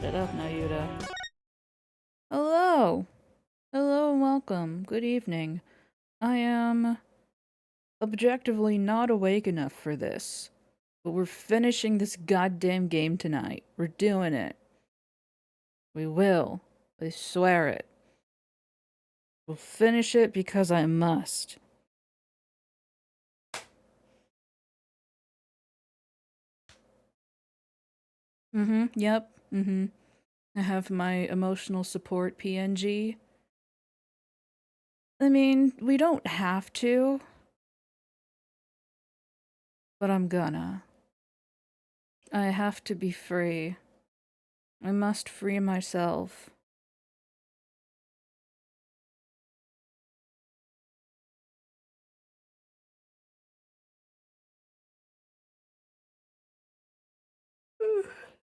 Shut up, Nayuta. Hello! Hello and welcome. Good evening. I am objectively not awake enough for this, but we're finishing this goddamn game tonight. We're doing it. We will. I swear it. We'll finish it because I must. Yep, I have my emotional support PNG. I mean, we don't have to, but I'm gonna. I have to be free. I must free myself.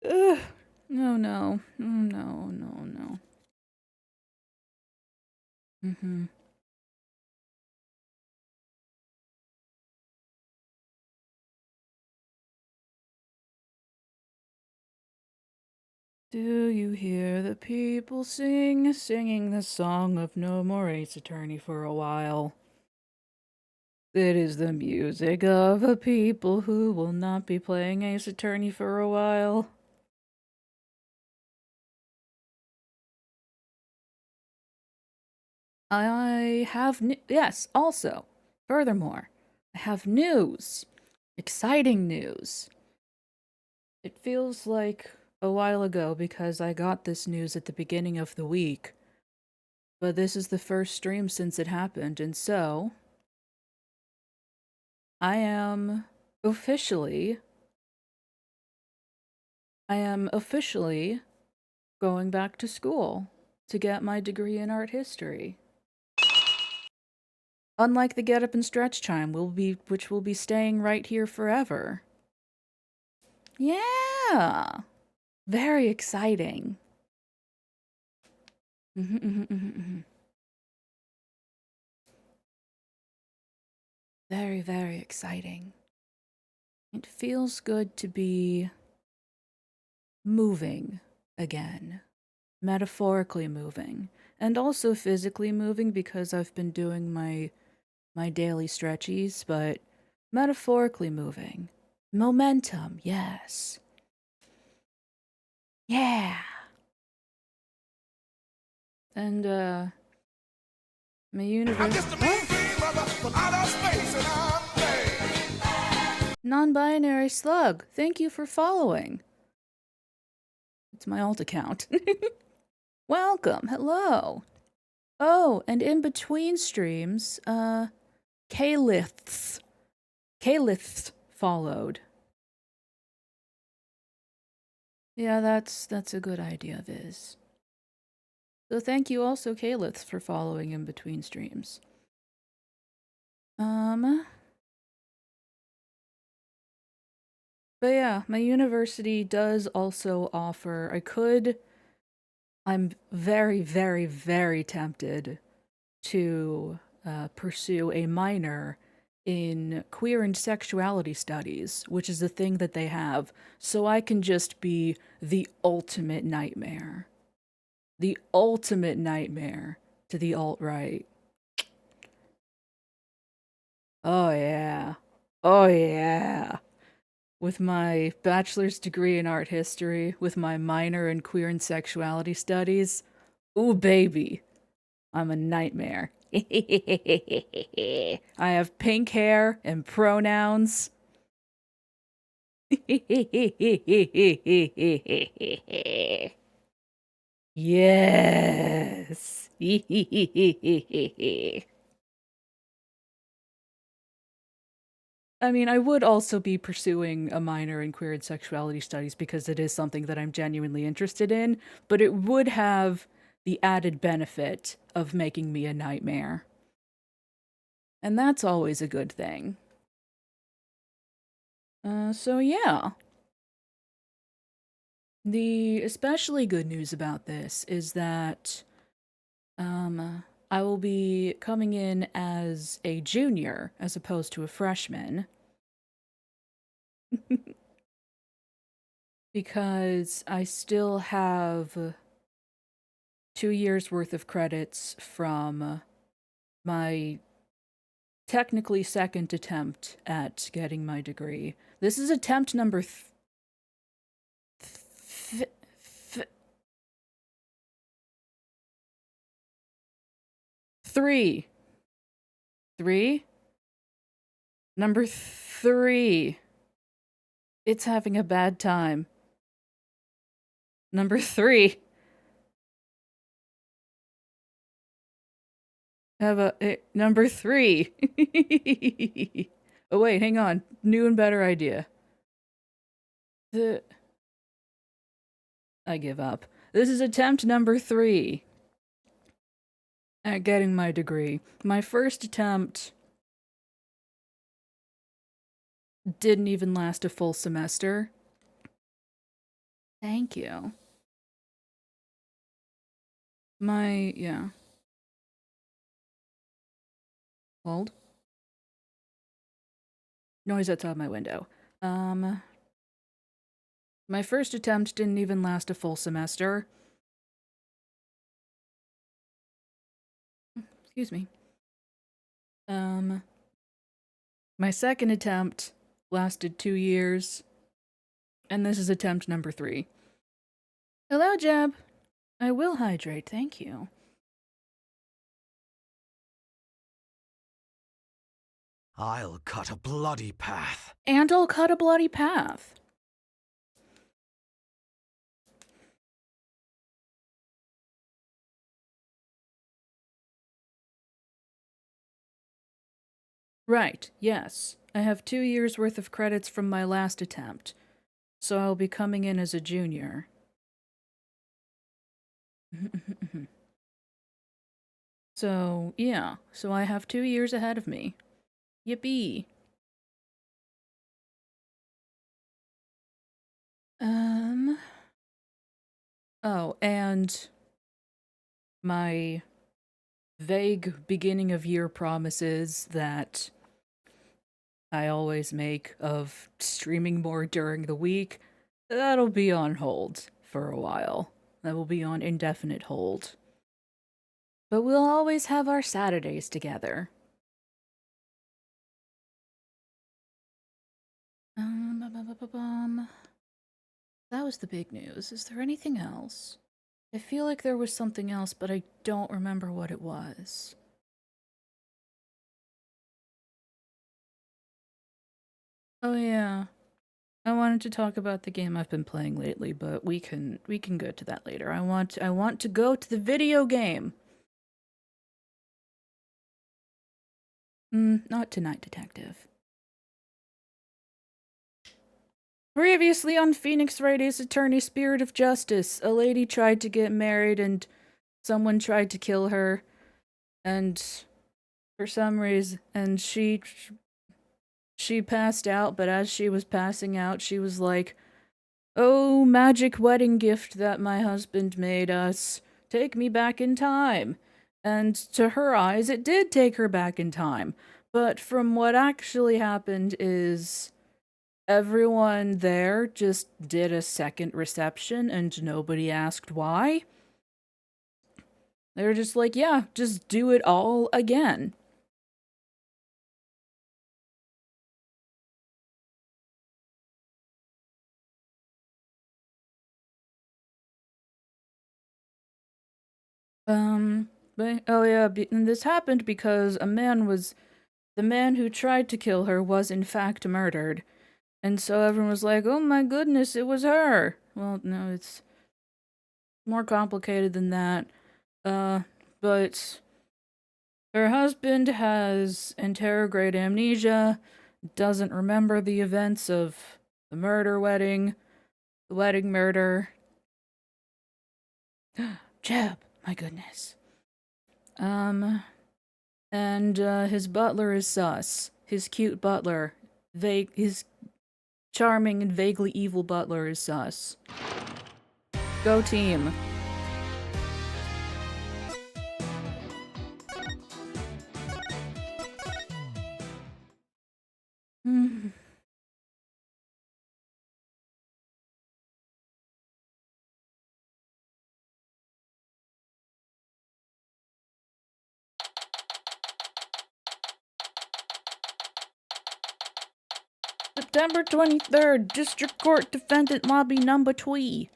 Ugh. No, no. No, no, no. Do you hear the people singing the song of no more Ace Attorney for a while? It is the music of a people who will not be playing Ace Attorney for a while. I have yes, also, furthermore, I have news. Exciting news. It feels like a while ago because I got this news at the beginning of the week. But this is the first stream since it happened, and so I am officially going back to school to get my degree in art history. Unlike the Get Up and Stretch chime, which will be staying right here forever. Yeah! Very exciting. Very, very exciting. It feels good to be moving again. Metaphorically moving. And also physically moving because I've been doing my daily stretchies, but metaphorically moving. Momentum, yes. Yeah. And my universe. Non-binary slug. Thank you for following. It's my alt account. Welcome. Hello. Oh, and in between streams, K-Liths followed. Yeah, that's a good idea, Viz. So thank you also, Kalith, for following in between streams. But yeah, my university does also offer, I'm very, very, very tempted to pursue a minor in queer and sexuality studies, which is a thing that they have, so I can just be the ultimate nightmare. The ultimate nightmare to the alt-right. Oh yeah. Oh yeah. With my bachelor's degree in art history, with my minor in queer and sexuality studies, ooh baby, I'm a nightmare. I have pink hair and pronouns. Yes. I mean, I would also be pursuing a minor in queer and sexuality studies because it is something that I'm genuinely interested in, but it would have the added benefit of making me a nightmare. And that's always a good thing. So yeah. The especially good news about this is that I will be coming in as a junior as opposed to a freshman. because I still have 2 years worth of credits from my technically second attempt at getting my degree. This is attempt number three. Three? Number 3. It's having a bad time. Number 3. Number 3. Oh wait, hang on. New and better idea. I give up. This is attempt number 3 at getting my degree. My first attempt didn't even last a full semester. Thank you. Yeah. Hold. Noise outside my window. My first attempt didn't even last a full semester. Excuse me. My second attempt lasted 2 years, and this is attempt number 3. Hello, Jeb. I will hydrate, thank you. I'll cut a bloody path. And I'll cut a bloody path. Right, yes. I have 2 years worth of credits from my last attempt, so I'll be coming in as a junior. So, yeah. So I have 2 years ahead of me. Yippee. Oh, and my vague beginning of year promises that I always make of streaming more during the week, that'll be on hold for a while. That will be on indefinite hold. But we'll always have our Saturdays together. That was the big news. Is there anything else? I feel like there was something else, but I don't remember what it was. Oh yeah. I wanted to talk about the game I've been playing lately, but we can go to that later. I want to go to the video game. Not tonight, Detective. Previously on Phoenix Wright Ace Attorney Spirit of Justice, a lady tried to get married and someone tried to kill her. And for some reason, and she passed out, but as she was passing out, she was like, "Oh, magic wedding gift that my husband made us. Take me back in time." And to her eyes, it did take her back in time. But from what actually happened is everyone there just did a second reception and nobody asked why. They were just like, yeah, just do it all again. Oh yeah, and this happened because the man who tried to kill her was in fact murdered. And so everyone was like, oh my goodness, it was her. Well, no, it's more complicated than that. But her husband has anterograde amnesia, doesn't remember the events of the wedding murder. Jeb, my goodness. And his butler is sus. His cute butler. His charming and vaguely evil butler is sus. Go team. September 23rd, District Court Defendant Lobby Number 2.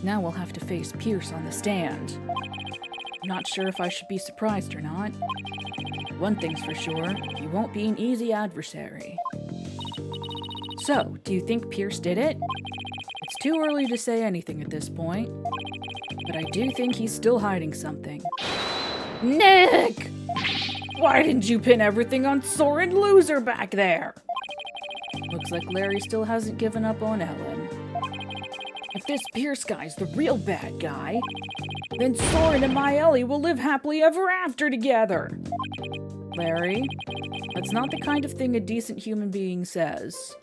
Now we'll have to face Pierce on the stand. Not sure if I should be surprised or not. One thing's for sure, he won't be an easy adversary. So, do you think Pierce did it? It's too early to say anything at this point, but I do think he's still hiding something. Nick! Why didn't you pin everything on Soren Loser back there? Looks like Larry still hasn't given up on Ellen. If this Pierce guy's the real bad guy, then Soren and my Ellie will live happily ever after together. Larry, that's not the kind of thing a decent human being says.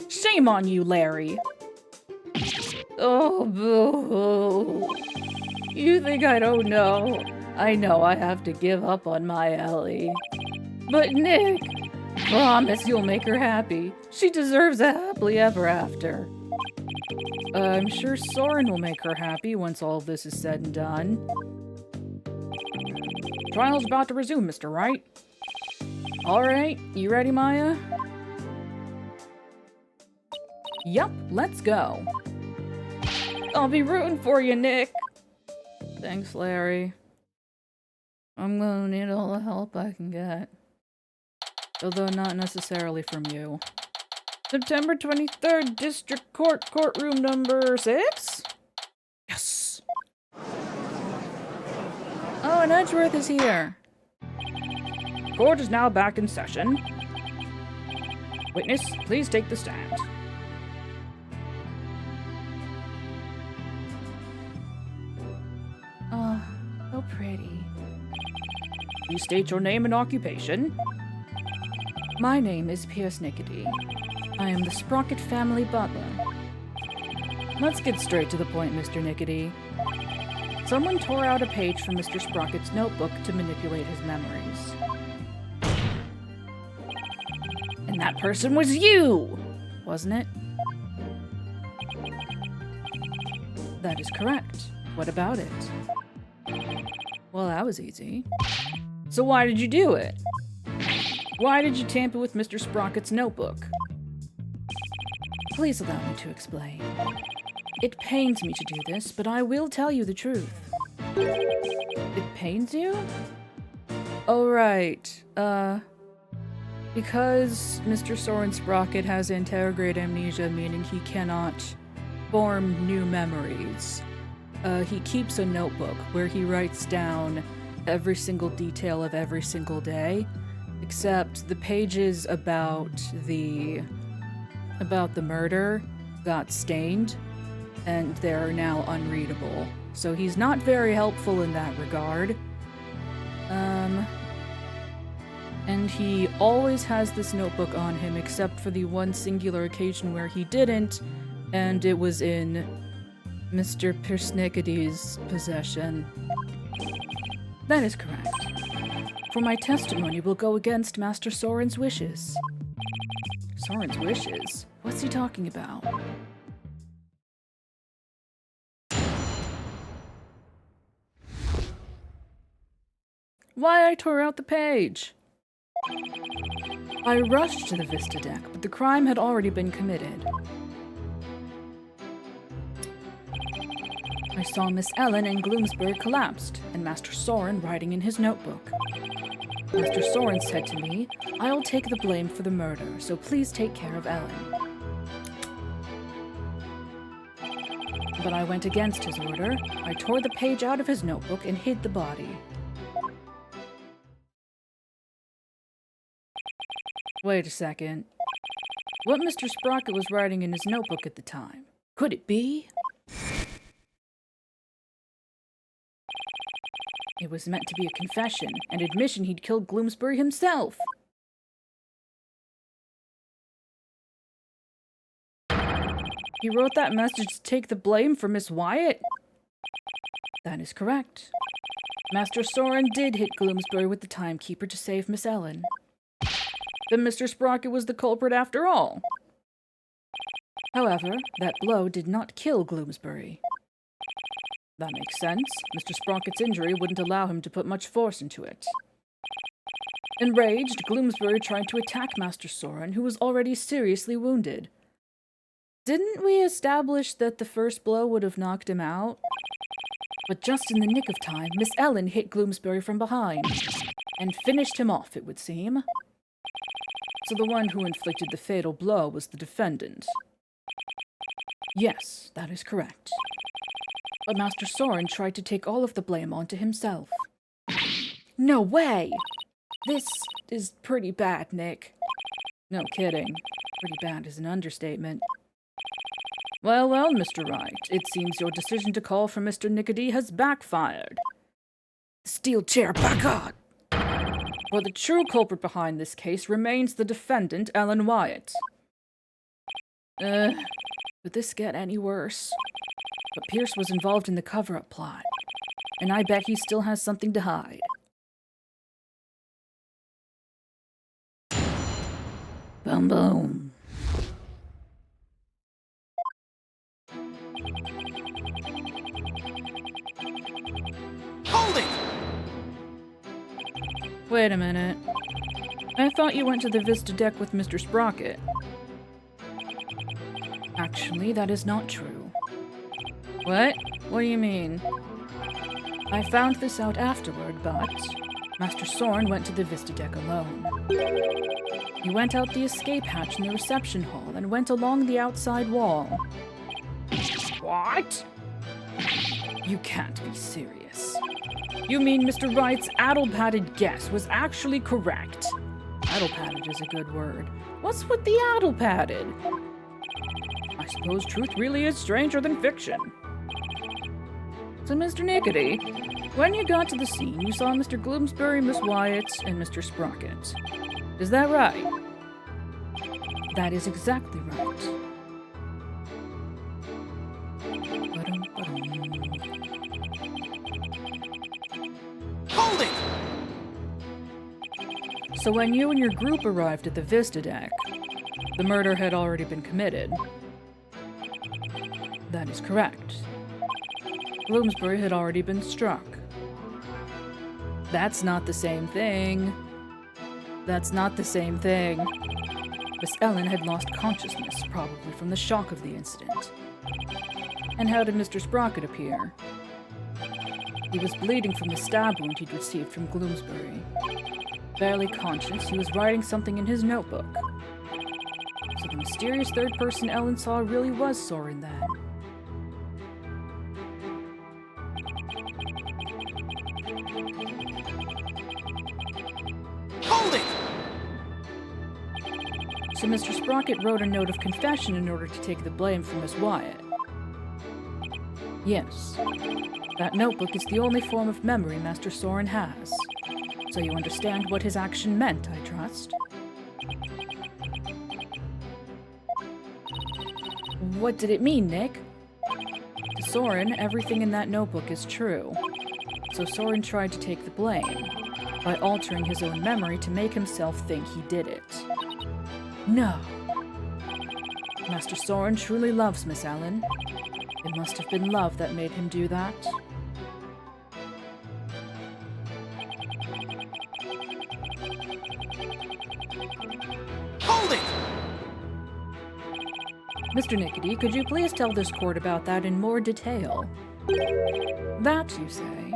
Shame on you, Larry. Oh, boo-hoo. You think I don't know? I know I have to give up on my Ellie. But Nick, promise you'll make her happy. She deserves a happily ever after. I'm sure Soren will make her happy once all of this is said and done. Trial's about to resume, Mr. Wright. Alright, you ready, Maya? Yup, let's go. I'll be rooting for you, Nick. Thanks, Larry. I'm gonna need all the help I can get. Although not necessarily from you. September 23rd, District Court, courtroom number 6? Yes! Oh, and Edgeworth is here. Court is now back in session. Witness, please take the stand. Oh, so pretty. Please state your name and occupation. My name is Pierce Nickety. I am the Sprocket family butler. Let's get straight to the point, Mr. Nickety. Someone tore out a page from Mr. Sprocket's notebook to manipulate his memories. And that person was you, wasn't it? That is correct. What about it? Well, that was easy. So why did you do it? Why did you tamper with Mr. Sprocket's notebook? Please allow me to explain. It pains me to do this, but I will tell you the truth. It pains you? Oh, right. Because Mr. Soren Sprocket has anterograde amnesia, meaning he cannot form new memories. He keeps a notebook where he writes down every single detail of every single day, except the pages about the murder got stained, and they're now unreadable. So he's not very helpful in that regard. And he always has this notebook on him, except for the one singular occasion where he didn't, and it was in Mr. Persnickety's possession. That is correct. For my testimony will go against Master Soren's wishes. Soren's wishes? What's he talking about? Why I tore out the page? I rushed to the Vista deck, but the crime had already been committed. I saw Miss Ellen and Gloomsbury collapsed, and Master Soren writing in his notebook. Master Soren said to me, I'll take the blame for the murder, so please take care of Ellen. But I went against his order. I tore the page out of his notebook and hid the body. Wait a second. What Mr. Sprocket was writing in his notebook at the time? Could it be? It was meant to be a confession, an admission he'd killed Gloomsbury himself. He wrote that message to take the blame for Miss Wyatt? That is correct. Master Soren did hit Gloomsbury with the timekeeper to save Miss Ellen. Then Mr. Sprocket was the culprit after all. However, that blow did not kill Gloomsbury. That makes sense. Mr. Sprocket's injury wouldn't allow him to put much force into it. Enraged, Gloomsbury tried to attack Master Soren, who was already seriously wounded. Didn't we establish that the first blow would have knocked him out? But just in the nick of time, Miss Ellen hit Gloomsbury from behind, and finished him off, it would seem. So the one who inflicted the fatal blow was the defendant. Yes, that is correct. But Master Soren tried to take all of the blame onto himself. No way! This is pretty bad, Nick. No kidding. Pretty bad is an understatement. Well, well, Mr. Wright, it seems your decision to call for Mr. Nickety has backfired. Steel chair, back on! For the true culprit behind this case remains the defendant, Ellen Wyatt. Could this get any worse? But Pierce was involved in the cover-up plot, and I bet he still has something to hide. Boom, boom. Hold it! Wait a minute. I thought you went to the Vista deck with Mr. Sprocket. Actually, that is not true. What? What do you mean? I found this out afterward, but Master Soren went to the Vista deck alone. He went out the escape hatch in the reception hall and went along the outside wall. What? You can't be serious. You mean Mr. Wright's addle-padded guess was actually correct? Addle-padded is a good word. What's with the addle-padded? I suppose truth really is stranger than fiction. So, Mr. Nickety, when you got to the scene, you saw Mr. Gloomsbury, Miss Wyatt, and Mr. Sprocket. Is that right? That is exactly right. Hold it! So when you and your group arrived at the Vista deck, the murder had already been committed. That is correct. Bloomsbury had already been struck. That's not the same thing. That's not the same thing. Miss Ellen had lost consciousness, probably from the shock of the incident. And how did Mr. Sprocket appear? He was bleeding from the stab wound he'd received from Gloomsbury. Barely conscious, he was writing something in his notebook. So the mysterious third person Ellen saw really was Soren then. Hold it! So Mr. Sprocket wrote a note of confession in order to take the blame from Miss Wyatt. Yes. That notebook is the only form of memory Master Soren has. So you understand what his action meant, I trust? What did it mean, Nick? To Soren, everything in that notebook is true. So Soren tried to take the blame by altering his own memory to make himself think he did it. No. Master Soren truly loves Miss Ellen. It must have been love that made him do that. Hold it! Mr. Nickety, could you please tell this court about that in more detail? That, you say?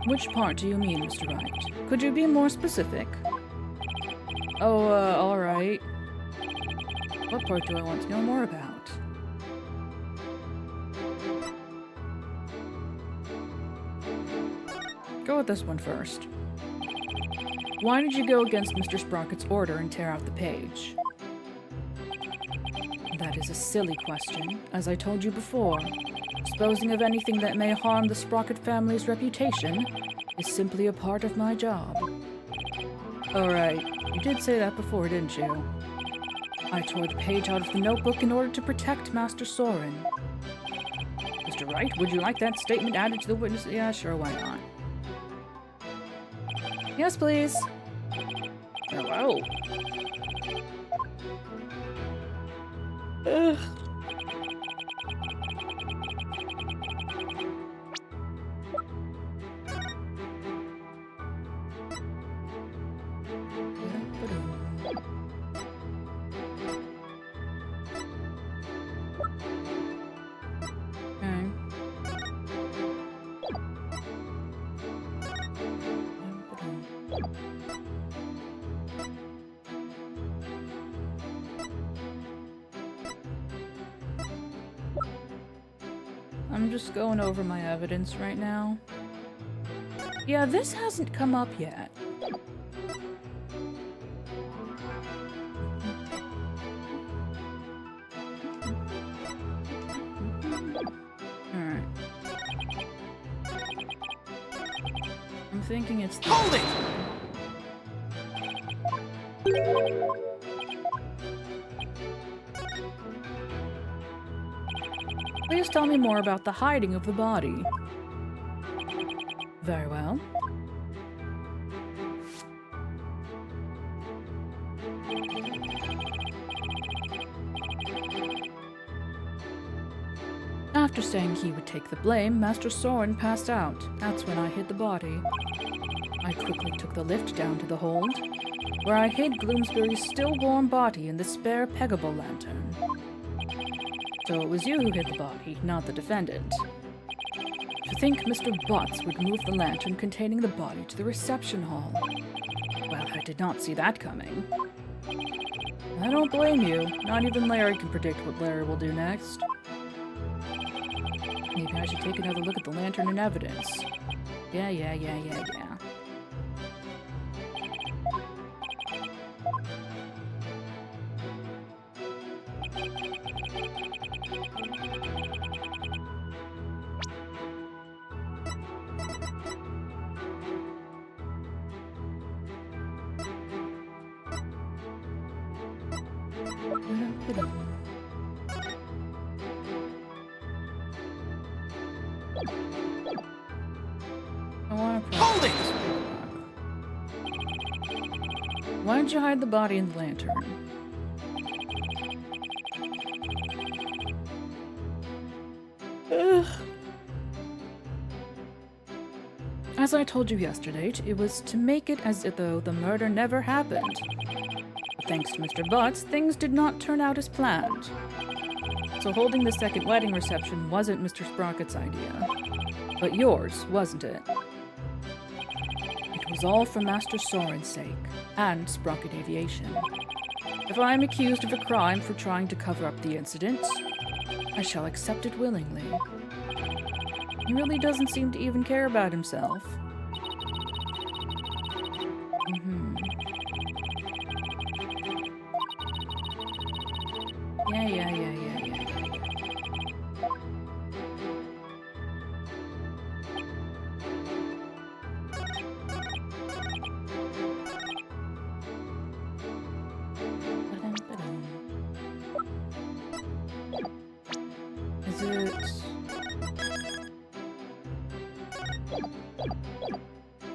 Which part do you mean, Mr. Wright? Could you be more specific? Oh, alright. What part do I want to know more about? Go with this one first. Why did you go against Mr. Sprocket's order and tear out the page? That is a silly question. As I told you before, disposing of anything that may harm the Sprocket family's reputation is simply a part of my job. Alright, you did say that before, didn't you? I tore the page out of the notebook in order to protect Master Soren. Mr. Wright, would you like that statement added to the witness? Yeah, sure, why not? Yes, please. Hello. Ugh. I'm just going over my evidence right now. Yeah, this hasn't come up yet. Alright. I'm thinking it's the... Hold it! Please tell me more about the hiding of the body. Very well. After saying he would take the blame, Master Soren passed out. That's when I hid the body. I quickly took the lift down to the hold, where I hid Gloomsbury's still warm body in the spare peggable lantern. So it was you who hid the body, not the defendant. To think Mr. Botts would move the lantern containing the body to the reception hall. Well, I did not see that coming. I don't blame you. Not even Larry can predict what Larry will do next. Maybe I should take another look at the lantern and evidence. Yeah. I want to Hold it! Why did you hide the body in the lantern? Ugh. As I told you yesterday, it was to make it as though the murder never happened. But thanks to Mr. Butts, things did not turn out as planned. So holding the second wedding reception wasn't Mr. Sprocket's idea. But yours, wasn't it? It was all for Master Soren's sake, and Sprocket Aviation. If I am accused of a crime for trying to cover up the incident, I shall accept it willingly. He really doesn't seem to even care about himself. Yeah.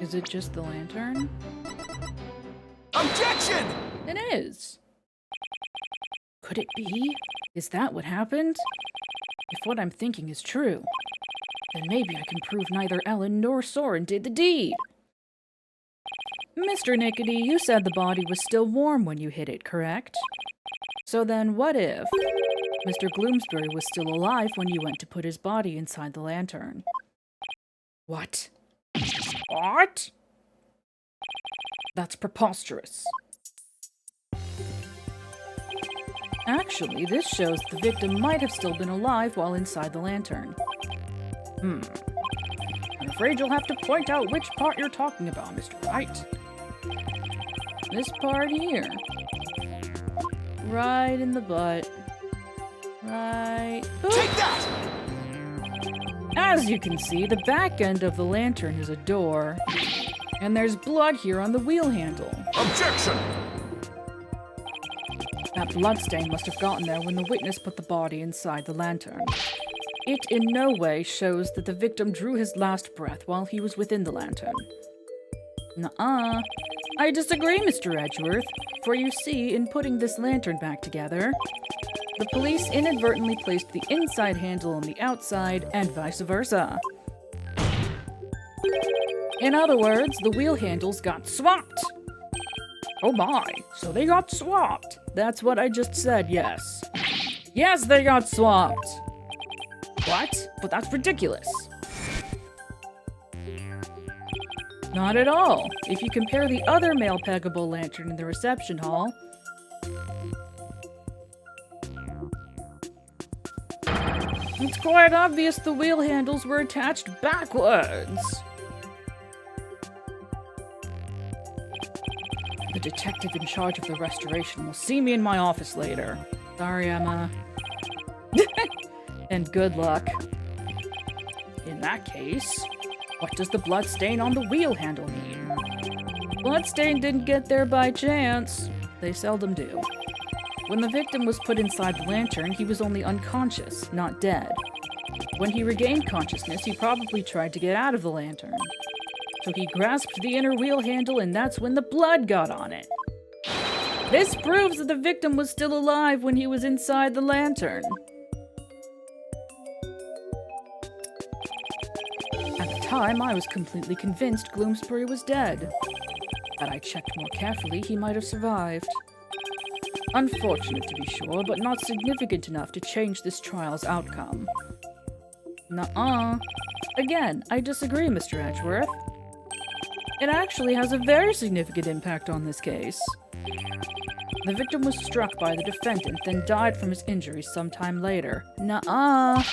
Is it just the lantern? Objection! It is. Could it be? Is that what happened? If what I'm thinking is true, then maybe I can prove neither Ellen nor Soren did the deed. Mr. Nickety, you said the body was still warm when you hid it, correct? So then what if Mr. Gloomsbury was still alive when you went to put his body inside the lantern? What? What? That's preposterous. Actually, this shows the victim might have still been alive while inside the lantern. I'm afraid you'll have to point out which part you're talking about, Mr. Wright. This part here. Right in the butt. Right. Boop. Take that! As you can see, the back end of the lantern is a door, and there's blood here on the wheel handle. Objection! That bloodstain must have gotten there when the witness put the body inside the lantern. It in no way shows that the victim drew his last breath while he was within the lantern. Nuh-uh. I disagree, Mr. Edgeworth, for you see, in putting this lantern back together, the police inadvertently placed the inside handle on the outside, and vice versa. In other words, the wheel handles got swapped. Oh my, so they got swapped. That's what I just said, yes. Yes, they got swapped. What? But that's ridiculous. Not at all. If you compare the other male peggable lantern in the reception hall, It's quite obvious the wheel handles were attached backwards. The detective in charge of the restoration will see me in my office later. Sorry, Emma. And good luck. In that case, what does the blood stain on the wheel handle mean? Bloodstain didn't get there by chance. They seldom do. When the victim was put inside the lantern, he was only unconscious, not dead. When he regained consciousness, he probably tried to get out of the lantern. So he grasped the inner wheel handle, and that's when the blood got on it. This proves that the victim was still alive when he was inside the lantern. At the time, I was completely convinced Gloomsbury was dead. Had I checked more carefully, he might have survived. Unfortunate to be sure, but not significant enough to change this trial's outcome. Nuh-uh. Again, I disagree, Mr. Edgeworth. It actually has a very significant impact on this case. The victim was struck by the defendant, then died from his injuries sometime later. Nuh-uh.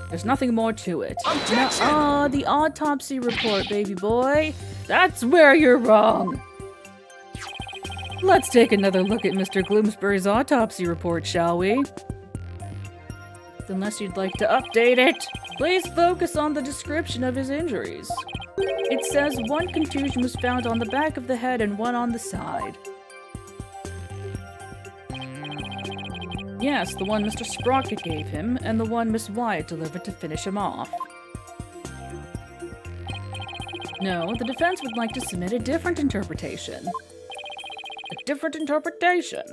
There's nothing more to it. Objection! Nuh-uh. The autopsy report, baby boy. That's where you're wrong. Let's take another look at Mr. Gloomsbury's autopsy report, shall we? Unless you'd like to update it, please focus on the description of his injuries. It says one contusion was found on the back of the head and one on the side. Yes, the one Mr. Sprocket gave him, and the one Miss Wyatt delivered to finish him off. No, the defense would like to submit a different interpretation. A different interpretation?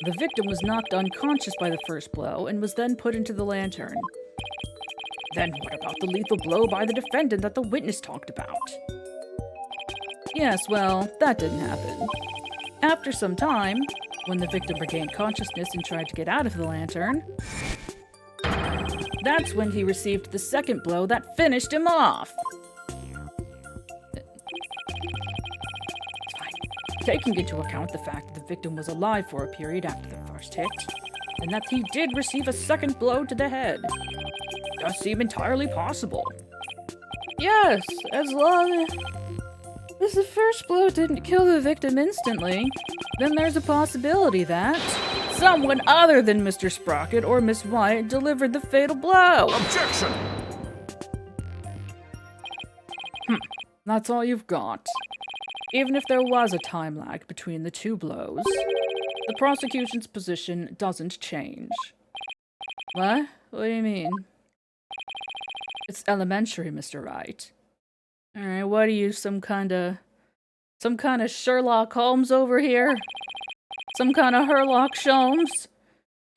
The victim was knocked unconscious by the first blow and was then put into the lantern. Then what about the lethal blow by the defendant that the witness talked about? Yes, well, that didn't happen. After some time, when the victim regained consciousness and tried to get out of the lantern, that's when he received the second blow that finished him off. Taking into account the fact that the victim was alive for a period after the first hit, and that he did receive a second blow to the head, does seem entirely possible. Yes, as long as the first blow didn't kill the victim instantly, then there's a possibility that someone other than Mr. Sprocket or Miss Wyatt delivered the fatal blow. Objection! That's all you've got. Even if there was a time lag between the two blows, the prosecution's position doesn't change. What? What do you mean? It's elementary, Mr. Wright. Alright, what are you, some kind of Sherlock Holmes over here? Some kind of Herlock Sholmes?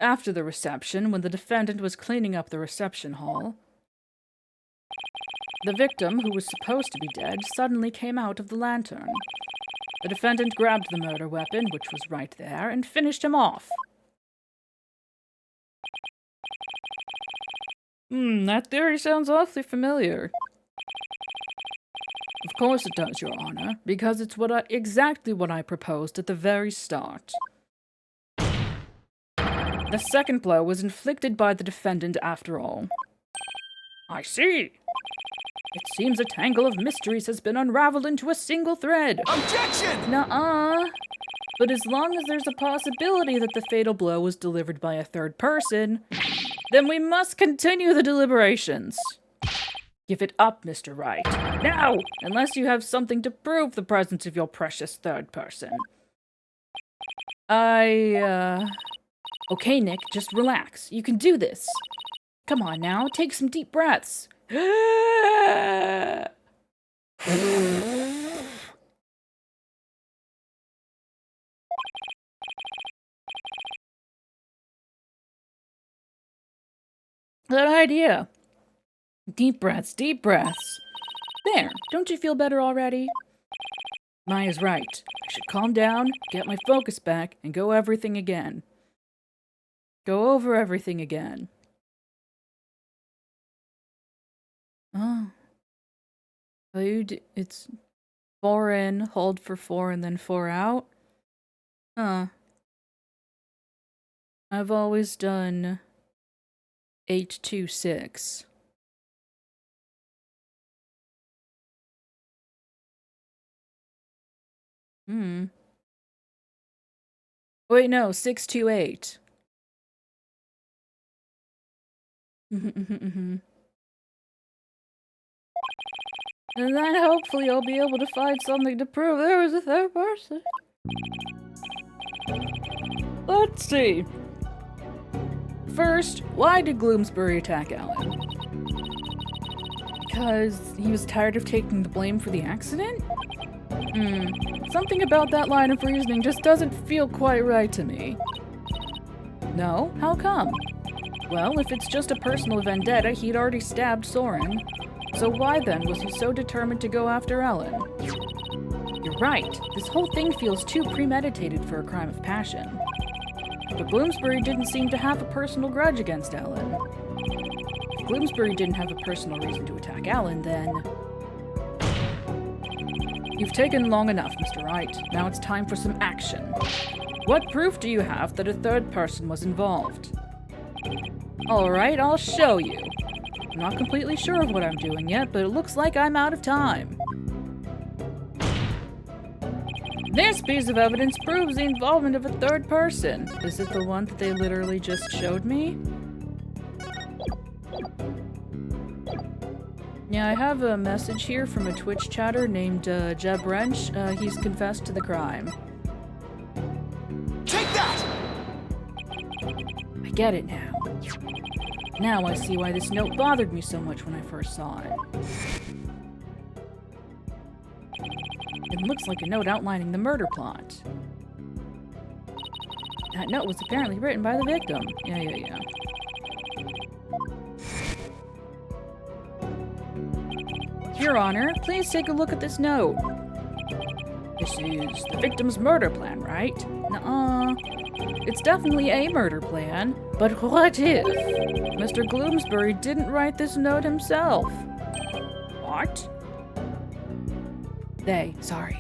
After the reception, when the defendant was cleaning up the reception hall, the victim, who was supposed to be dead, suddenly came out of the lantern. The defendant grabbed the murder weapon, which was right there, and finished him off. That theory sounds awfully familiar. Of course it does, Your Honor, because it's exactly what I proposed at the very start. The second blow was inflicted by the defendant after all. I see. It seems a tangle of mysteries has been unraveled into a single thread. Objection! Nuh-uh. But as long as there's a possibility that the fatal blow was delivered by a third person, then we must continue the deliberations. Give it up, Mr. Wright. Now! Unless you have something to prove the presence of your precious third person. Okay, Nick, just relax. You can do this. Come on now, take some deep breaths. That idea. Deep breaths, deep breaths. There, don't you feel better already? Maya's right. I should calm down, get my focus back, and go over everything again. Oh. It's 4 in, hold for 4, and then 4 out? Huh. I've always done 826. Wait, no, 628. And then hopefully I'll be able to find something to prove there was a third person. Let's see. First, why did Gloomsbury attack Alan? Because he was tired of taking the blame for the accident? Something about that line of reasoning just doesn't feel quite right to me. No? How come? Well, if it's just a personal vendetta, he'd already stabbed Soren. So why then was he so determined to go after Ellen? You're right. This whole thing feels too premeditated for a crime of passion. But Gloomsbury didn't seem to have a personal grudge against Ellen. If Gloomsbury didn't have a personal reason to attack Ellen, then... You've taken long enough, Mr. Wright. Now it's time for some action. What proof do you have that a third person was involved? Alright, I'll show you. I'm not completely sure of what I'm doing yet, but it looks like I'm out of time. This piece of evidence proves the involvement of a third person. Is it the one that they literally just showed me? Yeah, I have a message here from a Twitch chatter named Jeb Wrench. He's confessed to the crime. Take that! I get it now. Now I see why this note bothered me so much when I first saw it. It looks like a note outlining the murder plot. That note was apparently written by the victim. Yeah. Your Honor, please take a look at this note. This is the victim's murder plan, right? Nuh-uh. It's definitely a murder plan, but what if Mr. Gloomsbury didn't write this note himself? What? Sorry.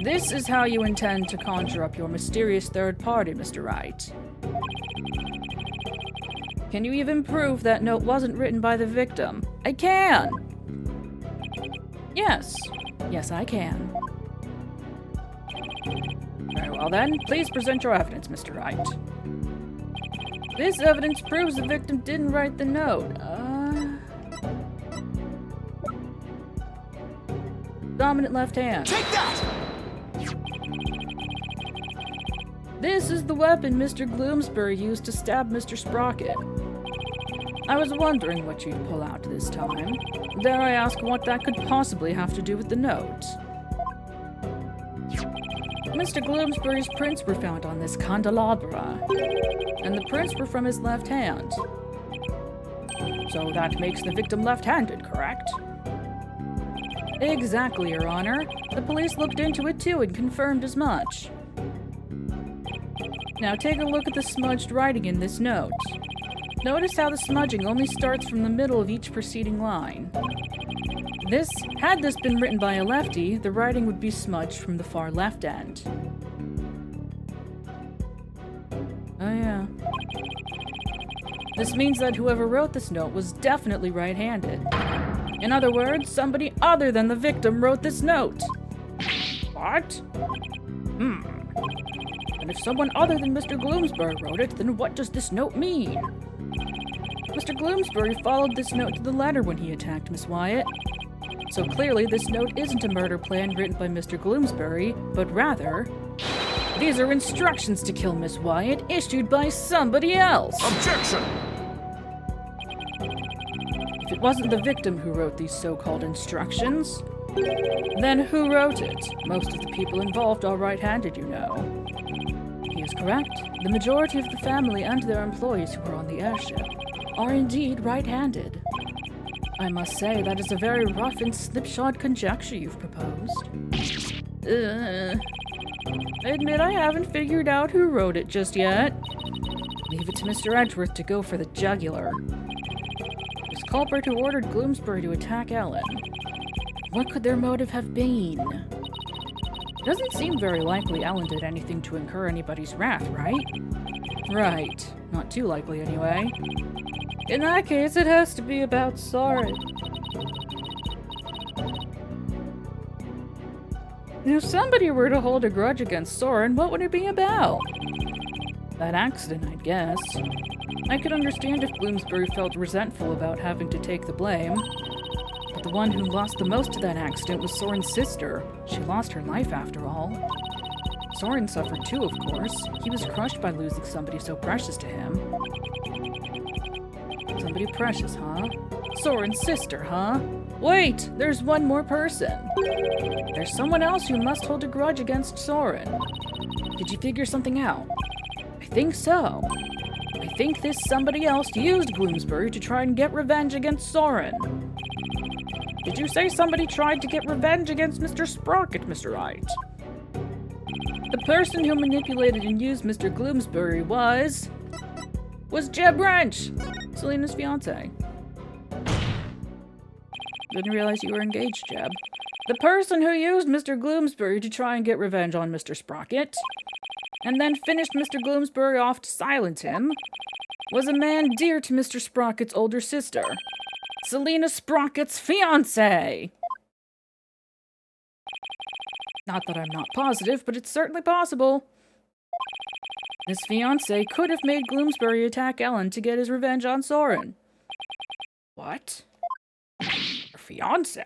This is how you intend to conjure up your mysterious third party, Mr. Wright. Can you even prove that note wasn't written by the victim? I can! Yes, I can. Very well then, please present your evidence, Mr. Wright. This evidence proves the victim didn't write the note. Dominant left hand. Take that! This is the weapon Mr. Gloomsbury used to stab Mr. Sprocket. I was wondering what you'd pull out this time. Dare I ask what that could possibly have to do with the note? Mr. Gloomsbury's prints were found on this candelabra, and the prints were from his left hand. So that makes the victim left-handed, correct? Exactly, Your Honor. The police looked into it too and confirmed as much. Now take a look at the smudged writing in this note. Notice how the smudging only starts from the middle of each preceding line. Had this been written by a lefty, the writing would be smudged from the far left end. Oh yeah. This means that whoever wrote this note was definitely right-handed. In other words, somebody other than the victim wrote this note. What? And if someone other than Mr. Gloomsbury wrote it, then what does this note mean? Mr. Gloomsbury followed this note to the letter when he attacked Miss Wyatt. So clearly this note isn't a murder plan written by Mr. Gloomsbury, but rather... these are instructions to kill Miss Wyatt issued by somebody else! Objection! If it wasn't the victim who wrote these so-called instructions, then who wrote it? Most of the people involved are right-handed, you know. He is correct. The majority of the family and their employees who were on the airship are indeed right-handed. I must say, that is a very rough and slipshod conjecture you've proposed. I admit I haven't figured out who wrote it just yet. Leave it to Mr. Edgeworth to go for the jugular. This culprit who ordered Gloomsbury to attack Ellen. What could their motive have been? Doesn't seem very likely Ellen did anything to incur anybody's wrath, right? Right. Not too likely, anyway. In that case, it has to be about Soren. If somebody were to hold a grudge against Soren, what would it be about? That accident, I'd guess. I could understand if Bloomsbury felt resentful about having to take the blame. But the one who lost the most to that accident was Soren's sister. She lost her life, after all. Soren suffered too, of course. He was crushed by losing somebody so precious to him. Somebody precious, huh? Soren's sister, huh? Wait! There's one more person! There's someone else who must hold a grudge against Soren. Did you figure something out? I think so. I think this somebody else used Bloomsbury to try and get revenge against Soren. Did you say somebody tried to get revenge against Mr. Sprocket, Mr. Wright? The person who manipulated and used Mr. Bloomsbury was Jeb Wrench, Selena's fiance. Didn't realize you were engaged, Jeb. The person who used Mr. Bloomsbury to try and get revenge on Mr. Sprocket, and then finished Mr. Bloomsbury off to silence him, was a man dear to Mr. Sprocket's older sister, Selena Sprocket's fiance. Not that I'm not positive, but it's certainly possible. His fiance could have made Bloomsbury attack Ellen to get his revenge on Soren. What? Her fiance?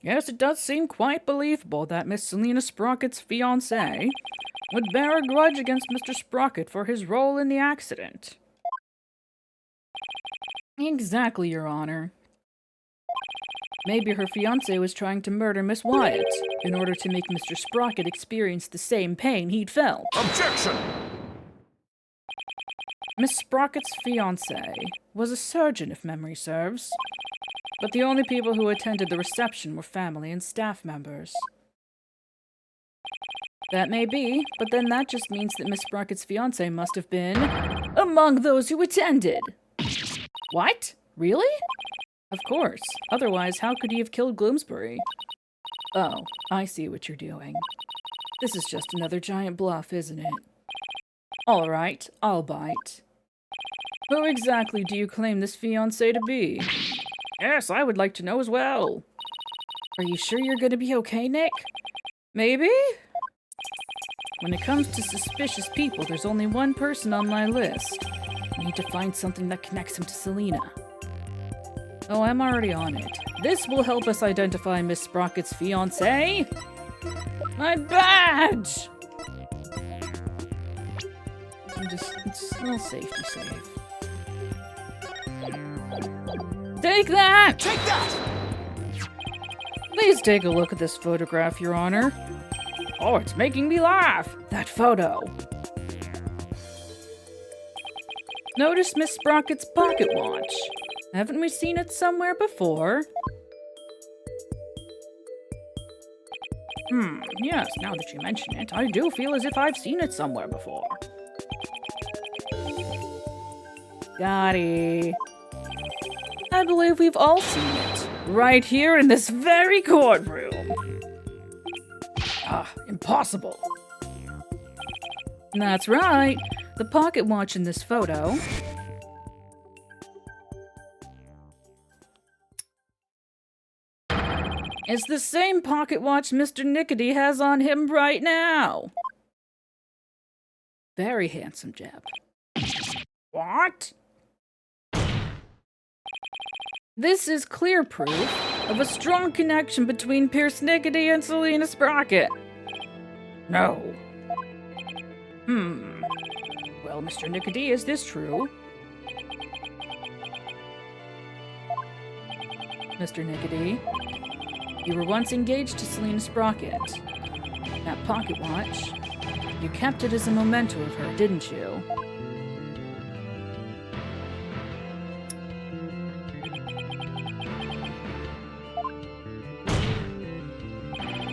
Yes, it does seem quite believable that Miss Selena Sprocket's fiancé would bear a grudge against Mr. Sprocket for his role in the accident. Exactly, Your Honor. Maybe her fiancé was trying to murder Miss Wyatt in order to make Mr. Sprocket experience the same pain he'd felt. Objection! Miss Sprocket's fiancé was a surgeon, if memory serves. But the only people who attended the reception were family and staff members. That may be, but then that just means that Miss Sprocket's fiancé must have been among those who attended. What? Really? Of course. Otherwise, how could he have killed Bloomsbury? Oh, I see what you're doing. This is just another giant bluff, isn't it? All right, I'll bite. Who exactly do you claim this fiancé to be? Yes, I would like to know as well. Are you sure you're going to be okay, Nick? Maybe? When it comes to suspicious people, there's only one person on my list. I need to find something that connects him to Selena. Oh, I'm already on it. This will help us identify Miss Sprocket's fiancé. My badge! It's a little safety save. Take that! Take that! Please take a look at this photograph, Your Honor. Oh, it's making me laugh! That photo. Notice Miss Sprocket's pocket watch. Haven't we seen it somewhere before? Yes, now that you mention it, I do feel as if I've seen it somewhere before. Gotti. I believe we've all seen it. Right here in this very courtroom. Impossible. That's right. The pocket watch in this photo is the same pocket watch Mr. Nickety has on him right now. Very handsome, Jeb. What? This is clear proof of a strong connection between Pierce Nickety and Selena Sprocket. No. Well, Mr. Nickety, is this true? Mr. Nickety, you were once engaged to Selena Sprocket. That pocket watch, you kept it as a memento of her, didn't you?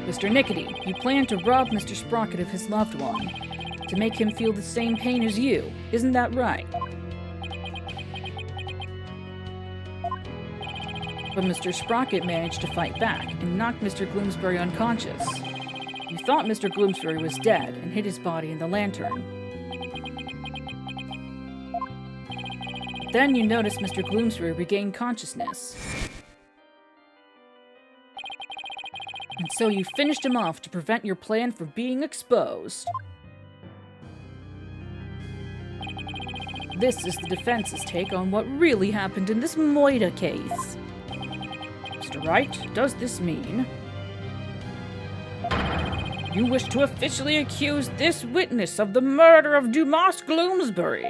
Mr. Nickety, you plan to rob Mr. Sprocket of his loved one, to make him feel the same pain as you. Isn't that right? But Mr. Sprocket managed to fight back and knocked Mr. Gloomsbury unconscious. You thought Mr. Gloomsbury was dead and hid his body in the lantern. Then you noticed Mr. Gloomsbury regained consciousness. And so you finished him off to prevent your plan from being exposed. This is the defense's take on what really happened in this Moida case. Mr. Wright, does this mean you wish to officially accuse this witness of the murder of Dumas Gloomsbury?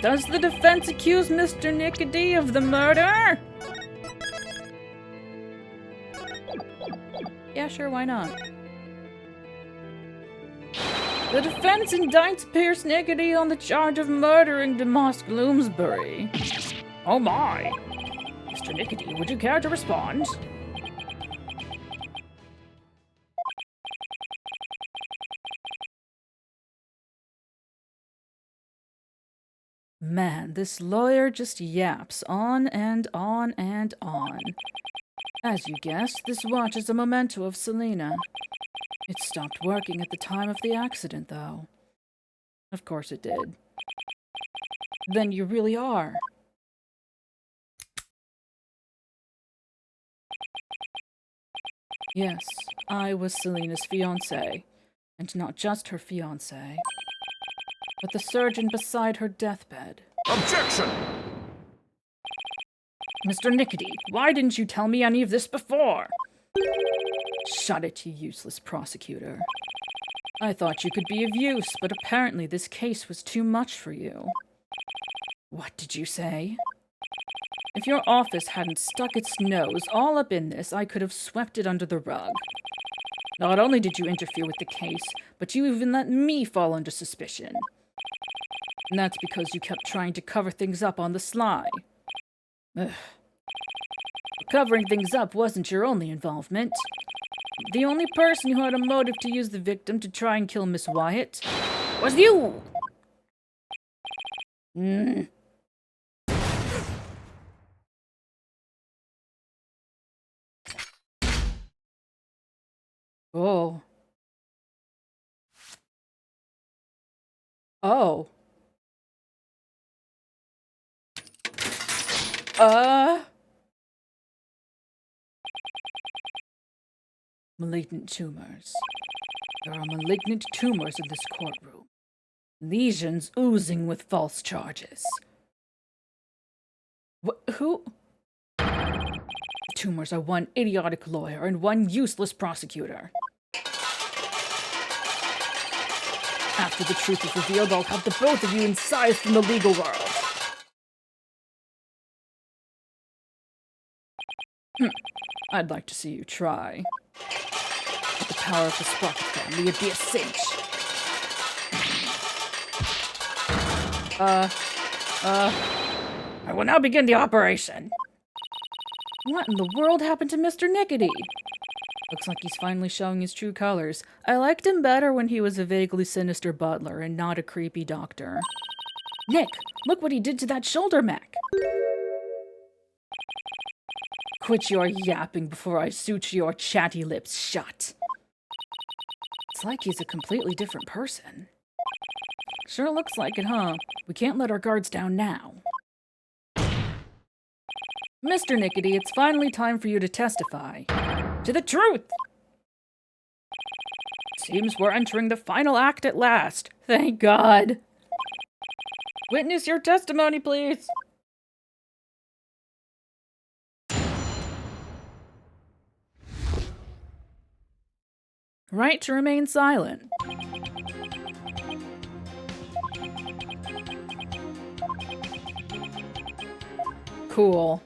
Does the defense accuse Mr. Nickety of the murder? Yeah, sure, why not? The defense indicts Pierce Nickety on the charge of murdering Dumas Gloomsbury. Oh my! Mr. Nickety, would you care to respond? Man, this lawyer just yaps on and on and on. As you guessed, this watch is a memento of Selena. It stopped working at the time of the accident, though. Of course it did. Then you really are. Yes, I was Selena's fiancé. And not just her fiancé, but the surgeon beside her deathbed. Objection! Mr. Nickety, why didn't you tell me any of this before? Shut it, you useless prosecutor. I thought you could be of use, but apparently this case was too much for you. What did you say? If your office hadn't stuck its nose all up in this, I could have swept it under the rug. Not only did you interfere with the case, but you even let me fall under suspicion. And that's because you kept trying to cover things up on the sly. Ugh. Covering things up wasn't your only involvement. The only person who had a motive to use the victim to try and kill Miss Wyatt was you! Oh. Oh. Malignant tumors. There are malignant tumors in this courtroom. Lesions oozing with false charges. Who? The tumors are one idiotic lawyer and one useless prosecutor. After the truth is revealed, I'll have the both of you incised from the legal world. I'd like to see you try. With the power of the Sprocket family, it'd be a cinch. I will now begin the operation. What in the world happened to Mr. Nickety? Looks like he's finally showing his true colors. I liked him better when he was a vaguely sinister butler and not a creepy doctor. Nick, look what he did to that shoulder mech. Quit your yapping before I suture your chatty lips shut. It's like he's a completely different person. Sure looks like it, huh? We can't let our guards down now. Mr. Nickety, it's finally time for you to testify. To the truth! Seems we're entering the final act at last. Thank God. Witness your testimony, please. Right to remain silent. Cool.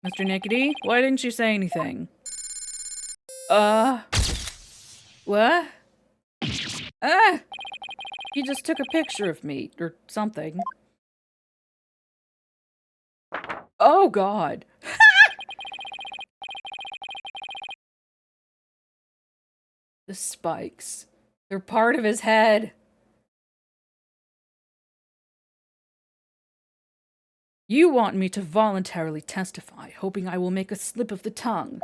Mr. Nickety, why didn't you say anything? What? He just took a picture of me, or something. Oh, God. The spikes. They're part of his head. You want me to voluntarily testify, hoping I will make a slip of the tongue.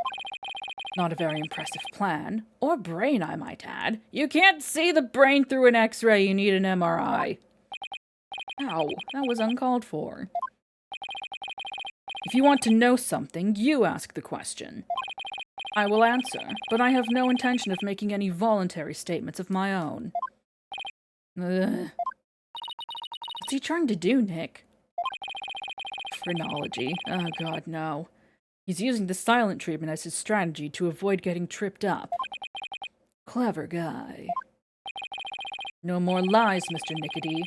Not a very impressive plan. Or brain, I might add. You can't see the brain through an X-ray, you need an MRI. Ow, that was uncalled for. If you want to know something, you ask the question. I will answer, but I have no intention of making any voluntary statements of my own. Ugh. What's he trying to do, Nick? Phrenology. Oh god, no. He's using the silent treatment as his strategy to avoid getting tripped up. Clever guy. No more lies, Mr. Nickety.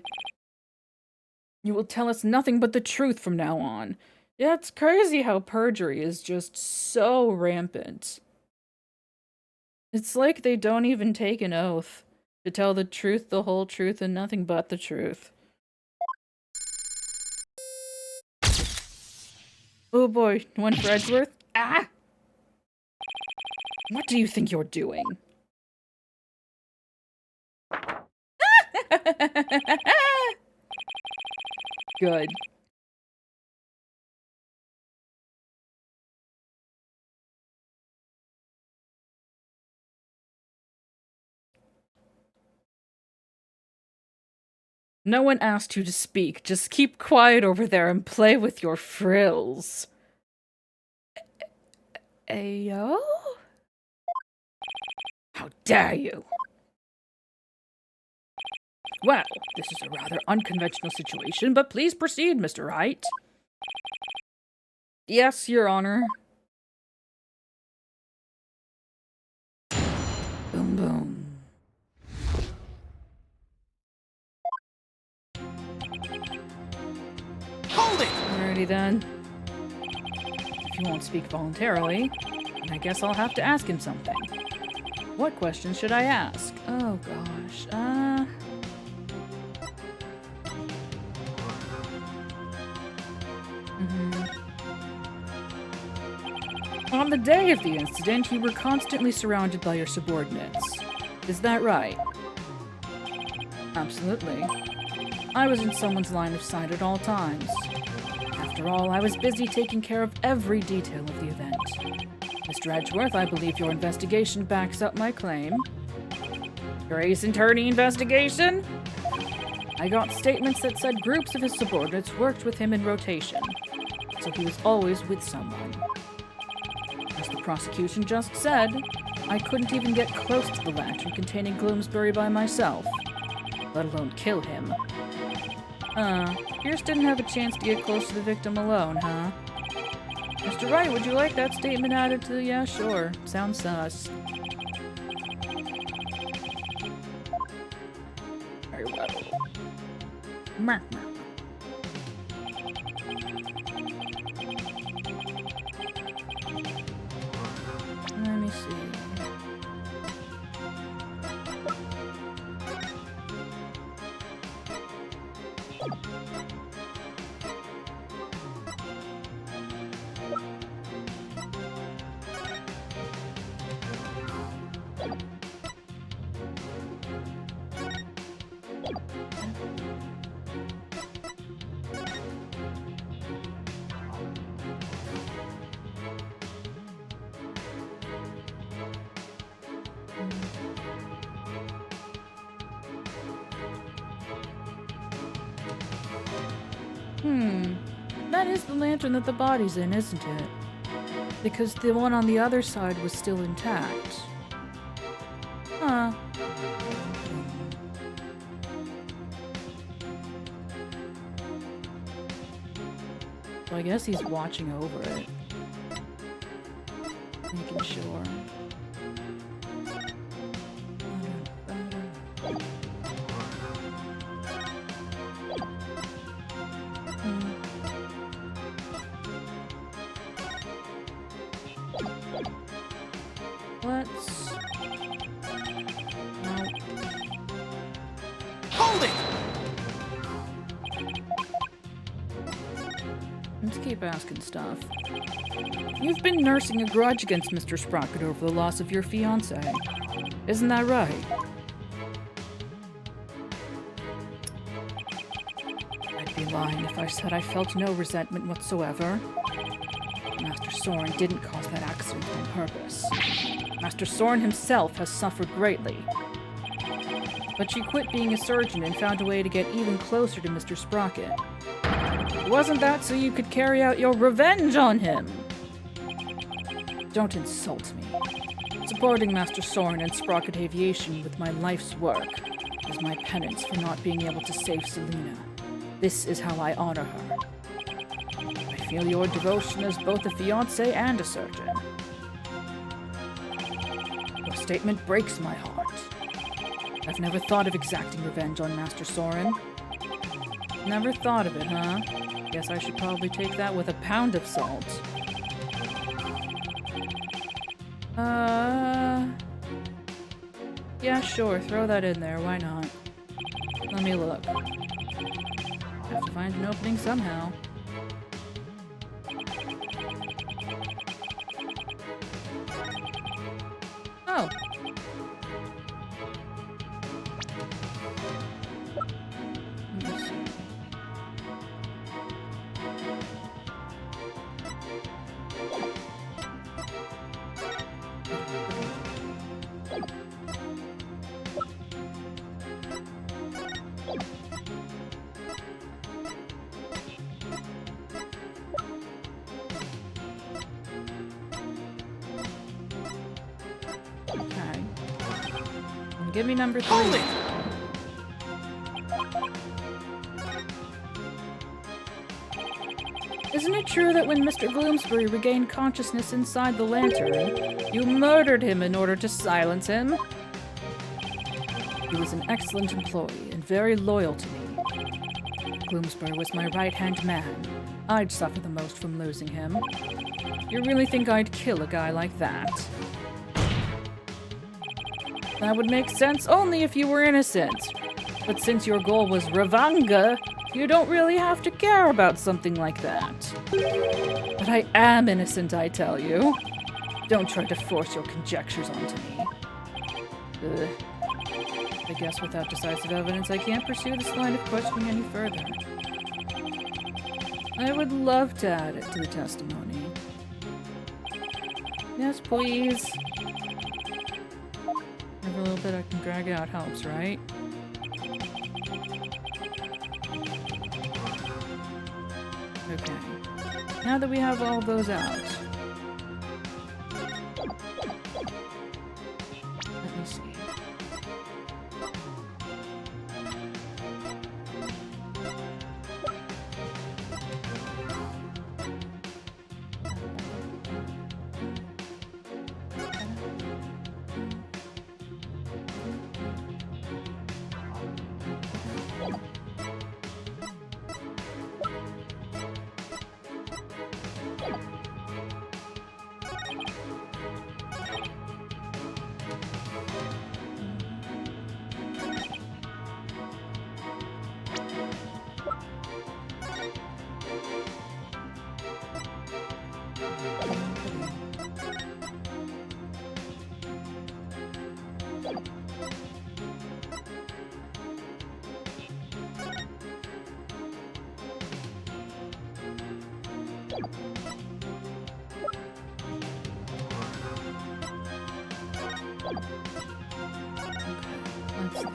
You will tell us nothing but the truth from now on. Yeah, it's crazy how perjury is just so rampant. It's like they don't even take an oath to tell the truth, the whole truth, and nothing but the truth. Oh boy, one for Edgeworth? Ah! What do you think you're doing? Good. No one asked you to speak. Just keep quiet over there and play with your frills. Ayo? How dare you? Well, this is a rather unconventional situation, but please proceed, Mr. Wright. Yes, Your Honor. Boom, boom. Hold it! Alrighty then. If you won't speak voluntarily, then I guess I'll have to ask him something. What questions should I ask? Oh gosh, On the day of the incident, you were constantly surrounded by your subordinates. Is that right? Absolutely. I was in someone's line of sight at all times. After all, I was busy taking care of every detail of the event. Mr. Edgeworth, I believe your investigation backs up my claim. Your ace attorney investigation? I got statements that said groups of his subordinates worked with him in rotation, so he was always with someone. As the prosecution just said, I couldn't even get close to the lantern containing Gloomsbury by myself, let alone kill him. Pierce didn't have a chance to get close to the victim alone, huh? Mr. Wright, would you like that statement added to the... Yeah, sure. Sounds sus. Very well. Mark. Let me see. That is the lantern that the body's in, isn't it? Because the one on the other side was still intact. Huh. So I guess he's watching over it. Making sure. Let's... No. Hold it! Let's keep keep asking stuff. You've been nursing a grudge against Mr. Sprocket over the loss of your fiancé. Isn't that right? I'd be lying if I said I felt no resentment whatsoever. Master Soren didn't cause that accident on purpose. Master Soren himself has suffered greatly. But she quit being a surgeon and found a way to get even closer to Mr. Sprocket. Wasn't that so you could carry out your revenge on him? Don't insult me. Supporting Master Soren and Sprocket Aviation with my life's work is my penance for not being able to save Selena. This is how I honor her. I feel your devotion as both a fiancé and a surgeon. Your statement breaks my heart. I've never thought of exacting revenge on Master Soren. Never thought of it, huh? Guess I should probably take that with a pound of salt. Yeah, sure, throw that in there, why not? Let me look. Have to find an opening somehow. Oh. Let me see. Okay. Give me number 3. Hold it! Isn't it true that when Mr. Gloomsbury regained consciousness inside the lantern, you murdered him in order to silence him? He was an excellent employee and very loyal to me. Gloomsbury was my right-hand man. I'd suffer the most from losing him. You really think I'd kill a guy like that? That would make sense only if you were innocent. But since your goal was Ravanga, you don't really have to care about something like that. But I am innocent, I tell you. Don't try to force your conjectures onto me. Ugh. I guess without decisive evidence, I can't pursue this line of questioning any further. I would love to add it to the testimony. Yes, please. Every little bit I can drag out helps, right? Okay. Now that we have all those out, let me see. Let's see.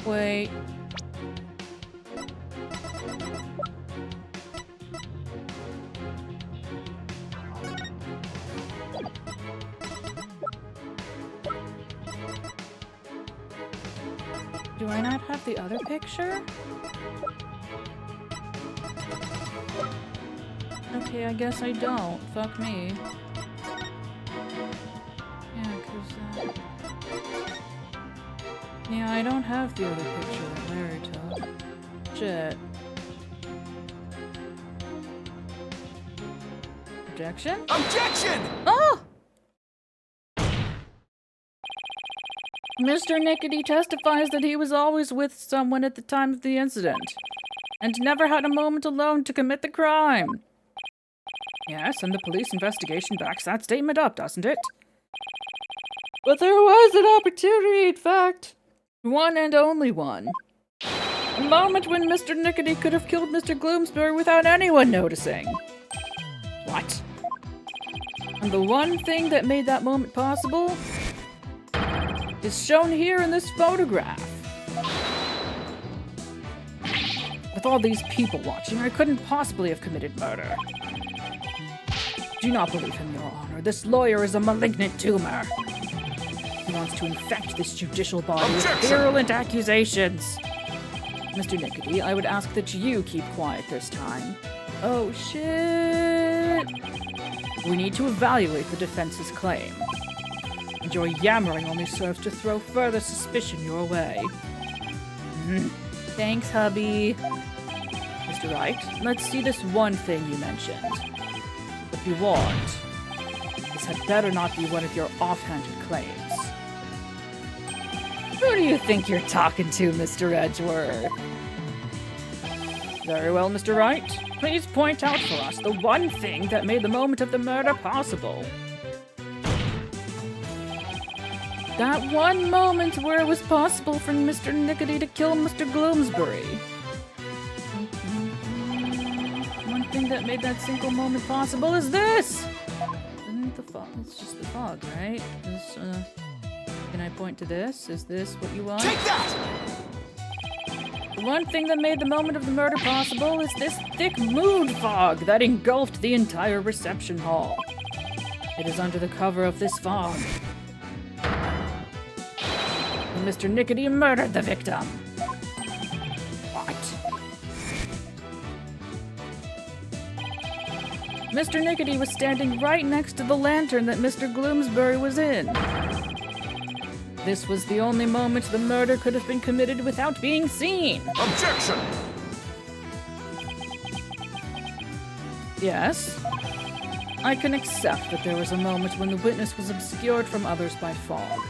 Wait. Do I not have the other picture? Okay, I guess I don't. Fuck me. Yeah, 'cause, yeah, I don't have the other picture that Larry took. Shit. Objection? Objection! Oh! Mr. Nickety testifies that he was always with someone at the time of the incident, and never had a moment alone to commit the crime. Yes, and the police investigation backs that statement up, doesn't it? But there was an opportunity, in fact. One and only one. A moment when Mr. Nickety could have killed Mr. Gloomsbury without anyone noticing. What? And the one thing that made that moment possible is shown here in this photograph. With all these people watching, I couldn't possibly have committed murder. Do not believe him, Your Honor. This lawyer is a malignant tumor. He wants to infect this judicial body with virulent accusations. Mr. Nickety, I would ask that you keep quiet this time. Oh, shit. We need to evaluate the defense's claim. And your yammering only serves to throw further suspicion your way. Thanks, hubby. Mr. Wright, let's see this one thing you mentioned. But be warned, this had better not be one of your offhanded claims. Who do you think you're talking to, Mr. Edgeworth? Very well, Mr. Wright. Please point out for us the one thing that made the moment of the murder possible. That one moment where it was possible for Mr. Nickety to kill Mr. Gloomsbury. One thing that made that single moment possible is this! Isn't the fog? It's just the fog, right? Can I point to this? Is this what you want? Take that! The one thing that made the moment of the murder possible is this thick mood fog that engulfed the entire reception hall. It is under the cover of this fog. And Mr. Nickety murdered the victim. What? Mr. Nickety was standing right next to the lantern that Mr. Gloomsbury was in. This was the only moment the murder could have been committed without being seen. Objection! Yes, I can accept that there was a moment when the witness was obscured from others by fog.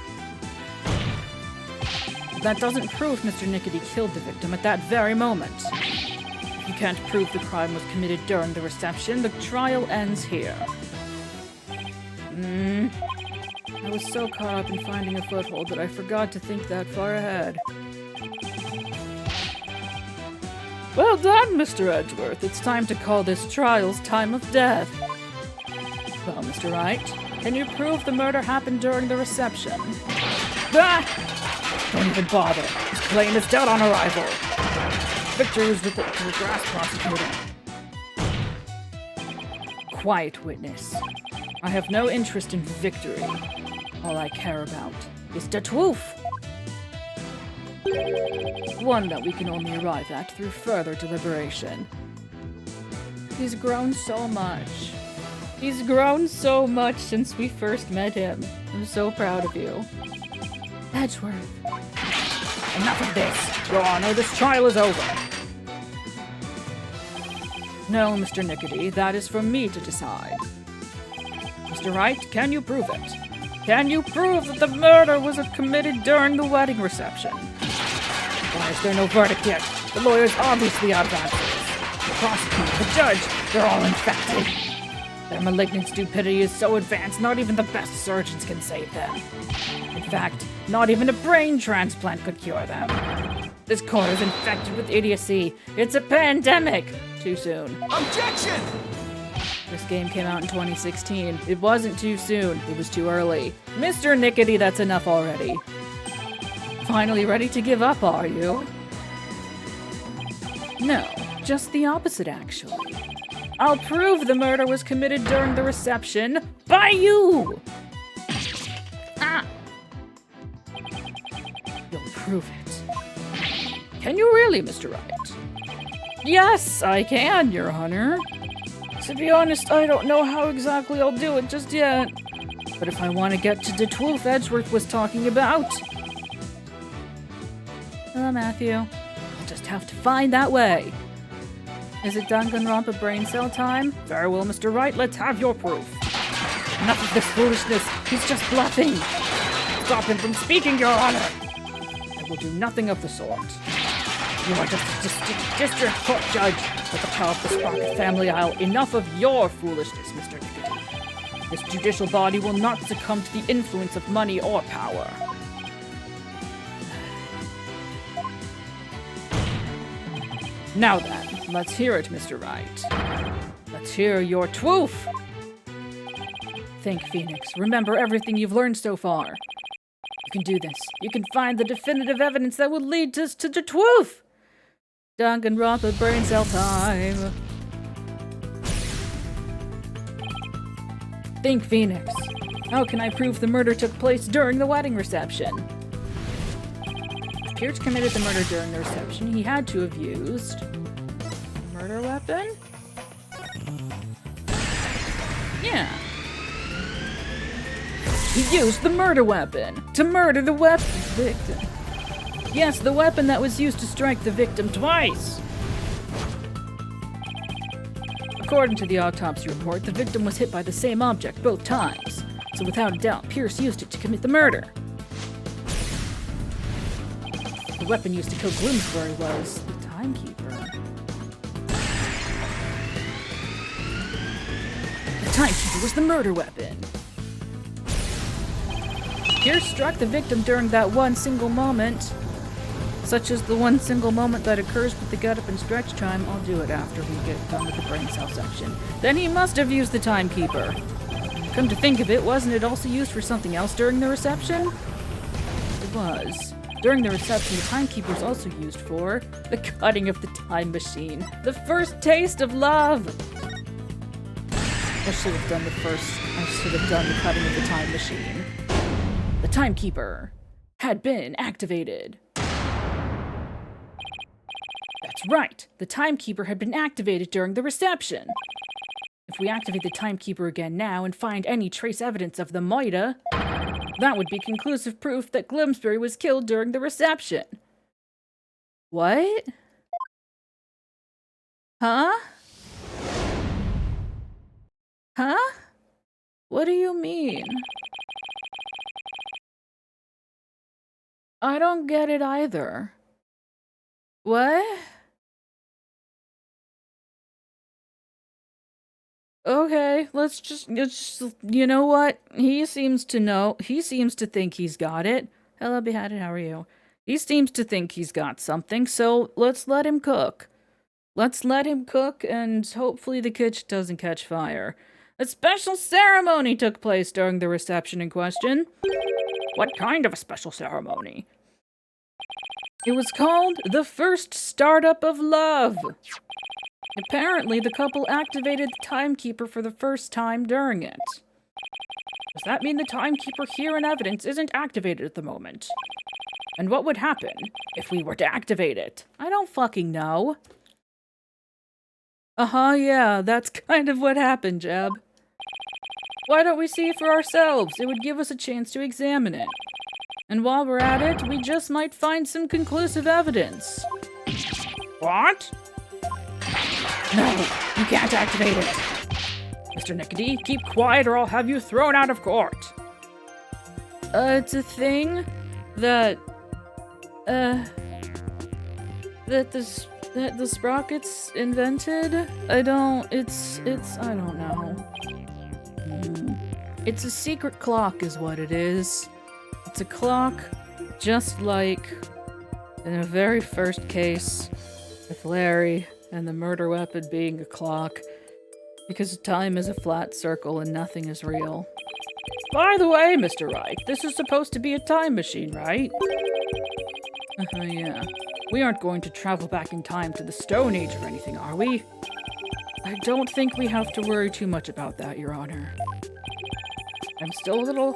But that doesn't prove Mr. Nickety killed the victim at that very moment. If you can't prove the crime was committed during the reception, the trial ends here. I was so caught up in finding a foothold that I forgot to think that far ahead. Well done, Mr. Edgeworth. It's time to call this trial's time of death. Well, Mr. Wright, can you prove the murder happened during the reception? Ah! Don't even bother. His claim is dead on arrival. Victory is with the grass prosecutor. Quiet, witness. I have no interest in victory. All I care about is the truth. One that we can only arrive at through further deliberation. He's grown so much. He's grown so much since we first met him. I'm so proud of you. Edgeworth. Enough of this, Your Honor. This trial is over. No, Mr. Nickety, that is for me to decide. Mr. Wright, can you prove it? Can you prove that the murder was committed during the wedding reception? Why is there no verdict yet? The lawyer's obviously out of answers. The prosecutor, the judge, they're all infected. Their malignant stupidity is so advanced, not even the best surgeons can save them. In fact, not even a brain transplant could cure them. This court is infected with idiocy. It's a pandemic. Too soon. Objection! This game came out in 2016. It wasn't too soon. It was too early. Mr. Nickety, that's enough already. Finally ready to give up, are you? No, just the opposite, actually. I'll prove the murder was committed during the reception by you! Ah! You'll prove it. Can you really, Mr. Wright? Yes, I can, Your Honor. To be honest, I don't know how exactly I'll do it just yet. But if I want to get to the truth Edgeworth was talking about... Hello, Matthew. I'll just have to find that way. Is it Danganronpa brain cell time? Very well, Mr. Wright, let's have your proof. Enough of this foolishness. He's just bluffing. Stop him from speaking, Your Honor. I will do nothing of the sort. You are just a district court judge with the power of the Sprocket family. Enough of your foolishness, Mr. Nickety. This judicial body will not succumb to the influence of money or power. Now then, let's hear it, Mr. Wright. Let's hear your twoof! Think, Phoenix. Remember everything you've learned so far. You can do this. You can find the definitive evidence that will lead us to the twoof! Danganronpa brain cell time. Think, Phoenix. How can I prove the murder took place during the wedding reception? If Pierce committed the murder during the reception, he had to have used a murder weapon? Yeah. He used the murder weapon to murder the victim. Yes, the weapon that was used to strike the victim twice. According to the autopsy report, the victim was hit by the same object both times. So without a doubt, Pierce used it to commit the murder. The weapon used to kill Bloomsbury was the timekeeper. The timekeeper was the murder weapon. Pierce struck the victim during that one single moment, such as the one single moment that occurs with the get up and stretch time. I'll do it after we get done with the brain cell section. Then he must have used the timekeeper. Come to think of it, wasn't it also used for something else during the reception? It was. During the reception, the timekeeper was also used for the cutting of the time machine. The first taste of love! I should have done the cutting of the time machine. The timekeeper had been activated. That's right, the timekeeper had been activated during the reception. If we activate the timekeeper again now and find any trace evidence of the Moida, that would be conclusive proof that Bloomsbury was killed during the reception. What? Huh? Huh? What do you mean? I don't get it either. What? Okay, let's just, you know what? He seems to think he's got it. Hello, Beheaded, how are you? He seems to think he's got something, so let's let him cook. Let's let him cook, and hopefully the kitchen doesn't catch fire. A special ceremony took place during the reception in question. What kind of a special ceremony? It was called the First Startup of Love. Apparently, the couple activated the timekeeper for the first time during it. Does that mean the timekeeper here in evidence isn't activated at the moment? And what would happen if we were to activate it? I don't fucking know. Yeah, that's kind of what happened, Jeb. Why don't we see for ourselves? It would give us a chance to examine it. And while we're at it, we just might find some conclusive evidence. What? No, you can't activate it. Mr. Nickety, keep quiet or I'll have you thrown out of court. It's a thing that the Sprockets invented. I don't know. It's a secret clock is what it is. It's a clock just like in the very first case with Larry and the murder weapon being a clock, because time is a flat circle and nothing is real. By the way, Mr. Wright, this is supposed to be a time machine, right? Yeah. We aren't going to travel back in time to the Stone Age or anything, are we? I don't think we have to worry too much about that, Your Honor. I'm still a little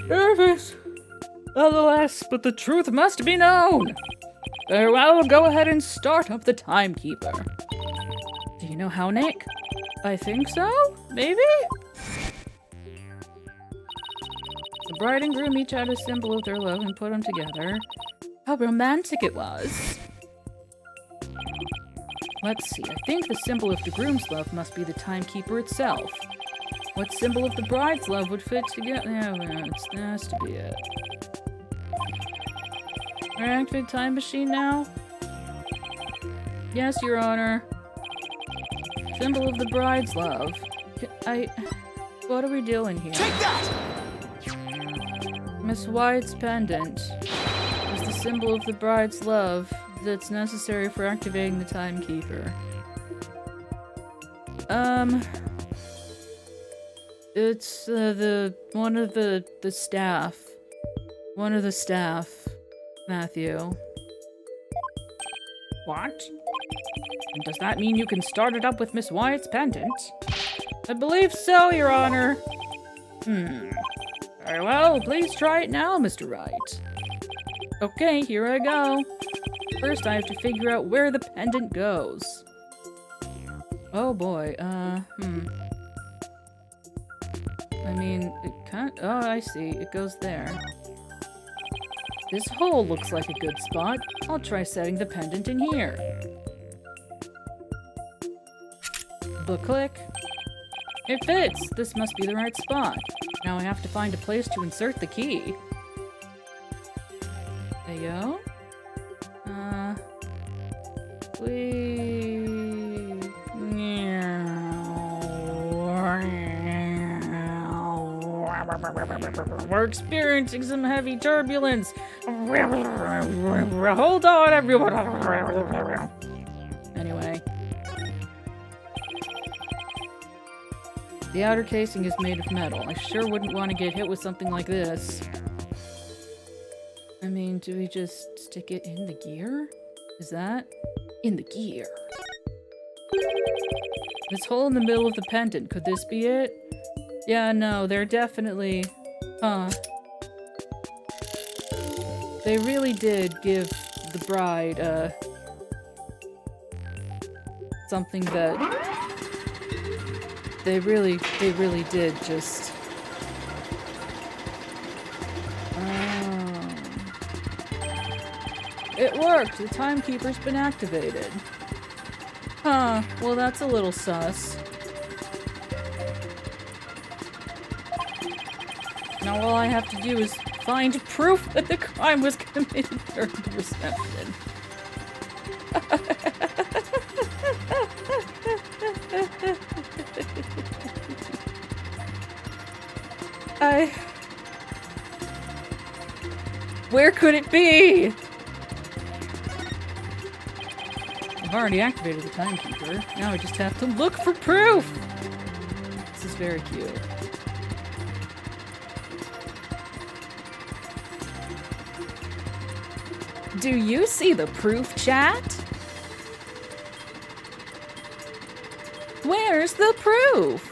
nervous, nonetheless, but the truth must be known. Very well, go ahead and start up the timekeeper. Do you know how, Nick? I think so? Maybe? The bride and groom each had a symbol of their love and put them together. How romantic it was. Let's see, I think the symbol of the groom's love must be the timekeeper itself. What symbol of the bride's love would fit together? Yeah, that has to be it. Can I activate time machine now? Yes, Your Honor. Symbol of the bride's love. What are we doing here? Take that! Miss White's pendant is the symbol of the bride's love that's necessary for activating the timekeeper. It's one of the staff. One of the staff, Matthew. What? And does that mean you can start it up with Miss White's pendant? I believe so, Your Honor. Very well, please try it now, Mr. Wright. Okay, here I go. First, I have to figure out where the pendant goes. Oh boy, I mean, it can't. Oh, I see. It goes there. This hole looks like a good spot. I'll try setting the pendant in here. But click. It fits! This must be the right spot. Now I have to find a place to insert the key. There you go. Please. We're experiencing some heavy turbulence. Hold on, everyone. Anyway. The outer casing is made of metal. I sure wouldn't want to get hit with something like this. I mean, do we just stick it in the gear? Is that? In the gear. This hole in the middle of the pendant, could this be it? Yeah, no, they're definitely... They really did give the bride, something that... They really did just... It worked! The timekeeper's been activated. Huh, well that's a little sus. Now all I have to do is find proof that the crime was committed during the reception. Where could it be? I've already activated the timekeeper. Now I just have to look for proof! This is very cute. Do you see the proof, chat? Where's the proof?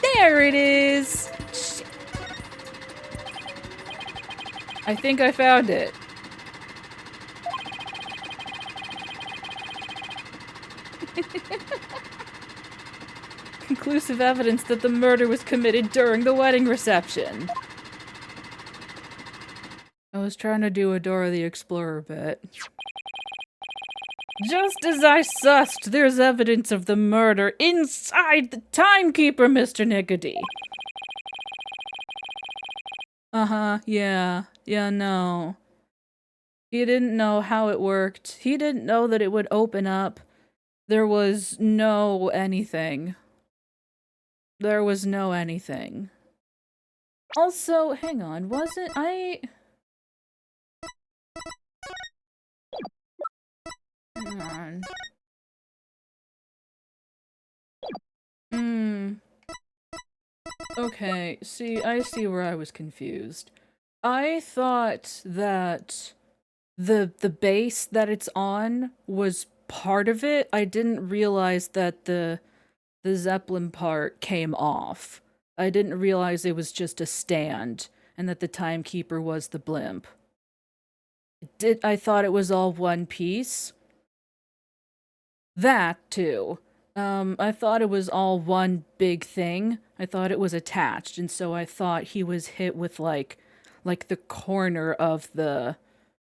There it is! Shit. I think I found it. Conclusive evidence that the murder was committed during the wedding reception. I was trying to do a Dora the Explorer bit. Just as I sussed, there's evidence of the murder inside the timekeeper, Mr. Niggity. Yeah. Yeah, no. He didn't know how it worked. He didn't know that it would open up. There was no anything. There was no anything. Also, hang on, wasn't I... Hang on. Okay, see, I see where I was confused. I thought that the base that it's on was part of it. I didn't realize that the Zeppelin part came off. I didn't realize it was just a stand and that the timekeeper was the blimp. I thought it was all one piece. That, too. I thought it was all one big thing. I thought it was attached, and so I thought he was hit with, like the corner of the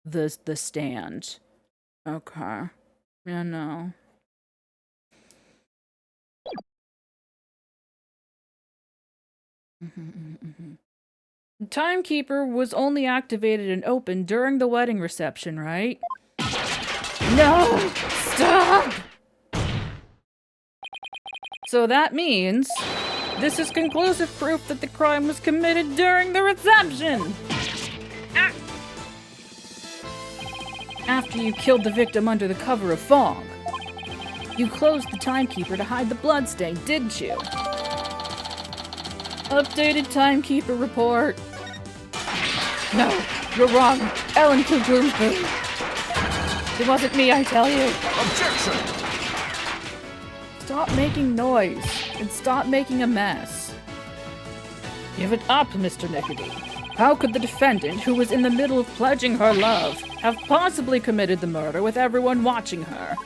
the stand. Okay. Yeah, no. The timekeeper was only activated and open during the wedding reception, right? No! Stop! So that means this is conclusive proof that the crime was committed during the reception! Ah. After you killed the victim under the cover of fog, you closed the timekeeper to hide the bloodstain, didn't you? Updated timekeeper report. No, you're wrong. Ellen killed Bloomsbury. It wasn't me, I tell you. Objection! Stop making noise and stop making a mess. Give it up, Mr. Nickety. How could the defendant, who was in the middle of pledging her love, have possibly committed the murder with everyone watching her?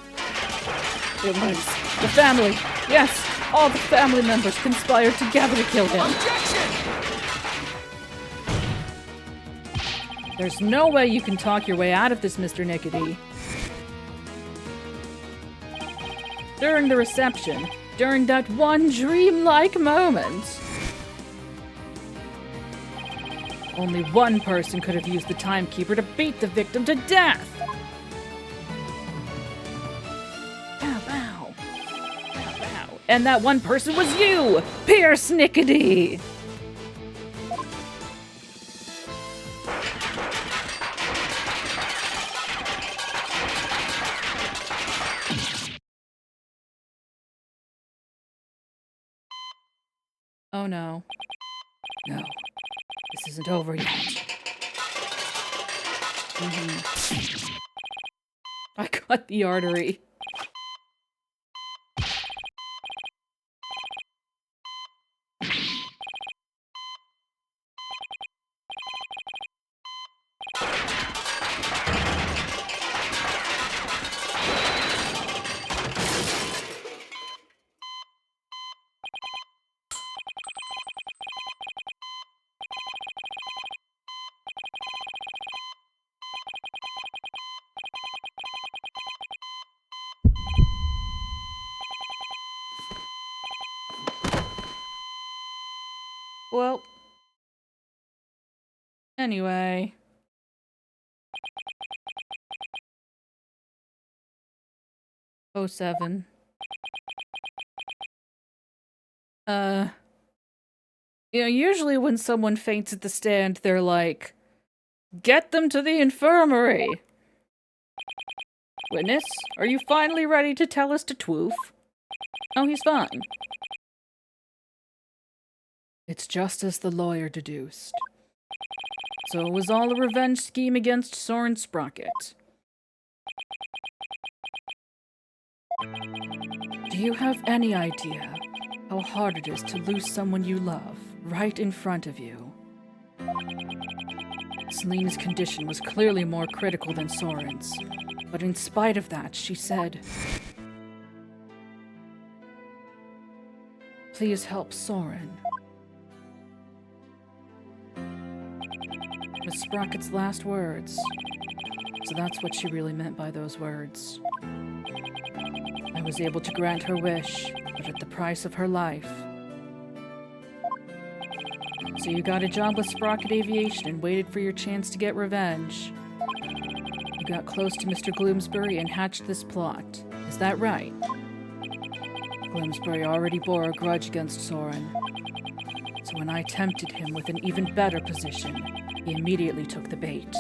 It was the family. Yes, all the family members conspired together to kill him. Objection! There's no way you can talk your way out of this, Mr. Nickety. During the reception, during that one dreamlike moment, only one person could have used the timekeeper to beat the victim to death. Bow, bow. Bow, bow. And that one person was you, Pierce Nickety! Oh no. No. This isn't over yet. I cut the artery. Well, anyway. Oh, 07. Usually when someone faints at the stand, they're like, get them to the infirmary. Witness, are you finally ready to tell us to twoof? Oh, he's fine. It's just as the lawyer deduced. So it was all a revenge scheme against Soren Sprocket. Do you have any idea how hard it is to lose someone you love right in front of you? Celine's condition was clearly more critical than Soren's, but in spite of that, she said, "Please help Soren." Was Sprocket's last words, so that's what she really meant by those words. I was able to grant her wish, but at the price of her life. So you got a job with Sprocket Aviation and waited for your chance to get revenge. You got close to Mr. Gloomsbury and hatched this plot. Is that right? Gloomsbury already bore a grudge against Soren. So when I tempted him with an even better position, he immediately took the bait.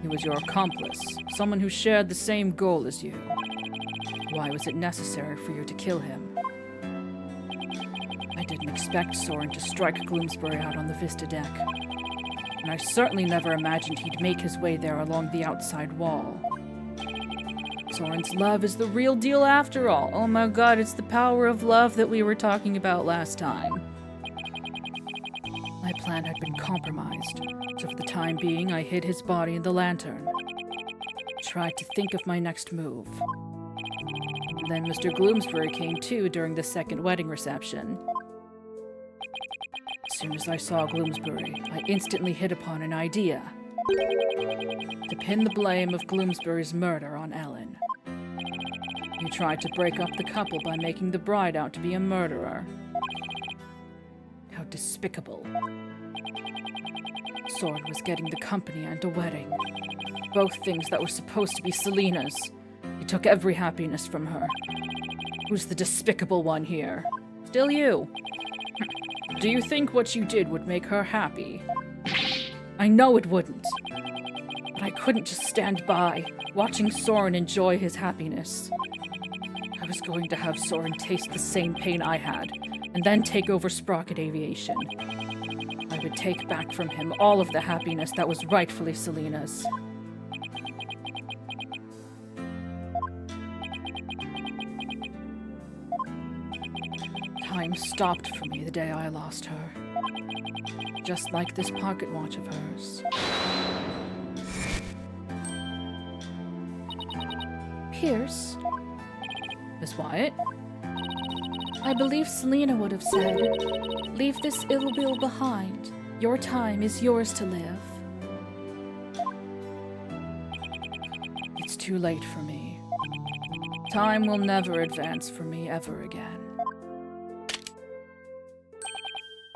He was your accomplice, someone who shared the same goal as you. Why was it necessary for you to kill him? I didn't expect Soren to strike Gloomsbury out on the Vista deck. And I certainly never imagined he'd make his way there along the outside wall. Soren's love is the real deal after all. Oh my god, it's the power of love that we were talking about last time. My plan had been compromised, so for the time being I hid his body in the lantern. Tried to think of my next move. And then Mr. Gloomsbury came too during the second wedding reception. As soon as I saw Gloomsbury, I instantly hit upon an idea. To pin the blame of Gloomsbury's murder on Ellen. You tried to break up the couple by making the bride out to be a murderer. How despicable. Soren was getting the company and a wedding. Both things that were supposed to be Selena's. You took every happiness from her. Who's the despicable one here? Still you. Do you think what you did would make her happy? I know it wouldn't. But I couldn't just stand by, watching Soren enjoy his happiness. I was going to have Soren taste the same pain I had, and then take over Sprocket Aviation. I would take back from him all of the happiness that was rightfully Selena's. Time stopped for me the day I lost her. Just like this pocket watch of hers. Pierce? Miss Wyatt? I believe Selena would have said, "Leave this ill will behind. Your time is yours to live." It's too late for me. Time will never advance for me ever again.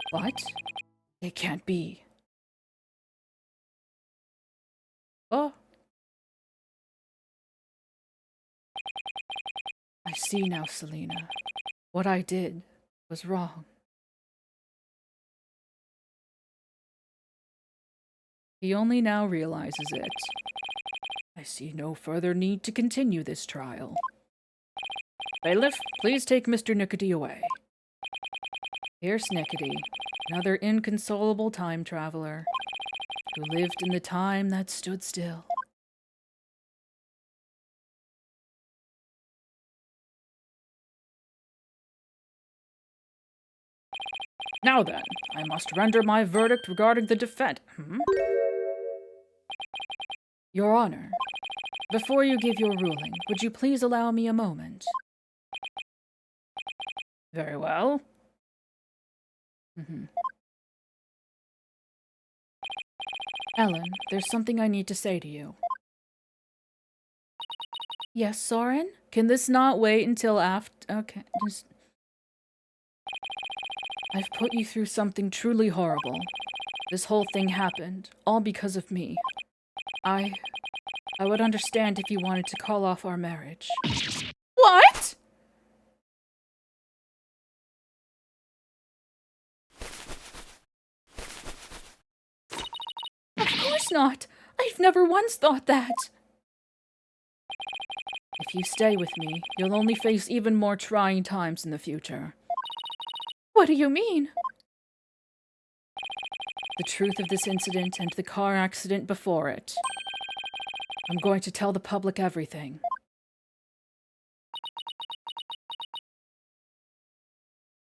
What? It can't be. Oh. I see now, Selena. What I did was wrong. He only now realizes it. I see no further need to continue this trial. Bailiff, please take Mr. Nickety away. Here's Nickety, another inconsolable time traveler, who lived in the time that stood still. Now then, I must render my verdict regarding the defense. Your Honor, before you give your ruling, would you please allow me a moment? Very well. Ellen, there's something I need to say to you. Yes, Soren? Can this not wait until after? Okay, just... I've put you through something truly horrible. This whole thing happened, all because of me. I would understand if you wanted to call off our marriage. What? Of course not. I've never once thought that. If you stay with me, you'll only face even more trying times in the future. What do you mean? The truth of this incident and the car accident before it. I'm going to tell the public everything.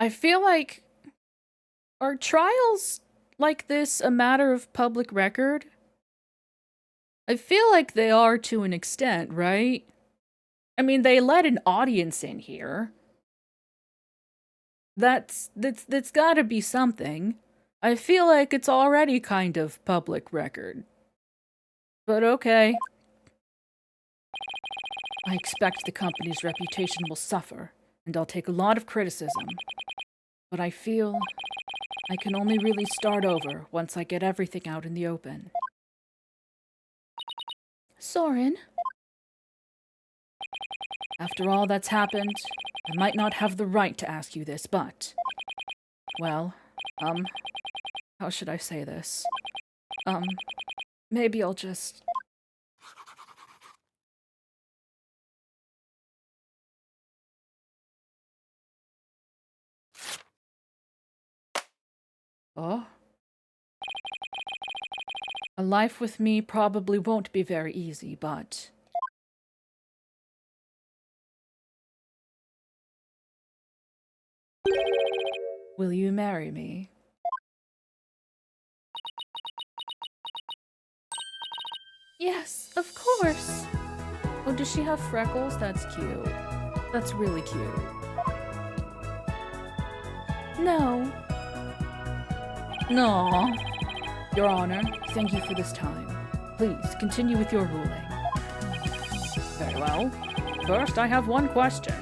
I feel like... Are trials like this a matter of public record? I feel like they are to an extent, right? I mean, they let an audience in here. That's gotta be something. I feel like it's already kind of public record. But okay. I expect the company's reputation will suffer, and I'll take a lot of criticism. But I feel I can only really start over once I get everything out in the open. Soren? After all that's happened, I might not have the right to ask you this, but... Well, how should I say this? Maybe I'll just... Oh? A life with me probably won't be very easy, but... Will you marry me? Yes, of course! Oh, does she have freckles? That's cute. That's really cute. No. No. Your Honor, thank you for this time. Please, continue with your ruling. Very well. First, I have one question.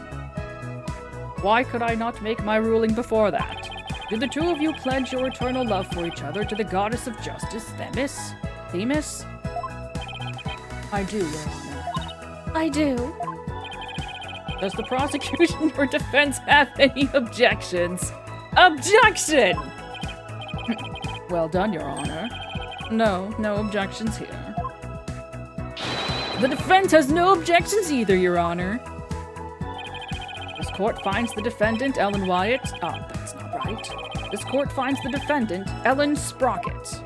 Why could I not make my ruling before that? Did the two of you pledge your eternal love for each other to the goddess of justice, Themis? Themis? I do, Your Honor. I do. Does the prosecution or defense have any objections? Objection! Well done, Your Honor. No objections here. The defense has no objections either, Your Honor. This court finds the defendant, Ellen Wyatt. Oh, that's not right. This court finds the defendant, Ellen Sprocket,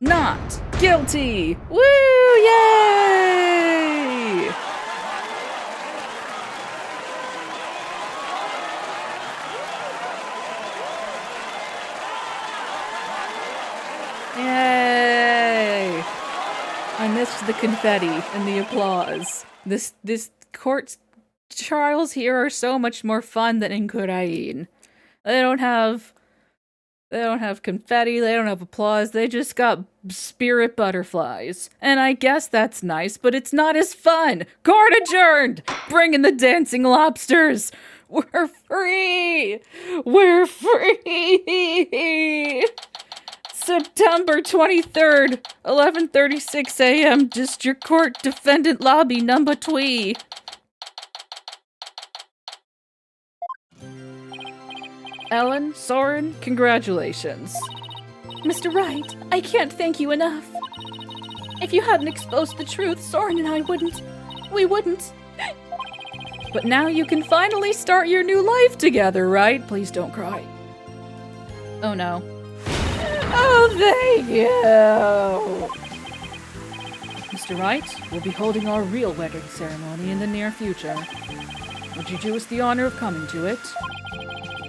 not guilty! Woo! Yay! Yay! I missed the confetti and the applause. This court's trials here are so much more fun than in Kurain. They don't have confetti, they don't have applause, they just got spirit butterflies. And I guess that's nice, but it's not as fun! Court adjourned! Bring in the dancing lobsters! We're free! We're free! September 23rd, 11:36 a.m., District Court Defendant Lobby, number 2. Ellen, Soren, congratulations. Mr. Wright, I can't thank you enough. If you hadn't exposed the truth, Soren and I wouldn't. We wouldn't. But now you can finally start your new life together, right? Please don't cry. Oh no. Oh, thank you! Mr. Wright, we'll be holding our real wedding ceremony in the near future. Would you do us the honor of coming to it?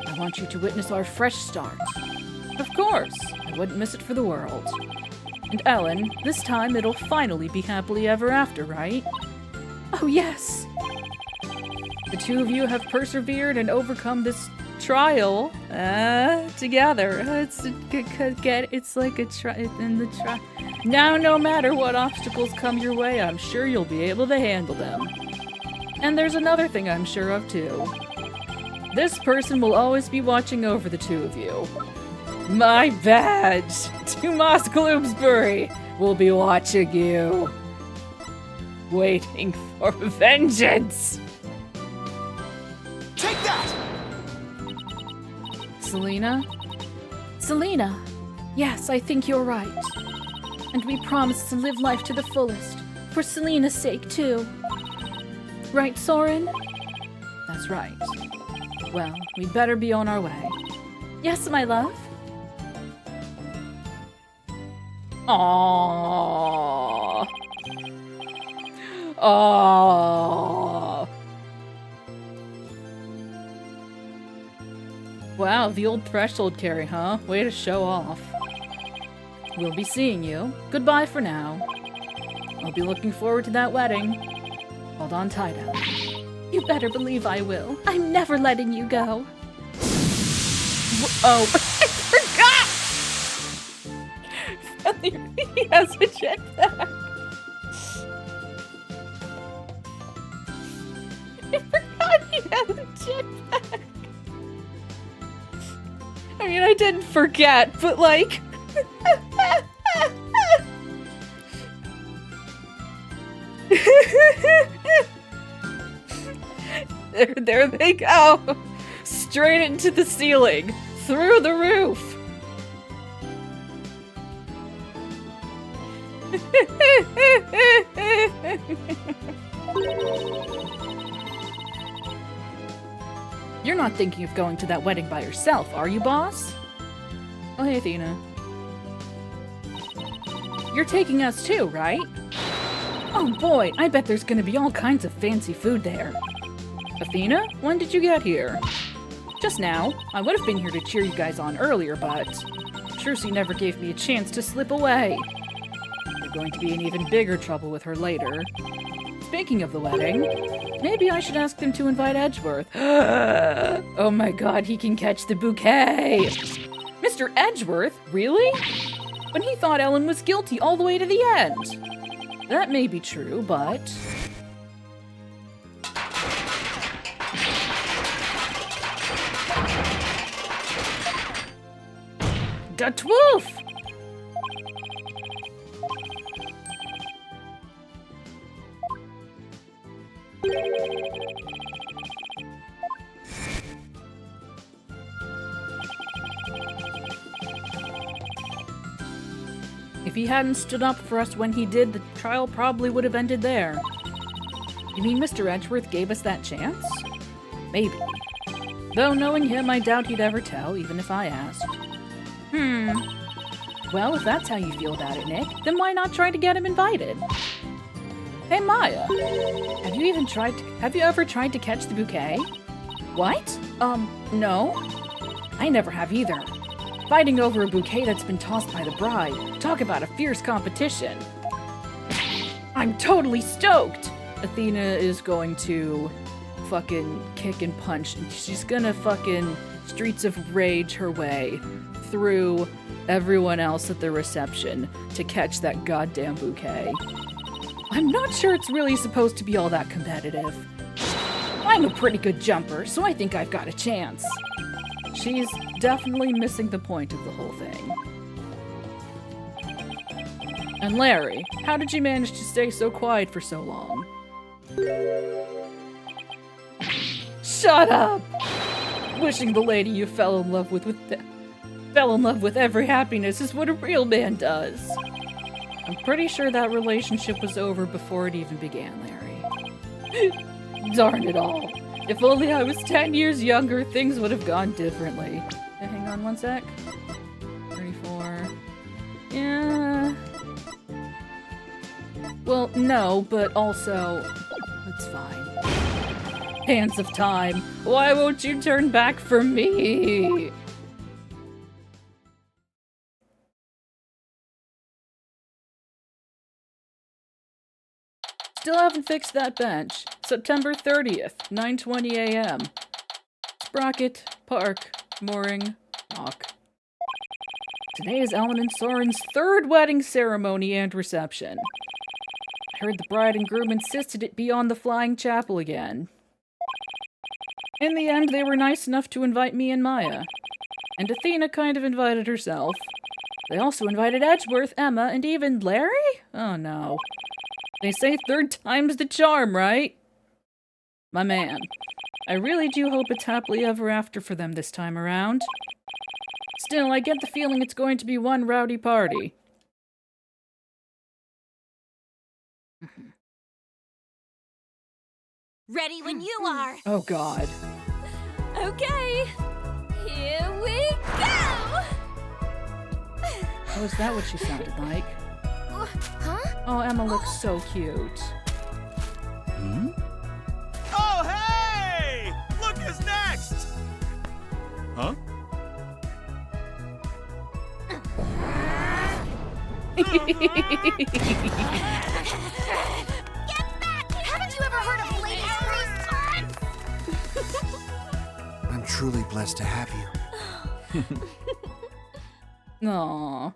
I want you to witness our fresh start. Of course, I wouldn't miss it for the world. And Ellen, this time it'll finally be happily ever after, right? Oh, yes. The two of you have persevered and overcome this trial together. It's like a trial. Now, no matter what obstacles come your way, I'm sure you'll be able to handle them. And there's another thing I'm sure of, too. This person will always be watching over the two of you. My badge! Tomas Gloomsbury will be watching you. Waiting for vengeance! Take that! Selena? Selena. Yes, I think you're right. And we promise to live life to the fullest. For Selena's sake, too. Right, Soren? That's right. Well, we'd better be on our way. Yes, my love. Aww. Aww. Wow, the old threshold carry, huh? Way to show off. We'll be seeing you. Goodbye for now. I'll be looking forward to that wedding. Hold on tight, Ellen. You better believe I will. I'm never letting you go. Oh, I forgot! He has a jetpack. I forgot he has a jetpack. I mean, I didn't forget, but like... There they go! Straight into the ceiling! Through the roof! You're not thinking of going to that wedding by yourself, are you, boss? Oh, hey, Athena. You're taking us too, right? Oh boy, I bet there's gonna be all kinds of fancy food there. Athena, when did you get here? Just now. I would have been here to cheer you guys on earlier, but Trucy never gave me a chance to slip away. You're going to be in even bigger trouble with her later. Speaking of the wedding, maybe I should ask them to invite Edgeworth. Oh my god, he can catch the bouquet! Mr. Edgeworth? Really? when he thought Ellen was guilty all the way to the end. That may be true, but... Gatwoof! If he hadn't stood up for us when he did, the trial probably would have ended there. You mean Mr. Edgeworth gave us that chance? Maybe. Though knowing him, I doubt he'd ever tell, even if I asked. Well, if that's how you feel about it, Nick, then why not try to get him invited? Hey, Maya. Have you ever tried to catch the bouquet? What? No. I never have either. Fighting over a bouquet that's been tossed by the bride. Talk about a fierce competition. I'm totally stoked! Athena is going to fucking kick and punch, and she's gonna fucking Streets of Rage her way through everyone else at the reception to catch that goddamn bouquet. I'm not sure it's really supposed to be all that competitive. I'm a pretty good jumper, so I think I've got a chance. She's definitely missing the point of the whole thing. And Larry, how did you manage to stay so quiet for so long? Shut up! Wishing the lady you fell in love with every happiness is what a real man does. I'm pretty sure that relationship was over before it even began, Larry. Darn it all. If only I was 10 years younger, things would have gone differently. Hang on one sec. 34. Yeah. Well, no, but also, it's fine. Hands of time, why won't you turn back for me? Still haven't fixed that bench. September 30th, 9:20 a.m. Sprocket, Park, Mooring, Walk. Today is Ellen and Soren's third wedding ceremony and reception. I heard the bride and groom insisted it be on the Flying Chapel again. In the end, they were nice enough to invite me and Maya. And Athena kind of invited herself. They also invited Edgeworth, Emma, and even Larry? Oh no. They say third time's the charm, right? My man, I really do hope it's happily ever after for them this time around. Still, I get the feeling it's going to be one rowdy party. Ready when you are. Oh god. Okay, here we go! Oh, is that what she sounded like? Huh? Oh, Emma looks so cute. Hmm? Oh, hey! Look who's next! Huh? Get back! Haven't you ever heard of ladies' response? I'm truly blessed to have you. Aww.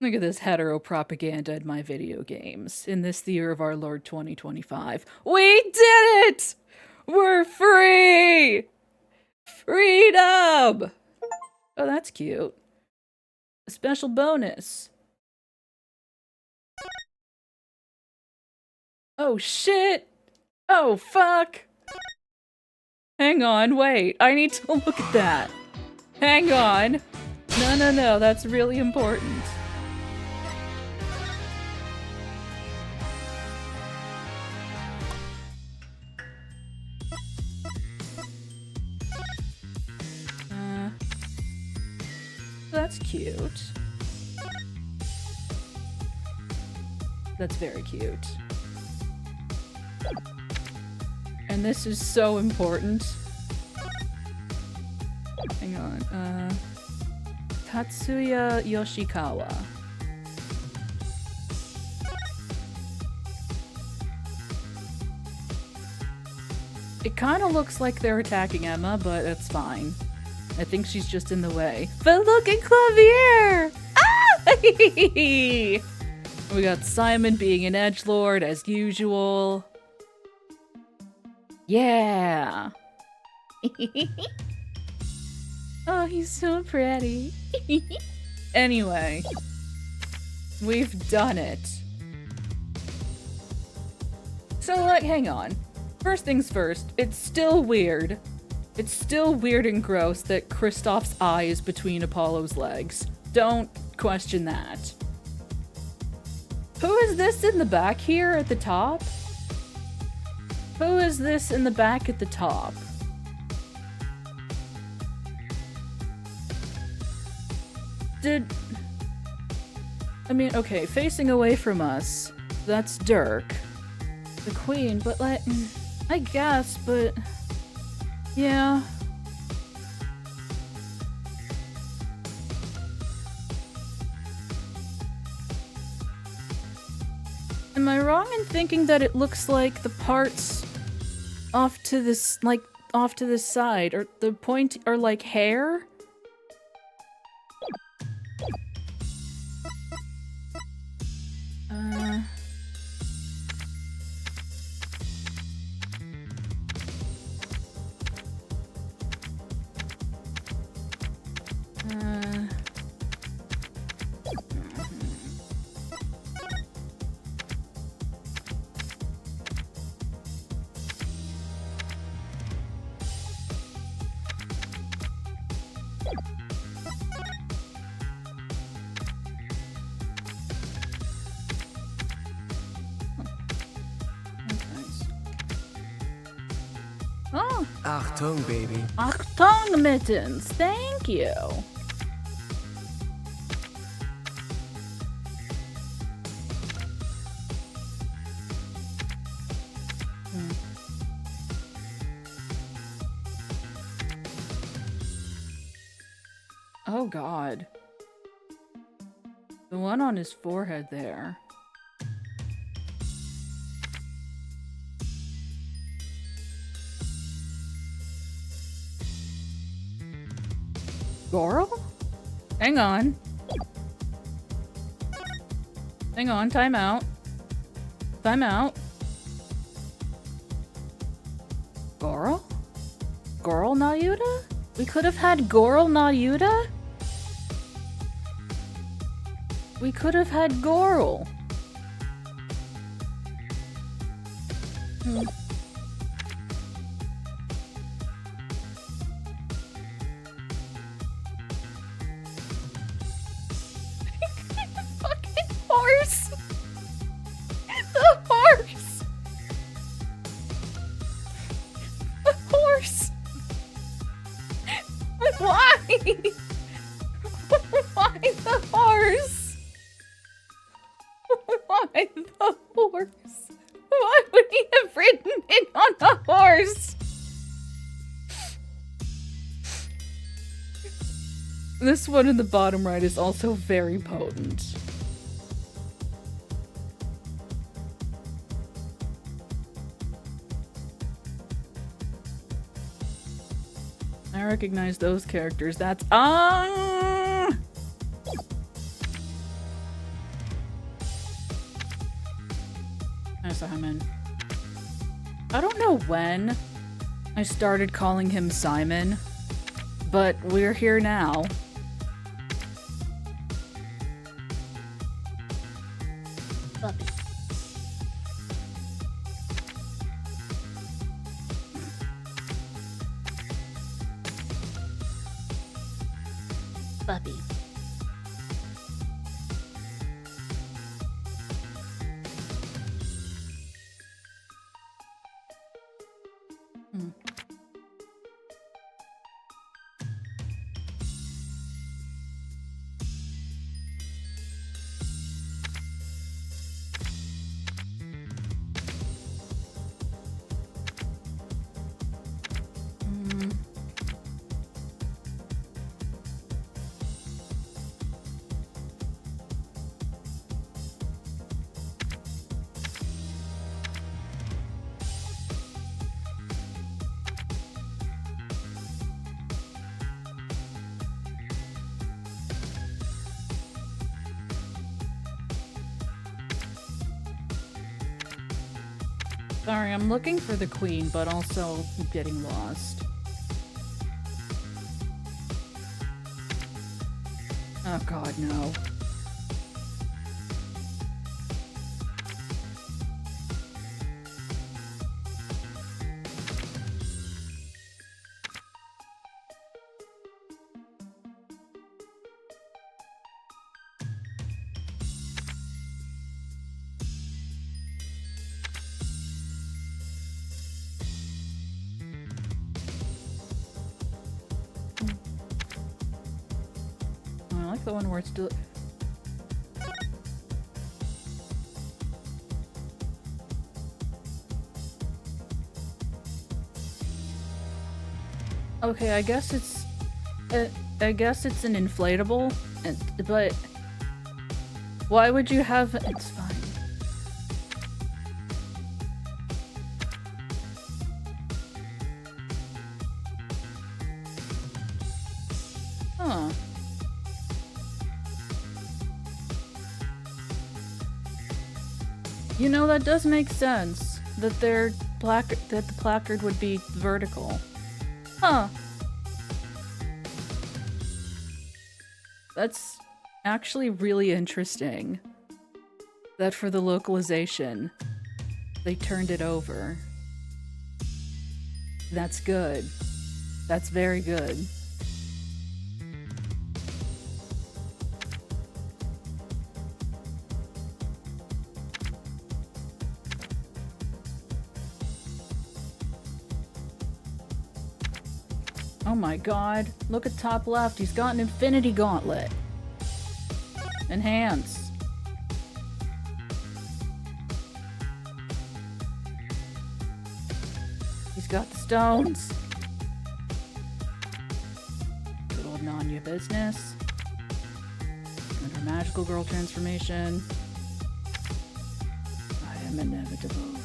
Look at this hetero propaganda in my video games. In this the year of our Lord 2025. We did it! We're free! Freedom! Oh, that's cute. A special bonus. Oh, shit! Oh, fuck! Hang on, wait. I need to look at that. Hang on. No, that's really important. That's cute. That's very cute. And this is so important. Hang on, Tatsuya Yoshikawa. It kind of looks like they're attacking Emma, but it's fine. I think she's just in the way. But look at Clavier! Ah! We got Simon being an edgelord as usual. Yeah. Oh, he's so pretty. Anyway, we've done it. So, like, hang on. First things first, it's still weird. It's still weird and gross that Kristoff's eye is between Apollo's legs. Don't question that. Who is this in the back here at the top? Who is this in the back at the top? I mean, okay, facing away from us, that's Dirk. The queen, but like, I guess, but yeah. Am I wrong in thinking that it looks like the parts off to this, like, off to this side, or the point are like hair? Oh, Achtung, baby. Achtung mittens, thank you. Oh god. The one on his forehead there. Goral? Hang on. Hang on, time out. Time out. Goral? Goral Nayuta? We could have had Goral Nayuta? We could have had Goral. Fucking horse! The horse! The horse! Why? Why the horse? Why the horse? Why would he have ridden in on a horse? This one in the bottom right is also very potent. I recognize those characters. That's Nice Simon. I don't know when I started calling him Simon, but we're here now. Puppy. Puppy. Sorry, I'm looking for the queen, but also getting lost. Oh god, no. I like the one where it's still. Okay, I guess it's an inflatable, but why would you have? It's fine. Huh. You know, that does make sense that the placard would be vertical. Huh. That's actually really interesting. That for the localization, they turned it over. That's good. That's very good. Oh my god, look at top left, he's got an infinity gauntlet. Enhance. He's got the stones. Good old Nanya business. And her magical girl transformation. I am inevitable.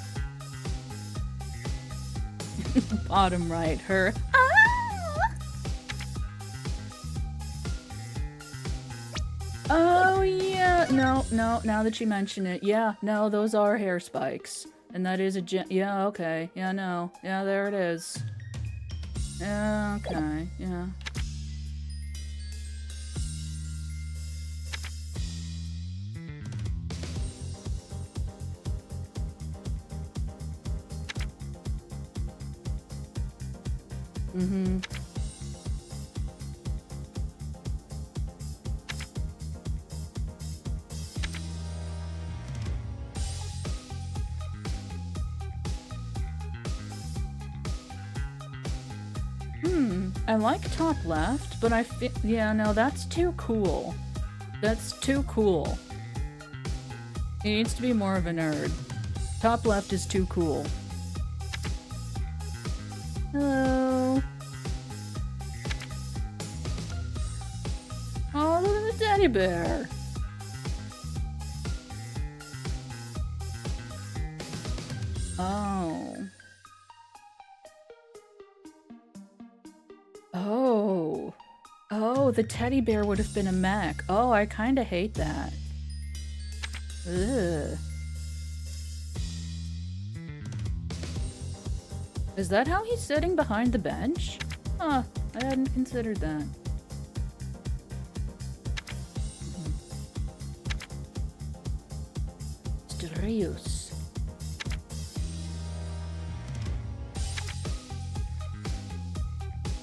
Bottom right, her. Oh yeah, no, now that you mention it, yeah, no, those are hair spikes. And that is a yeah, okay, yeah, no, yeah, there it is. Yeah, okay, yeah. Mm-hmm. I like top left, but I feel, yeah, no, that's too cool. That's too cool. He needs to be more of a nerd. Top left is too cool. Hello. Oh, look at the teddy bear. Oh. Oh. Oh, the teddy bear would have been a mech. Oh, I kinda hate that. Ugh. Is that how he's sitting behind the bench? Huh, I hadn't considered that. Starius.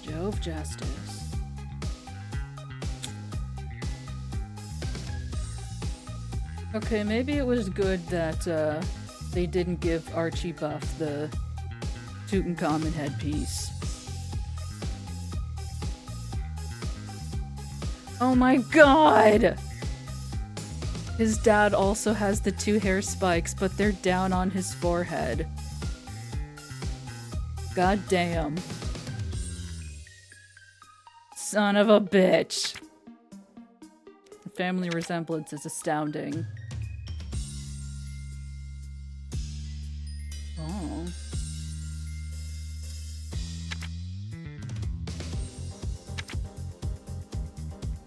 Jove Justice. Okay, maybe it was good that they didn't give Archie Buff the Tutankhamun headpiece. Oh my god! His dad also has the 2 hair spikes, but they're down on his forehead. God damn. Son of a bitch. The family resemblance is astounding. Oh.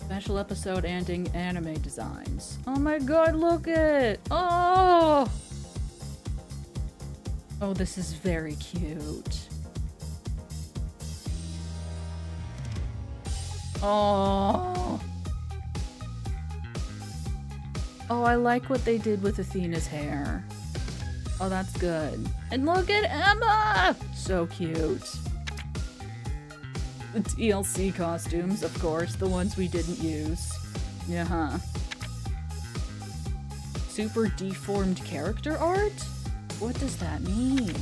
Special episode ending anime designs. Oh my god, look it! Oh! Oh, this is very cute. Oh. Oh, I like what they did with Athena's hair. Oh, that's good. And look at Emma! So cute. The DLC costumes, of course, the ones we didn't use. Yeah. Super deformed character art? What does that mean?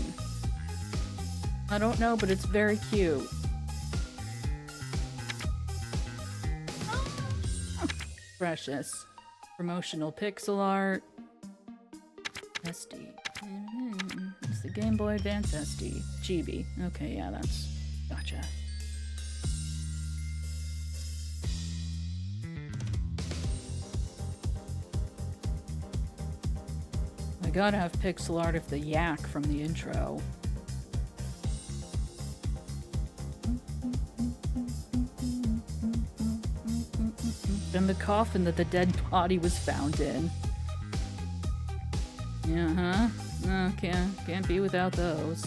I don't know, but it's very cute. Precious. Promotional pixel art. SD. It's the Game Boy Advance SD. Chibi. Okay, yeah, that's... Gotcha. I gotta have pixel art of the yak from the intro. And the coffin that the dead body was found in. Yeah, no, can't be without those.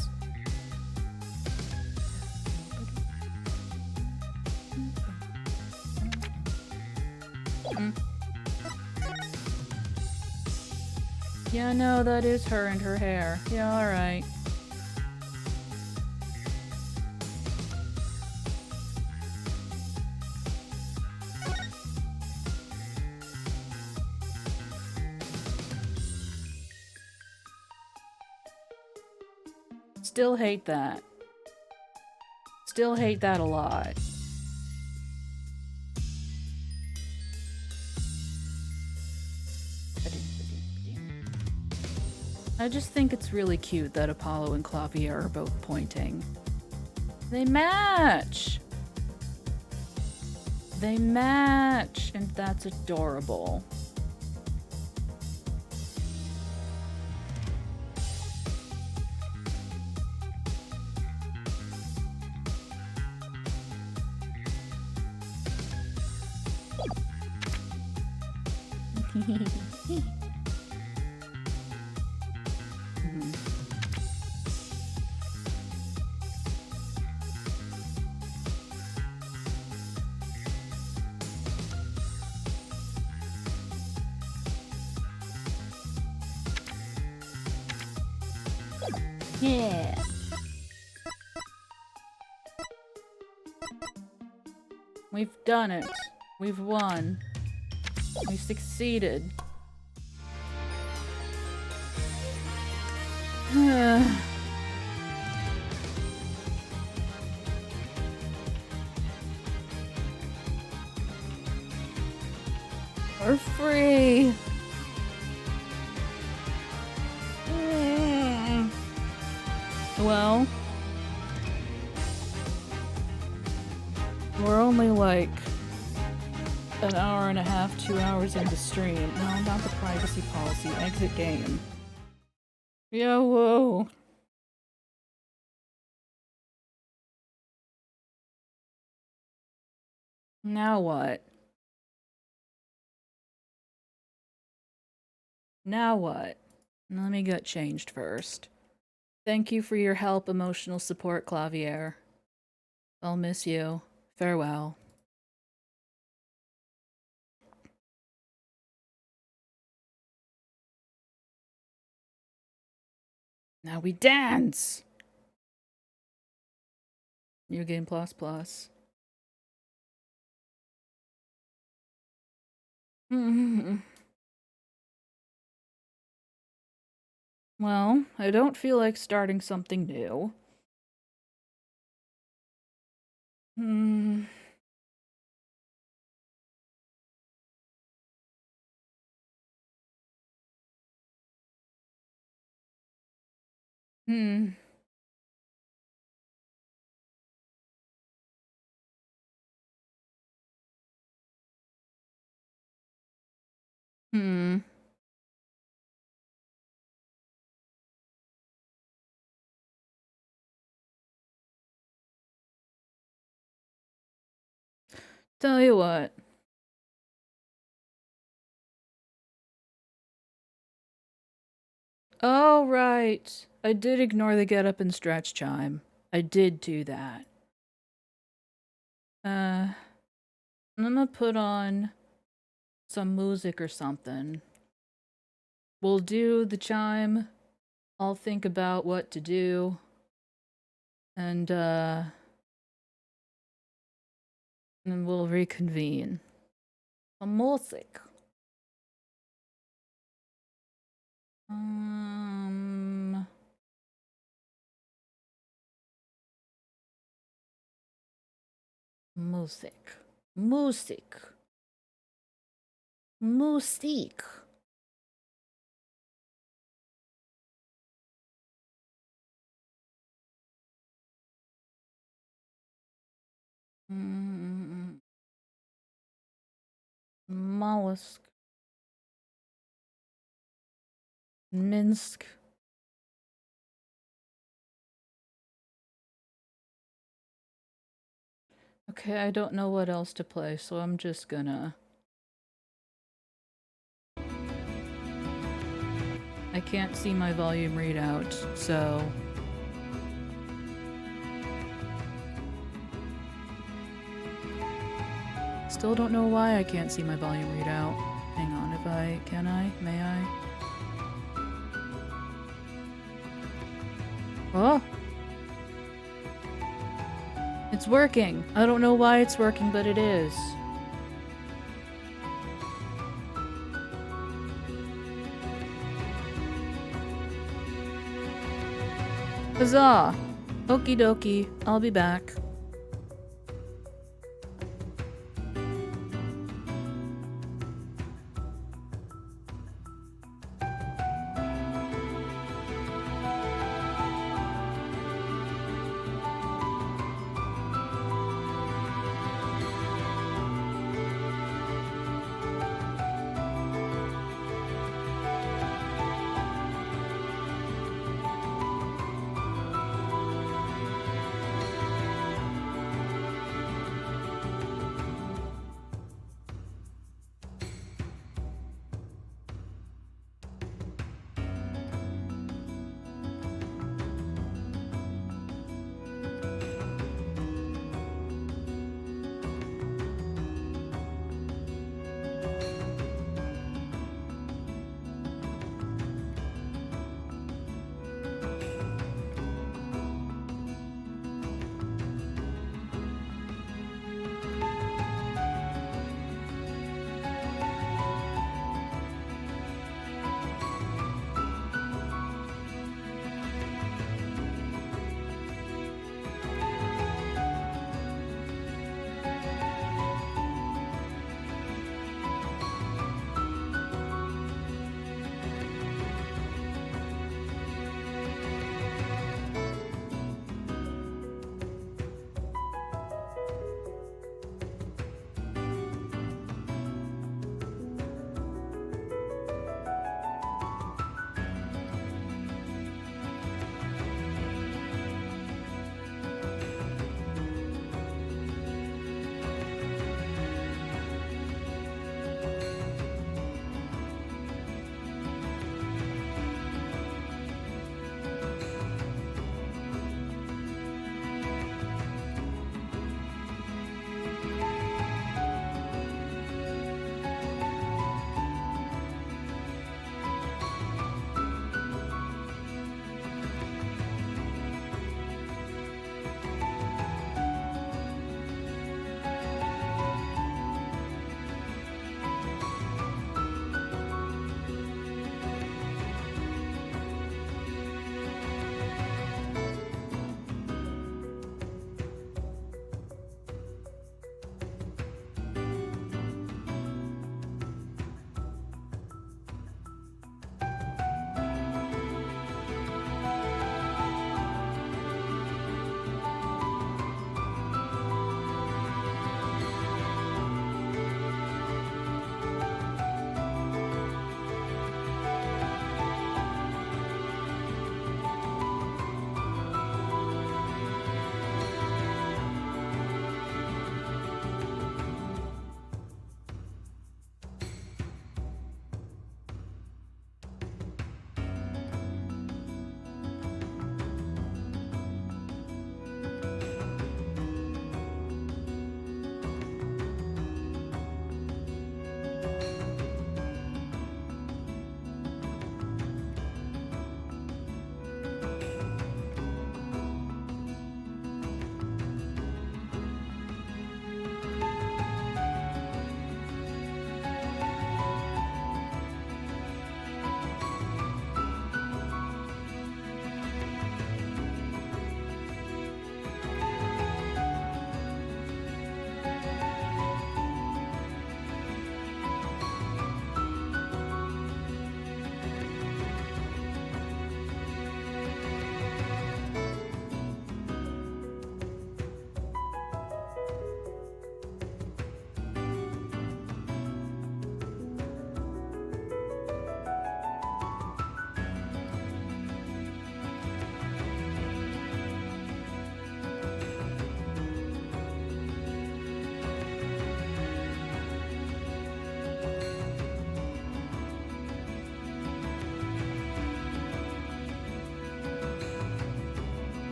Yeah, no, that is her and her hair. Yeah, alright. Still hate that. Still hate that a lot. I just think it's really cute that Apollo and Clavier are both pointing. They match! They match! And that's adorable. Yeah. We've done it. We've won. We succeeded. We're free. Well, we're only like an hour and a half, 2 hours into stream. No, not the privacy policy. Exit game. Yeah, whoa. Now what? Now what? Let me get changed first. Thank you for your help, emotional support, Clavier. I'll miss you. Farewell. Now we dance! New Game Plus Plus. Well, I don't feel like starting something new. Hmm. Hmm. Hmm. Tell you what. Oh, right. I did ignore the get up and stretch chime. I did do that. I'm gonna put on some music or something. We'll do the chime. I'll think about what to do. And then we'll reconvene. Some music. Music. Music. Music. Mollusk. Minsk. Okay, I don't know what else to play, so I'm just gonna... I can't see my volume readout, so... Still don't know why I can't see my volume readout. Hang on, can I? May I? Oh! It's working! I don't know why it's working, but it is. Huzzah! Okie dokie, I'll be back.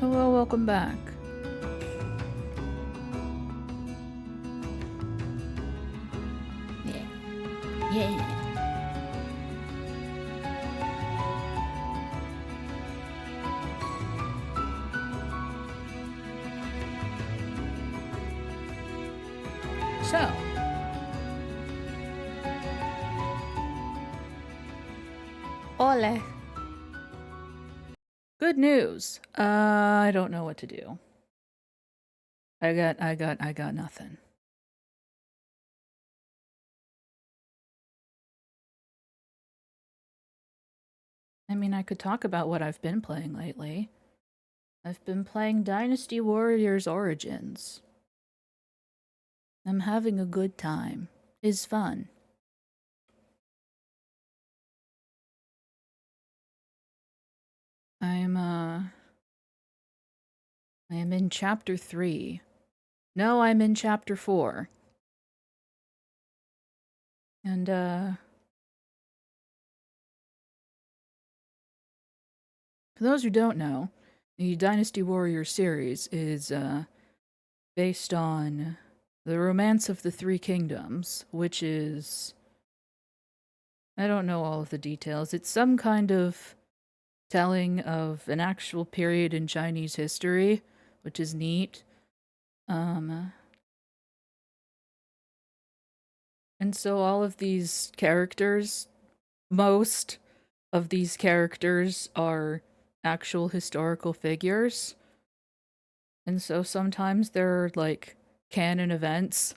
Oh, well, welcome back. Yeah. Yeah. So. Ole. Good news. I don't know what to do. I got nothing. I mean, I could talk about what I've been playing lately. I've been playing Dynasty Warriors Origins. I'm having a good time. It's fun. I am in chapter 3. No, I'm in chapter 4. And, for those who don't know, the Dynasty Warriors series is, based on the Romance of the Three Kingdoms, which is... I don't know all of the details. It's some kind of telling of an actual period in Chinese history, which is neat. And so all of these characters, most of these characters are actual historical figures. And so sometimes there are, like, canon events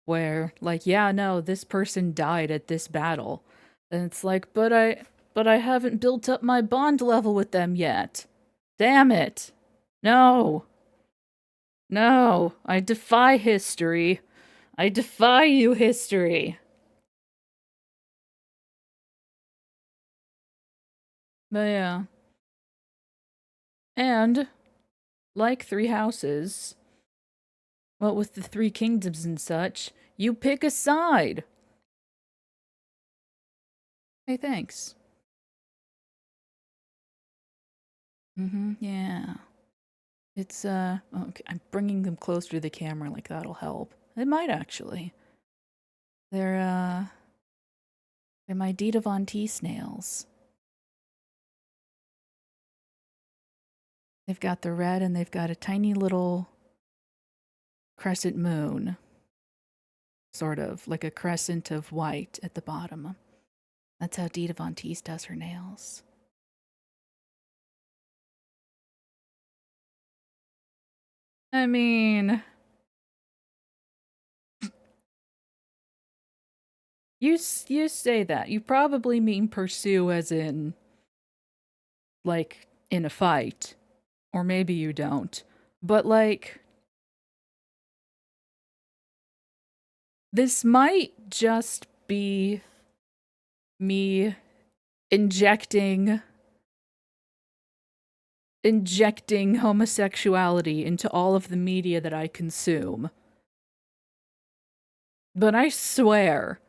where, like, yeah, no, this person died at this battle. And it's like, but I haven't built up my bond level with them yet. Damn it. No. No, I defy history. I defy you, history. But yeah. And, like Three Houses, what with the Three Kingdoms and such, you pick a side. Hey, thanks. Yeah. It's, okay, I'm bringing them closer to the camera, like that'll help. It might actually. They're my Dita Von T snails. They've got the red and they've got a tiny little crescent moon. Sort of, like a crescent of white at the bottom. That's how Dita Von Teese does her nails. I mean... You say that. You probably mean pursue as in... like, in a fight. Or maybe you don't. But, like... this might just be me injecting homosexuality into all of the media that I consume. But I swear,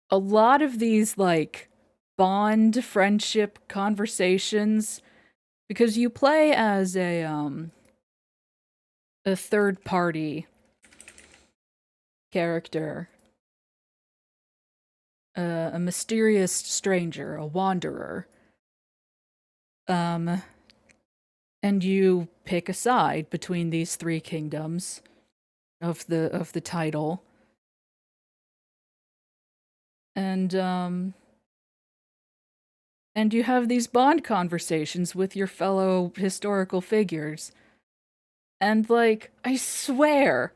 a lot of these, like, bond friendship conversations, because you play as a third party character, a mysterious stranger, a wanderer, and you pick a side between these three kingdoms of the title, and you have these bond conversations with your fellow historical figures. And, like, I swear,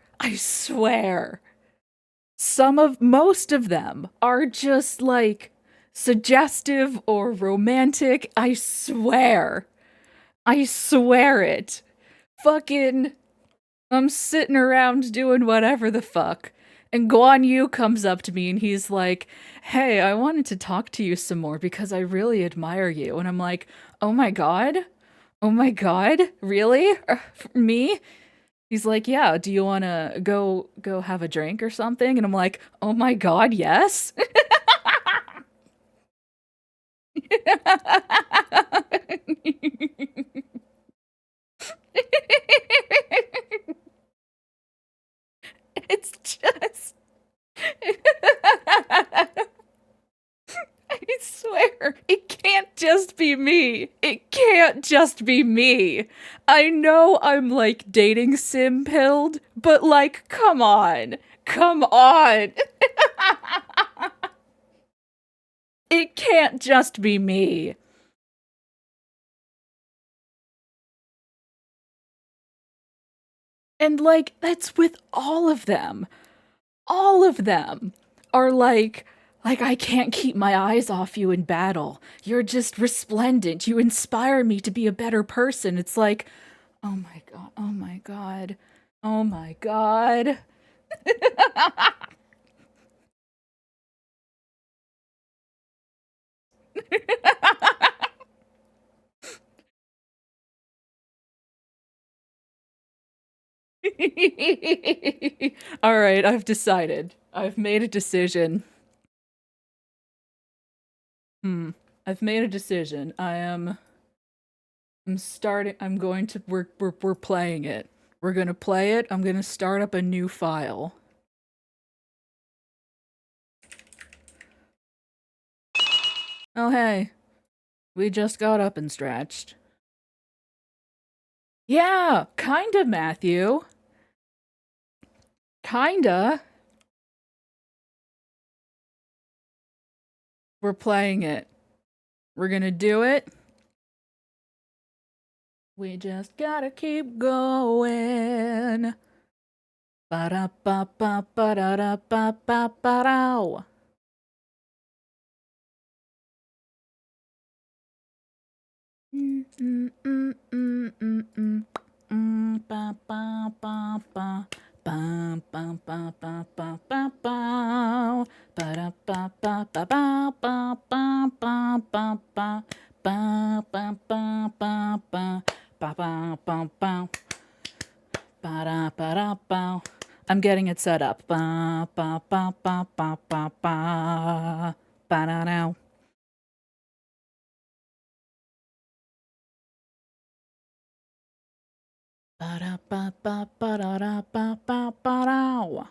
most of them are just, like, suggestive or romantic. I swear it. Fucking, I'm sitting around doing whatever the fuck. And Guan Yu comes up to me and he's like, hey, I wanted to talk to you some more because I really admire you. And I'm like, oh my god? Really? Me? He's like, yeah, do you want to go have a drink or something? And I'm like, oh my god, yes? be me. It can't just be me. I know I'm like dating sim pilled, but like, come on. Come on. It can't just be me. And like, that's with all of them. All of them are like, I can't keep my eyes off you in battle. You're just resplendent. You inspire me to be a better person. It's like, oh my god, oh my god, oh my god. All right, I've decided. I've made a decision. I've made a decision. I'm starting. I'm going to. We're playing it. We're gonna play it. I'm gonna start up a new file. Oh hey, we just got up and stretched. Yeah, kinda, Matthew. Kinda. We're playing it. We're gonna do it. We just gotta keep going. Ba-da-ba-ba-ba-da-da-ba-ba-ba-dow. Ba-ba-ba-ba. Bum bum bum bum bum bum bum. Ba da ba ba ba ba ba ba ba ba ba ba ba ba ba ba ba ba ba ba ba da ba da ba. I'm getting it set up. Ba ba ba ba ba ba ba ba da now. Ba da ba ba ba da da ba ba ba da.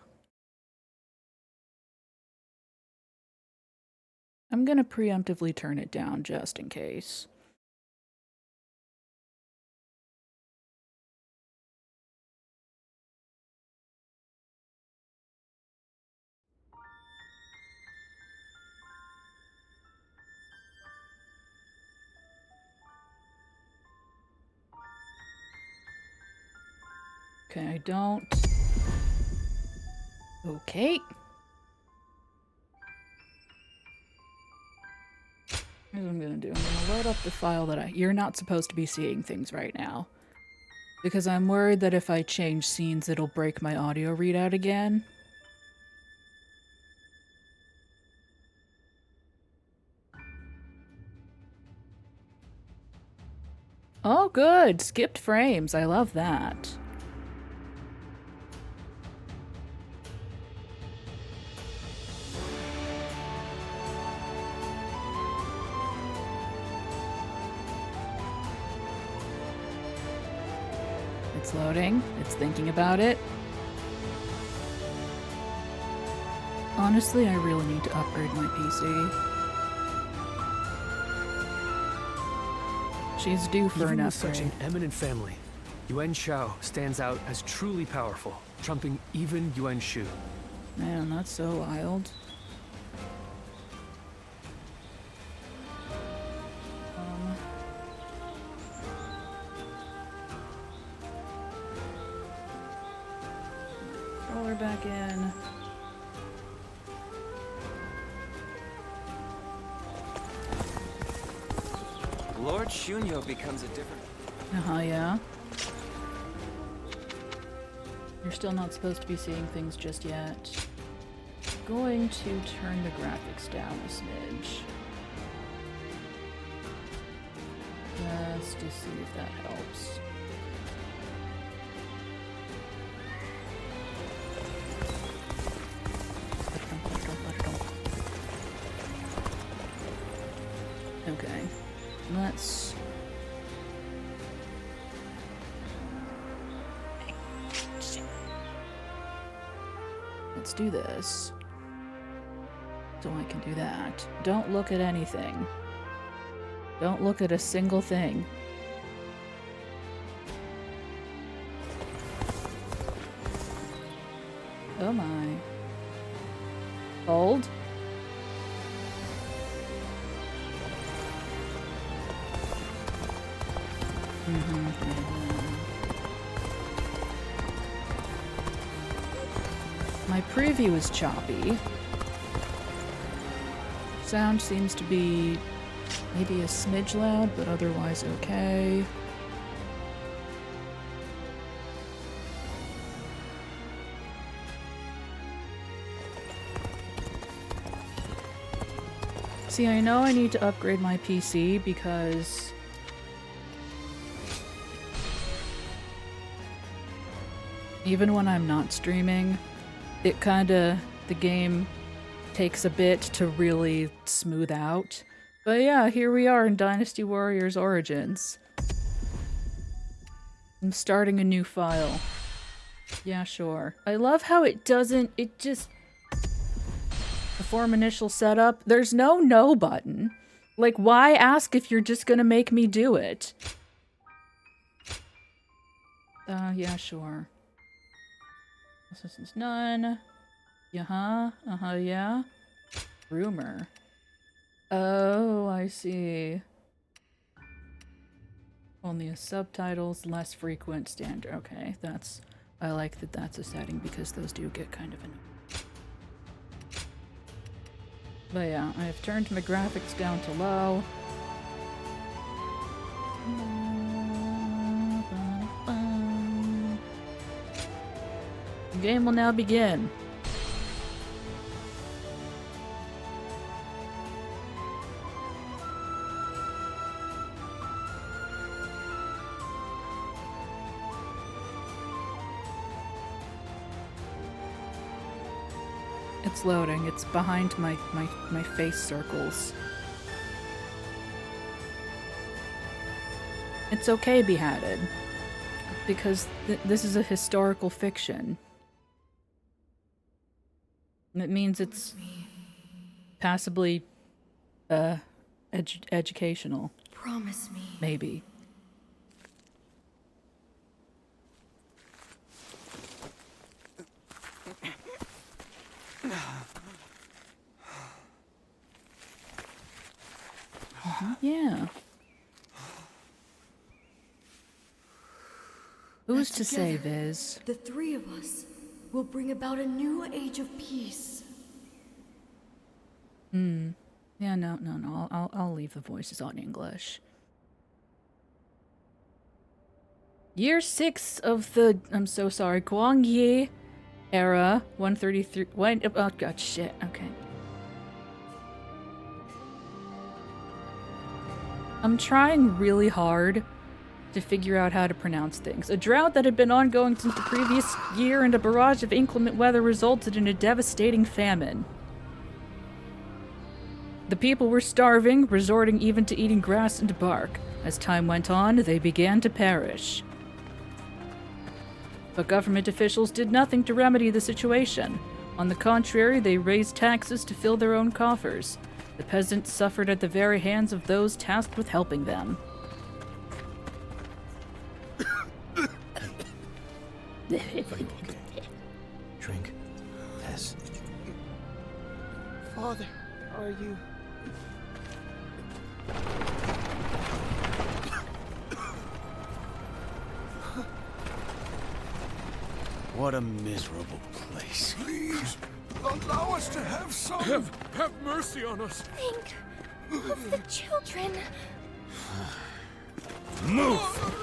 I'm gonna preemptively turn it down just in case. Okay, I don't. Okay. Here's what I'm gonna do. I'm gonna load up the file that you're not supposed to be seeing things right now. Because I'm worried that if I change scenes, it'll break my audio readout again. Oh, good. Skipped frames. I love that. It's loading. It's thinking about it. Honestly, I really need to upgrade my PC. She's due for an Even with such upgrade. an eminent family, Yuan Shao stands out as truly powerful, trumping even Yuan Shu. Man, that's so wild. Roll her back in. Lord Shunyo becomes a different... Yeah. You're still not supposed to be seeing things just yet. Going to turn the graphics down a smidge. Just to see if that helps. Okay, let's... Let's do this. So I can do that. Don't look at anything. Don't look at a single thing. Oh my. Hold. My preview is choppy. Sound seems to be maybe a smidge loud, but otherwise okay. See, I know I need to upgrade my PC because even when I'm not streaming, the game takes a bit to really smooth out. But yeah, here we are in Dynasty Warriors Origins. I'm starting a new file. Yeah, sure. I love how it just... Perform initial setup. There's no button. Like, why ask if you're just gonna make me do it? Yeah, sure. This is none. Yeah, yeah. Rumor. Oh, I see. Only a subtitles, less frequent, standard. Okay, I like that that's a setting because those do get kind of annoying. But yeah, I have turned my graphics down to low. The game will now begin. It's loading. It's behind my face circles. It's okay, Beheaded. Because this is a historical fiction. It means it's passably, educational. Promise me. Maybe. Yeah. Who's to say, Viz? The three of us will bring about a new age of peace. Yeah, no. I'll leave the voices on English. Year 6 of the, I'm so sorry, Guangye era, 133, oh god, shit, okay. I'm trying really hard to figure out how to pronounce things. A drought that had been ongoing since the previous year and a barrage of inclement weather resulted in a devastating famine. The people were starving, resorting even to eating grass and bark. As time went on, they began to perish. But government officials did nothing to remedy the situation. On the contrary, they raised taxes to fill their own coffers. The peasants suffered at the very hands of those tasked with helping them. Drink. Yes. Father, are you... What a miserable place. Please, allow us to have some. Have mercy on us. Think of the children. Move!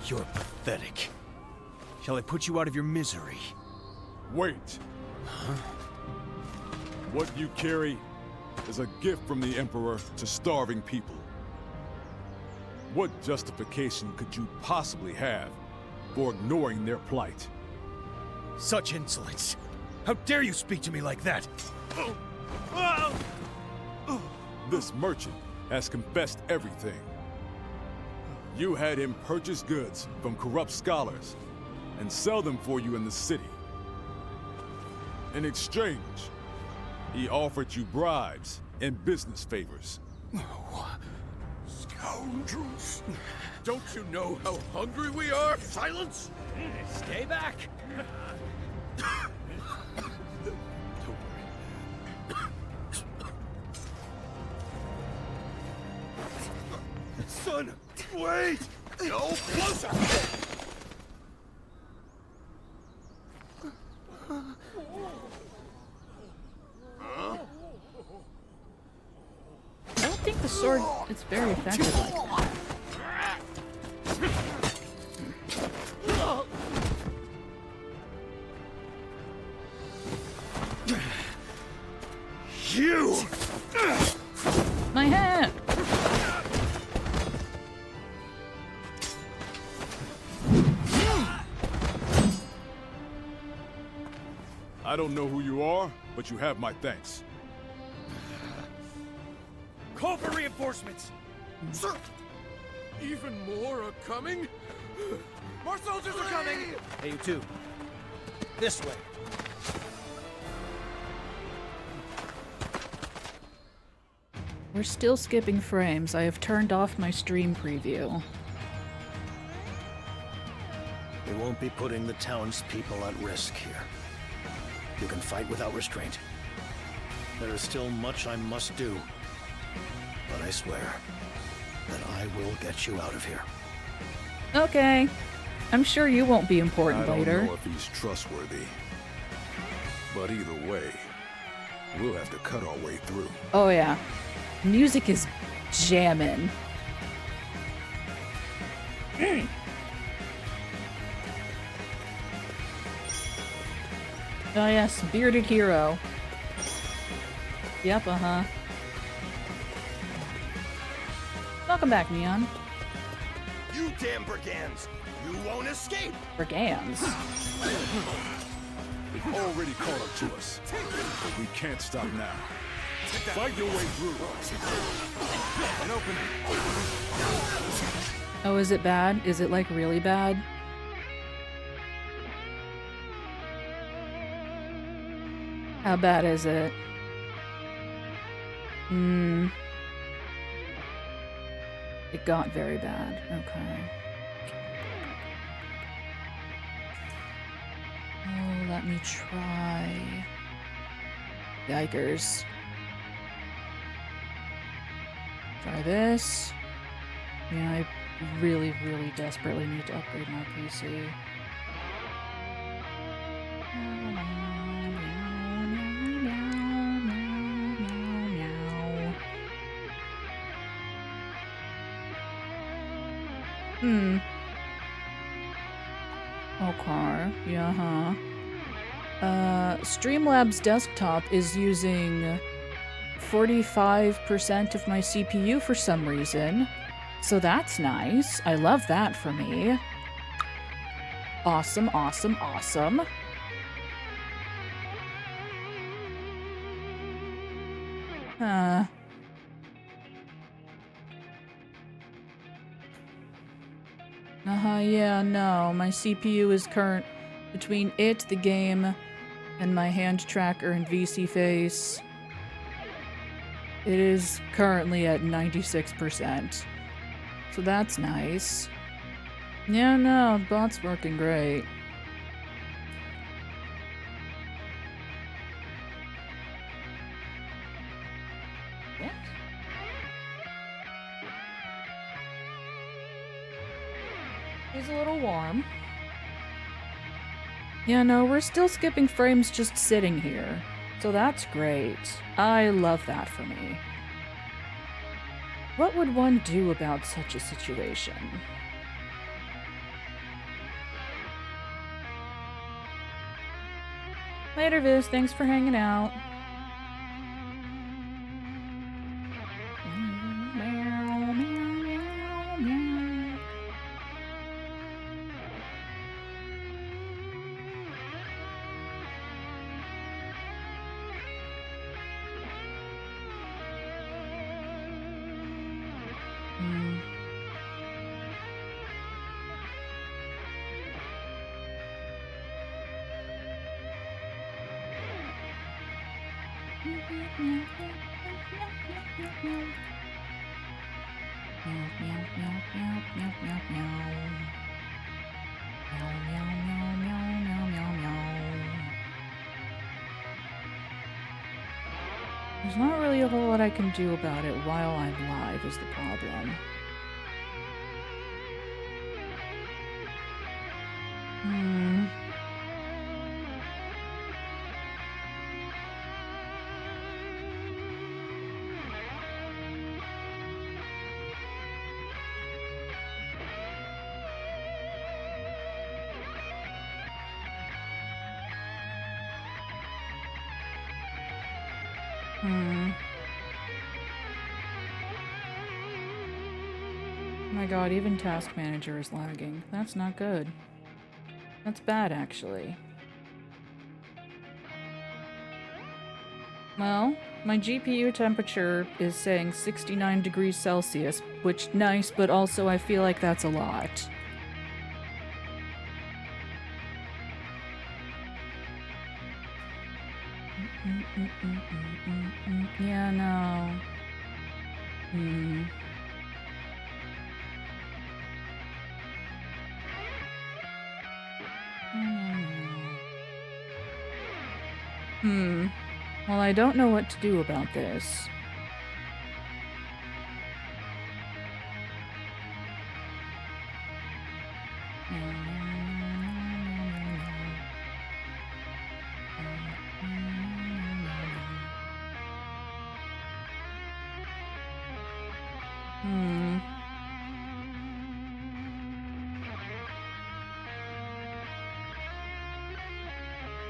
You're pathetic. Shall I put you out of your misery? Wait. What you carry is a gift from the Emperor to starving people. What justification could you possibly have for ignoring their plight? Such insolence! How dare you speak to me like that? This merchant has confessed everything. You had him purchase goods from corrupt scholars and sell them for you in the city. In exchange, he offered you bribes and business favors. Scoundrels! Don't you know how hungry we are? Silence! Stay back! Son, wait! No, closer! I don't think the sword is very effective like that. You! My hand! I don't know who you are, but you have my thanks. Call for reinforcements! Sir! Even more are coming? More soldiers are coming! Hey, you two. This way. We're still skipping frames. I have turned off my stream preview. We won't be putting the townspeople at risk here. You can fight without restraint. There is still much I must do. But I swear that I will get you out of here. Okay. I'm sure you won't be important I later. don't know if he's trustworthy. But either way, we'll have to cut our way through. Oh yeah. Music is jammin'. Oh yes, bearded hero. Yep, uh-huh. Welcome back, Neon. You damn brigands! You won't escape! Brigands. They've already caught up to us. But we can't stop now. Fight your way through. And open it. Oh, is it bad? Is it, like, really bad? How bad is it? It got very bad. Okay. Oh, let me try. Yikers. Try this. Yeah, I really, really desperately need to upgrade my PC. Okay, yeah, Streamlabs desktop is using 45% of my CPU for some reason. So that's nice. I love that for me. Awesome, awesome, awesome. Yeah, no. My CPU is current between it, the game, and my hand tracker and VC face. It is currently at 96%. So that's nice. Yeah, no, bot's working great. What? He's a little warm. Yeah, no, we're still skipping frames just sitting here. So that's great. I love that for me. What would one do about such a situation? Later, Viz. Thanks for hanging out. Meow, meow, meow, meow, meow, meow, meow. Meow, meow, meow, meow, meow, meow, meow. There's not really a whole lot I can do about it while I'm live is the problem. Oh my god, even Task Manager is lagging. That's not good. That's bad, actually. Well, my GPU temperature is saying 69 degrees Celsius, which nice, but also I feel like that's a lot. Yeah, no. Well, I don't know what to do about this.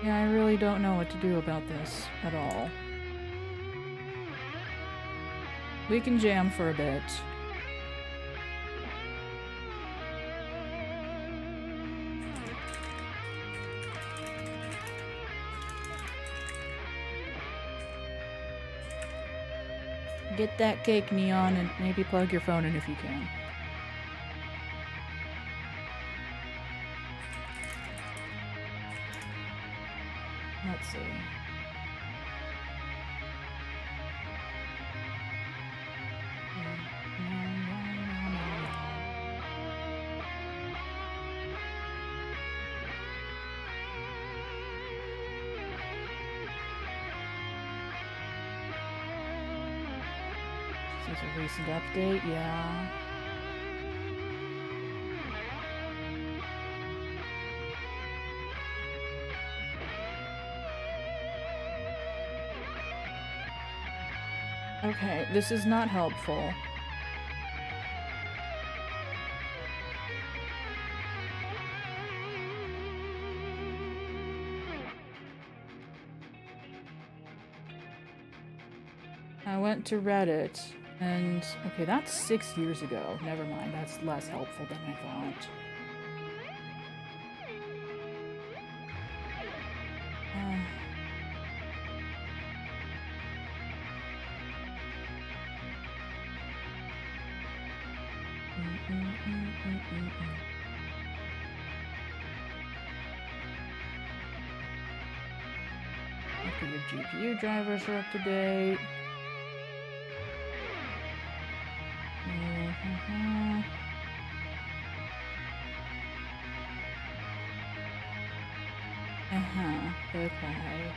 Yeah, I really don't know what to do about this at all. We can jam for a bit. Get that cake, Neon, and maybe plug your phone in if you can. Let's see. This is a recent update, yeah. Okay, this is not helpful. I went to Reddit, and okay, that's 6 years ago. Never mind, that's less helpful than I thought. After your GPU drivers are up to date. Okay.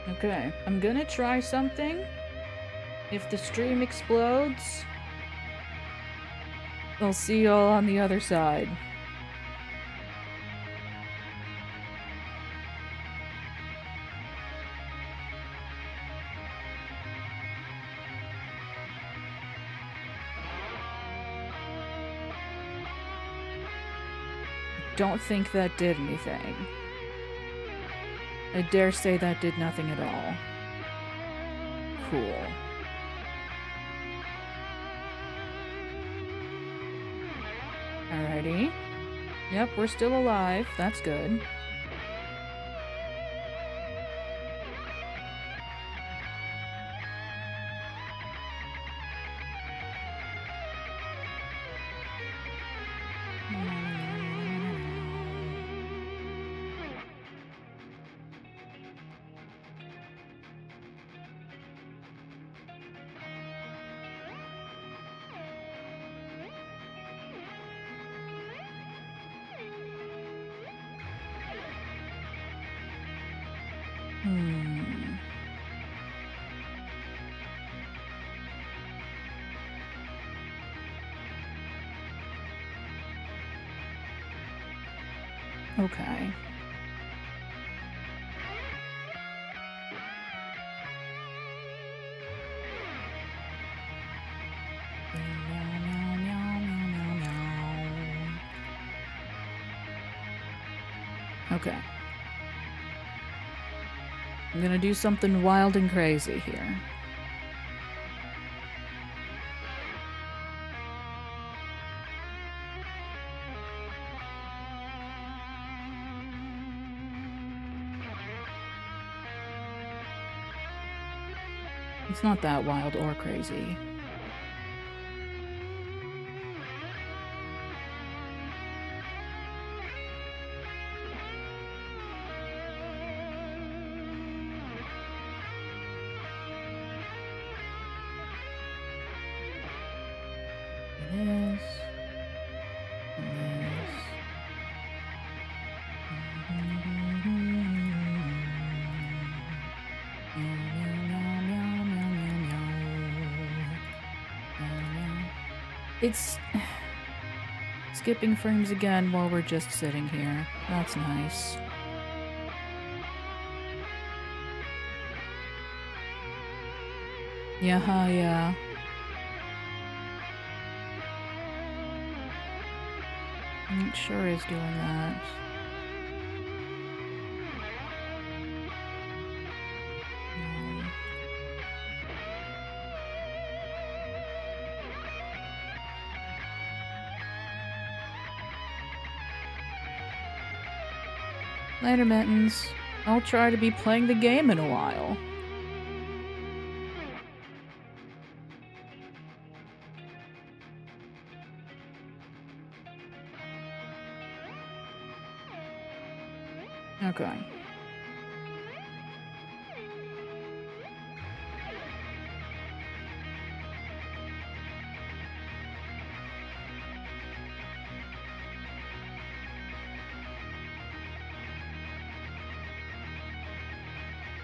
Okay, I'm gonna try something. If the stream explodes, I'll see y'all on the other side. Don't think that did anything. I dare say that did nothing at all. Cool. Alrighty. Yep, we're still alive. That's good. Okay. Okay. I'm gonna do something wild and crazy here. It's not that wild or crazy. This. And this. It's skipping frames again while we're just sitting here. That's nice. Yeah. It sure is doing that. Later, Mittens. I'll try to be playing the game in a while. Okay.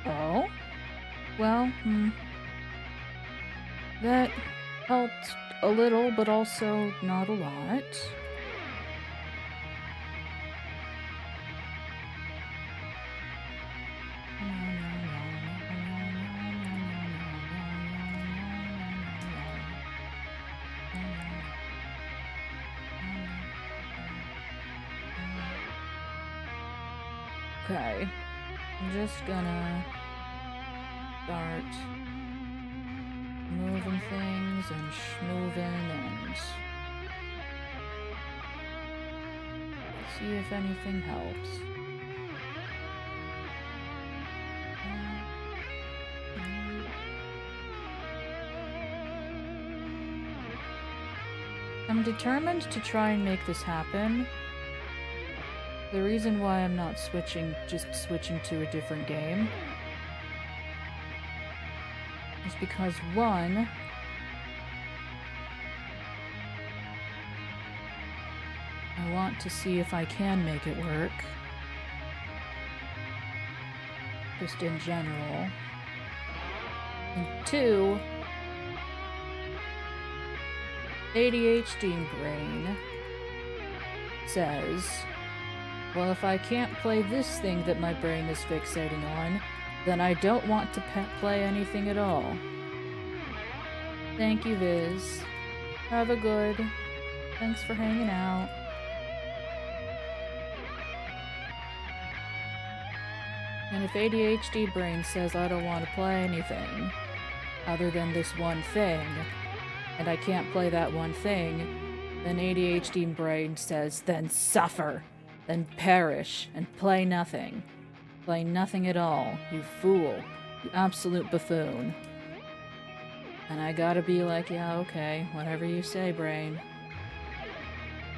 Oh? Well, that helped a little, but also not a lot. Okay. I'm just gonna start moving things and schmoving and see if anything helps. I'm determined to try and make this happen. The reason why I'm not just switching to a different game is because, one, I want to see if I can make it work. Just in general. And two, ADHD brain says, well, if I can't play this thing that my brain is fixating on, then I don't want to play anything at all. Thank you, Viz. Have a good. Thanks for hanging out. And if ADHD brain says I don't want to play anything other than this one thing, and I can't play that one thing, then ADHD brain says, then suffer, then perish, and play nothing. Play nothing at all, you fool, you absolute buffoon. And I gotta be like, yeah, okay, whatever you say, brain.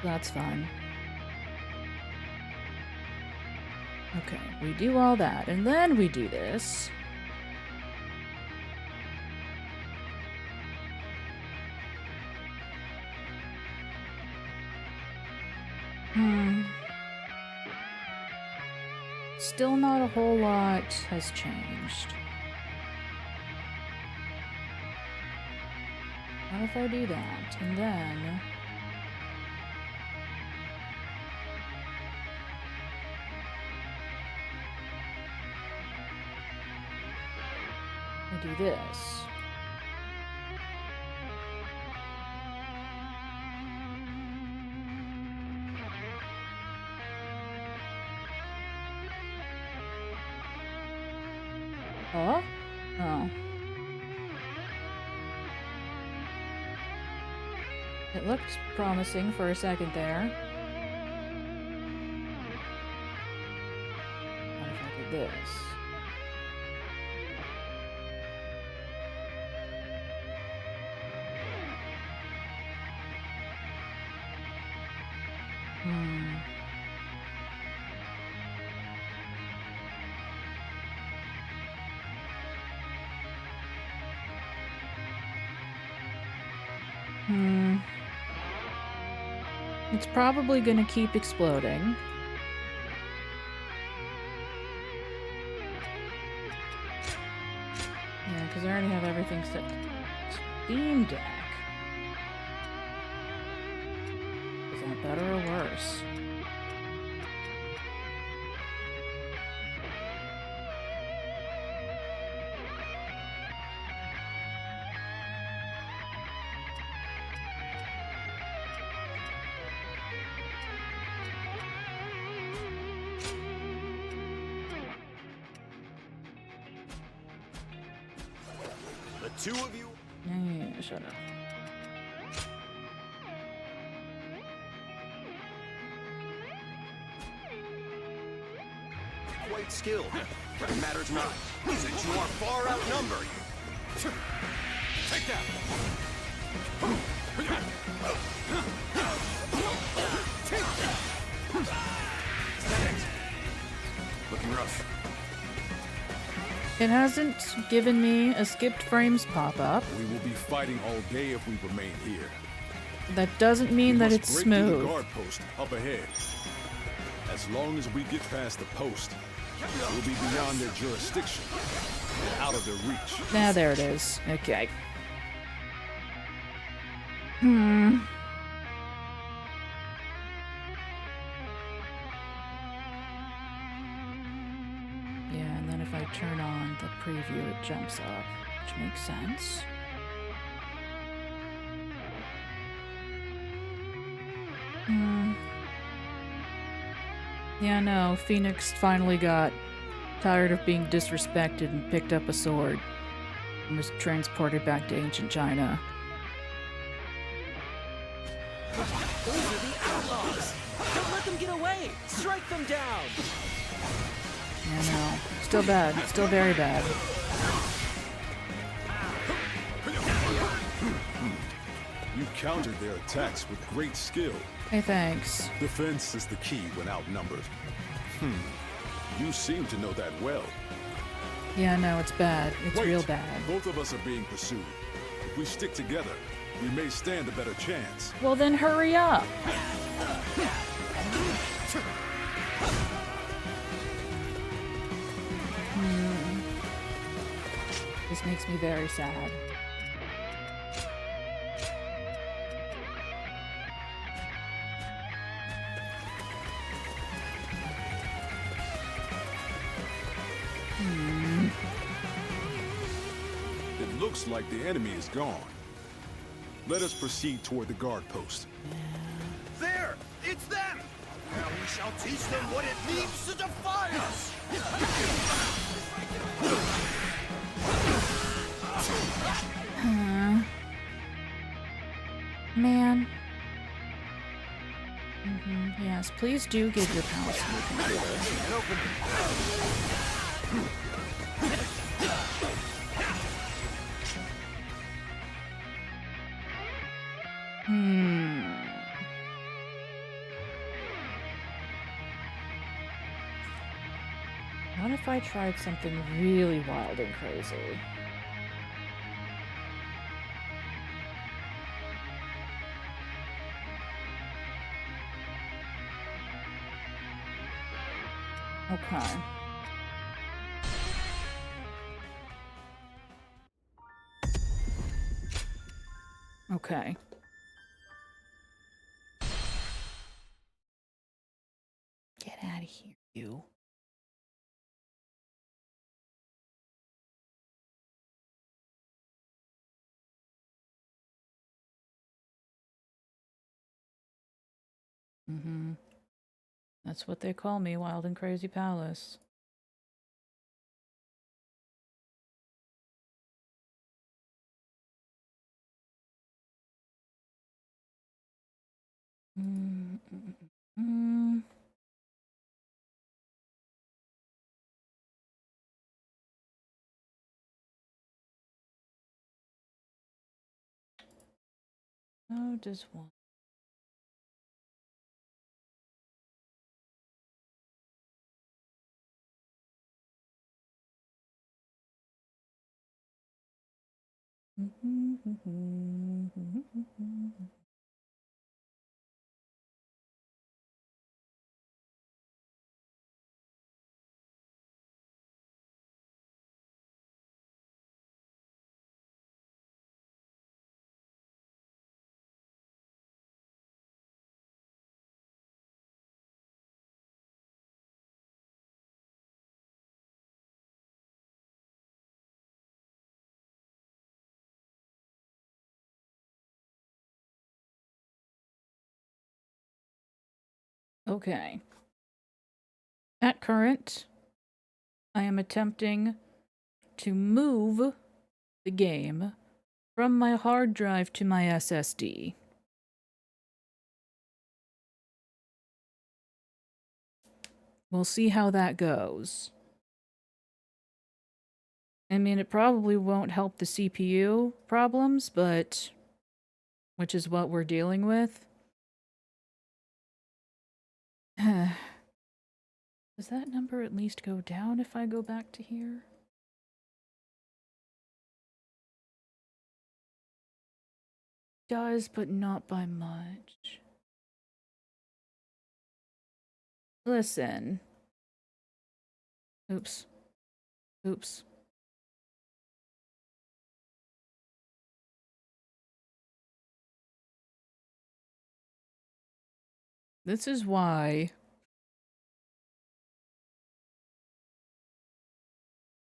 That's fine. Okay, we do all that, and then we do this. Still not a whole lot has changed. What if I do that, and then... I do this. Huh? Oh. It looked promising for a second there. What if I did this? It's probably gonna keep exploding. Yeah, because I already have everything set. Steam Deck. Is that better or worse? Two of you. Yeah, shut up. Quite skilled. But it matters not. Since you are far outnumbered. Take that. Looking rough. It hasn't given me a skipped frames pop-up. We will be fighting all day if we remain here. That doesn't mean that it's Break through smooth. the guard post up ahead. As long as we get past the post, we'll be beyond their jurisdiction and out of their reach. Now there it is. Okay. Yeah, and then if I turn on the preview, it jumps up, which makes sense. Yeah, no, Phoenix finally got tired of being disrespected and picked up a sword and was transported back to ancient China. Those are the outlaws! Don't let them get away! Strike them down! Yeah, no. Still bad. Still very bad. You countered their attacks with great skill. Hey, thanks. Defense is the key when outnumbered. You seem to know that well. Yeah, no, it's bad. It's Wait, real bad. Both of us are being pursued. If we stick together, we may stand a better chance. Well, then hurry up. This makes me very sad. It looks like the enemy is gone. Let us proceed toward the guard post. There! It's them! Now we shall teach them what it means to defy us! Man. Yes, please do give your palace to the computer. What if I tried something really wild and crazy? Okay. Okay. Get out of here, you. That's what they call me, Wild and Crazy Palace. How does one? Okay. At current, I am attempting to move the game from my hard drive to my SSD. We'll see how that goes. I mean, it probably won't help the CPU problems, but... which is what we're dealing with. Does that number at least go down if I go back to here? Does, but not by much. Listen. Oops. Oops. This is why...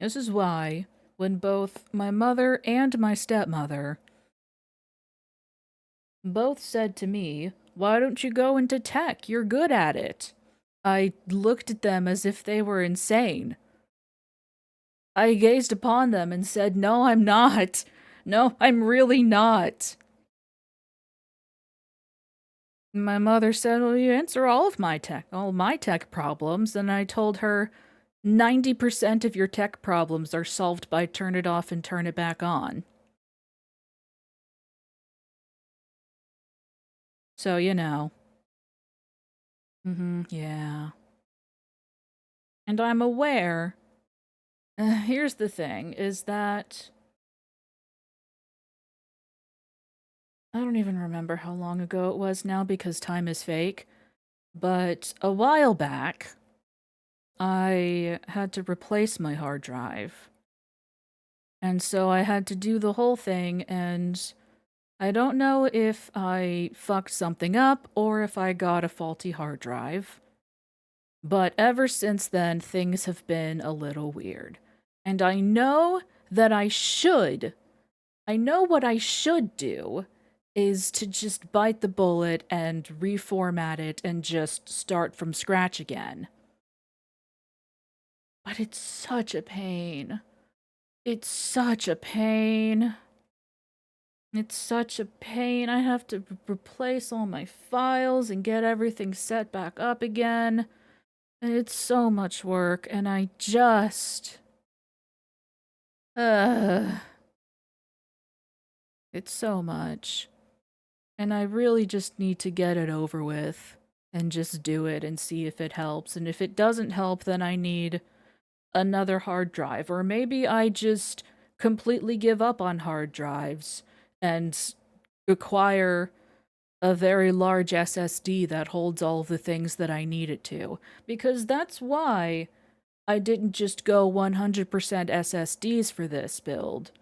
This is why, when both my mother and my stepmother both said to me, "Why don't you go into tech? You're good at it." I looked at them as if they were insane. I gazed upon them and said, "No, I'm not. No, I'm really not." My mother said, "Well, you answer all my tech problems." And I told her, 90% of your tech problems are solved by turn it off and turn it back on. So, you know. Yeah. And I'm aware. Here's the thing, is that... I don't even remember how long ago it was now because time is fake. But a while back, I had to replace my hard drive. And so I had to do the whole thing, and I don't know if I fucked something up or if I got a faulty hard drive. But ever since then, things have been a little weird. And I know that I know what I should do is to just bite the bullet and reformat it and just start from scratch again. But it's such a pain. It's such a pain. It's such a pain. I have to replace all my files and get everything set back up again. It's so much work, and I just... It's so much. And I really just need to get it over with and just do it and see if it helps. And if it doesn't help, then I need another hard drive. Or maybe I just completely give up on hard drives and acquire a very large SSD that holds all of the things that I need it to. Because that's why I didn't just go 100% SSDs for this build.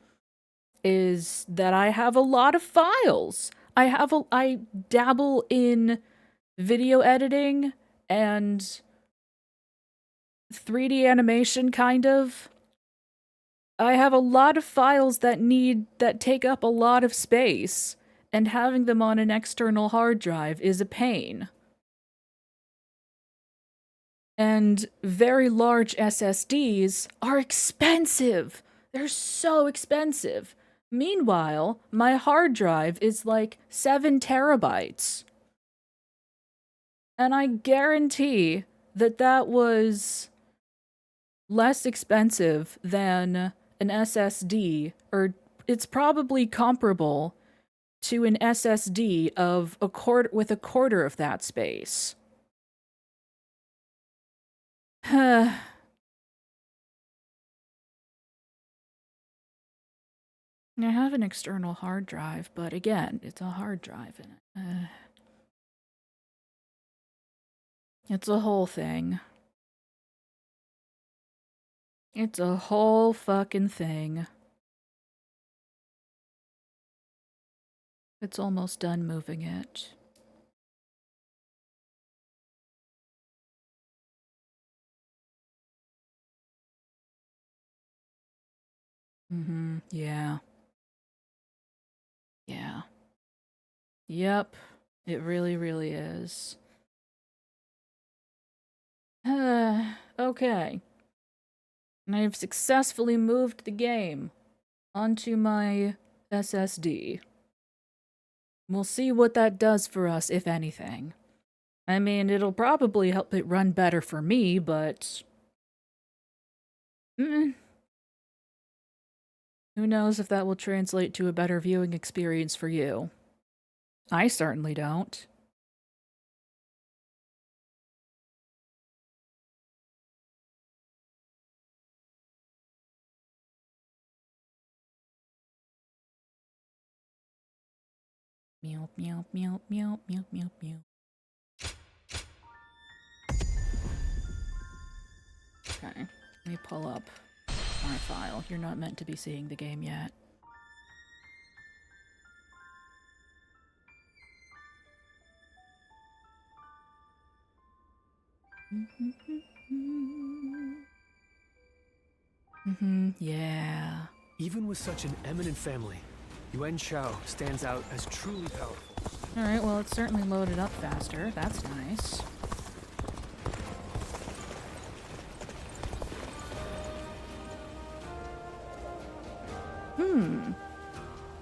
Is that I have a lot of files. I dabble in video editing and 3D animation, kind of. I have a lot of files that take up a lot of space, and having them on an external hard drive is a pain. And very large SSDs are expensive. They're so expensive. Meanwhile, my hard drive is like 7 terabytes. And I guarantee that that was less expensive than an SSD, or it's probably comparable to an SSD of with a quarter of that space. I have an external hard drive, but again, it's a hard drive in it. It's a whole thing. It's a whole fucking thing. It's almost done moving it. Yeah. Yeah. Yep. It really, really is. Okay. And I've successfully moved the game onto my SSD. We'll see what that does for us, if anything. I mean, it'll probably help it run better for me, but... Who knows if that will translate to a better viewing experience for you? I certainly don't. Meow, meow, meow, meow, meow, meow, meow. Okay, let me pull up our file. You're not meant to be seeing the game yet. Yeah. Even with such an eminent family, Yuan Shao stands out as truly powerful. Alright, well, it's certainly loaded up faster. That's nice.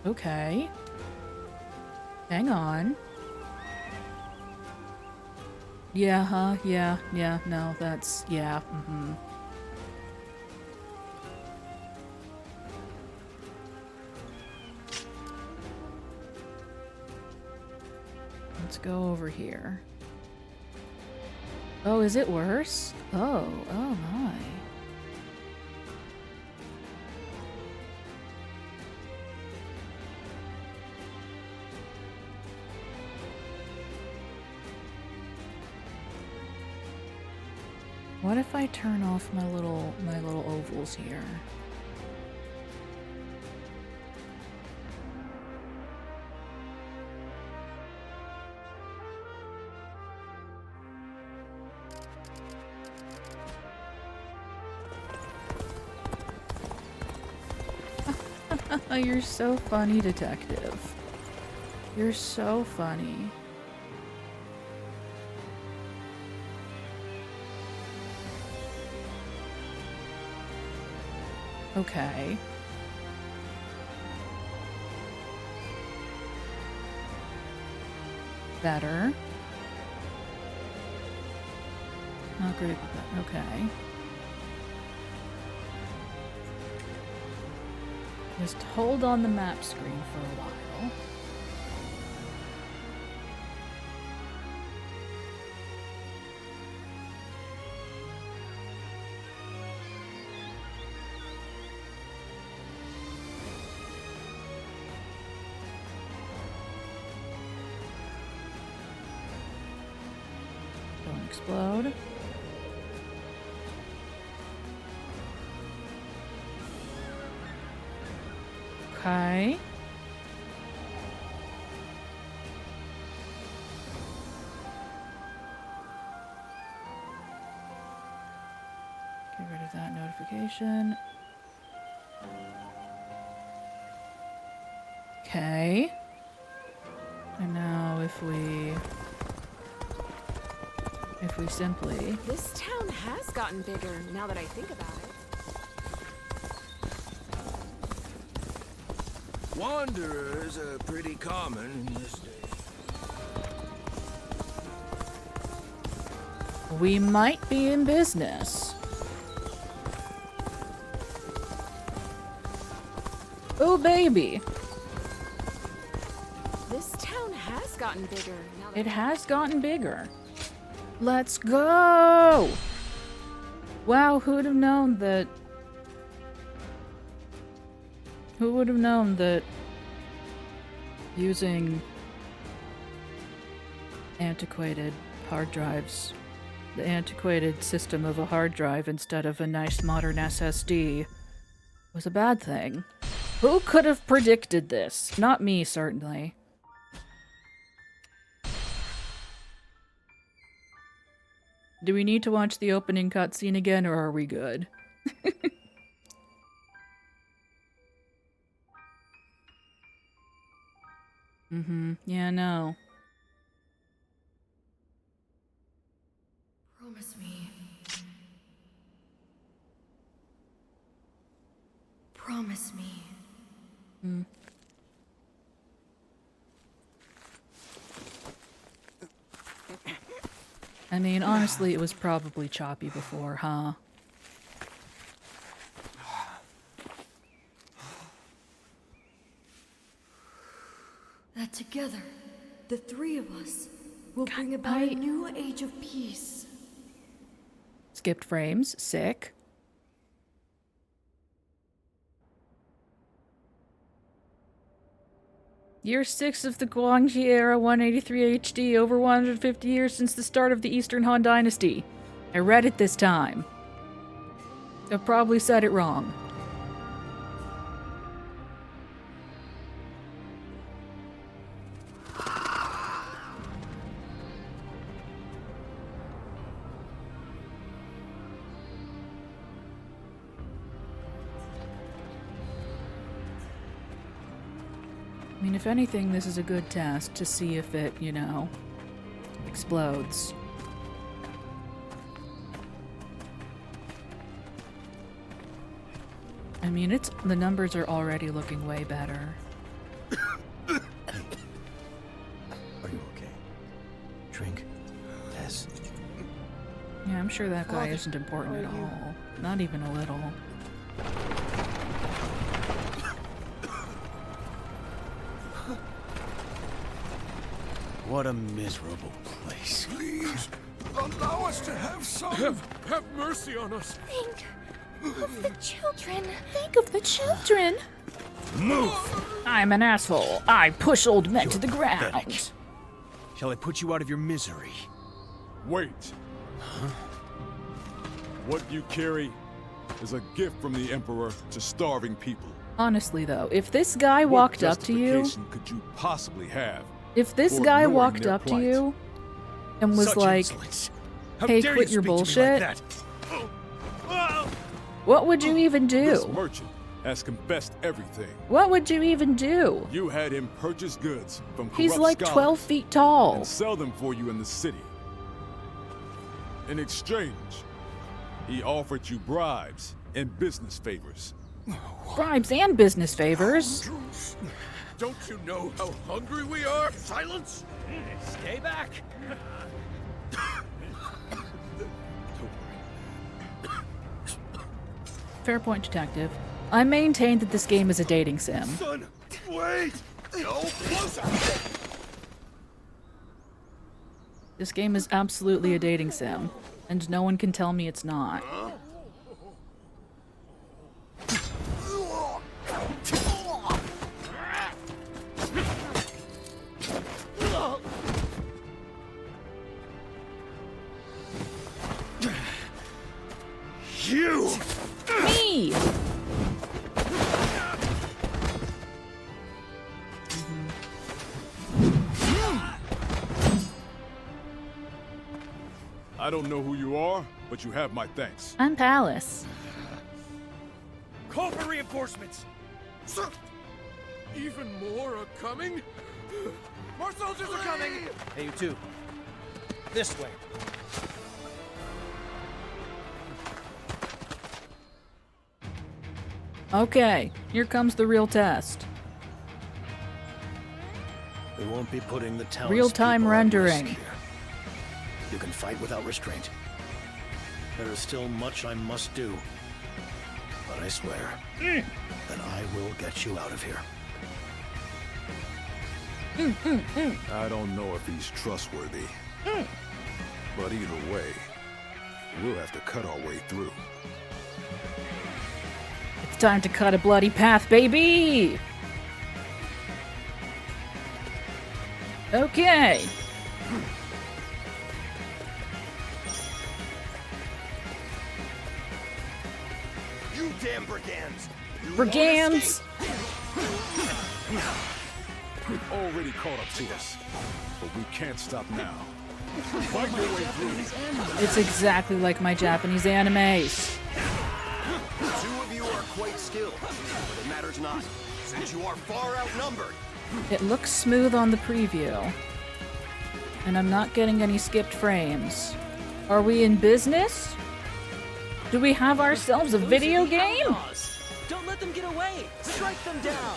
Okay. Hang on. Yeah, huh? Yeah, no, that's... yeah, Let's go over here. Oh, is it worse? Oh my. What if I turn off my little ovals here? You're so funny, detective. You're so funny. Okay. Better. Not great, but okay. Just hold on the map screen for a while. Don't explode. Okay. Get rid of that notification. Okay. And now if we simply... This town has gotten bigger now that I think about it. Wanderers are pretty common in this day. We might be in business. Oh, baby. This town has gotten bigger now that It has gotten bigger. Let's go! Wow, who would have known that... Who would have known that using antiquated hard drives, the antiquated system of a hard drive instead of a nice modern SSD, was a bad thing? Who could have predicted this? Not me, certainly. Do we need to watch the opening cutscene again, or are we good? Yeah, no. Promise me. Promise me. I mean, honestly, it was probably choppy before, huh? That together, the three of us, will bring about a new age of peace. Skipped frames. Sick. Year 6 of the Guangxi era, 183 HD, over 150 years since the start of the Eastern Han Dynasty. I read it this time. I probably said it wrong. I mean, if anything, this is a good test to see if it, you know, explodes. I mean, the numbers are already looking way better. Are you okay? Drink. Yes. Yeah, I'm sure that guy isn't important at all. Not even a little. What a miserable place. Please, allow us to have some. Have mercy on us. Think of the children. Think of the children. Move! I'm an asshole. I push old men to the ground. pathetic. Shall I put you out of your misery? Wait. What you carry is a gift from the Emperor to starving people. Honestly, though, if this guy walked up to you... What justification could you possibly have? If this for guy ignoring walked their up to plight? you and was Such like, insolence. How hey, dare quit you your speak to me bullshit, like that? what would you even This do? merchant has confessed everything. What would you even do? You had him purchase goods from corrupt He's like scholars 12 feet tall. and sell them for you in the city. In exchange, he offered you bribes and business favors. Bribes and business favors. Don't you know how hungry we are? Silence! Stay back. Fair point, Detective. I maintain that this game is a dating sim. Son, wait! No, closer! This game is absolutely a dating sim, and no one can tell me it's not. You! Me! I don't know who you are, but you have my thanks. I'm Palace. Call for reinforcements! Sir! Even more are coming? More soldiers are coming. Hey, you two. This way. Okay, here comes the real test. We won't be putting the town's Real-time people at rendering. risk here. You can fight without restraint. There is still much I must do. But I swear that I will get you out of here. I don't know if he's trustworthy. But either way, we'll have to cut our way through. It's time to cut a bloody path, baby! Okay. You damn brigands! You Brigands! They've already caught up to us, but we can't stop now. Fight your way through. It's exactly like my Japanese animes. Two of you are quite skilled, but it matters not, since you are far outnumbered. It looks smooth on the preview. And I'm not getting any skipped frames. Are we in business? Do we have ourselves a video game? Outlaws. Don't let them get away. Strike them down.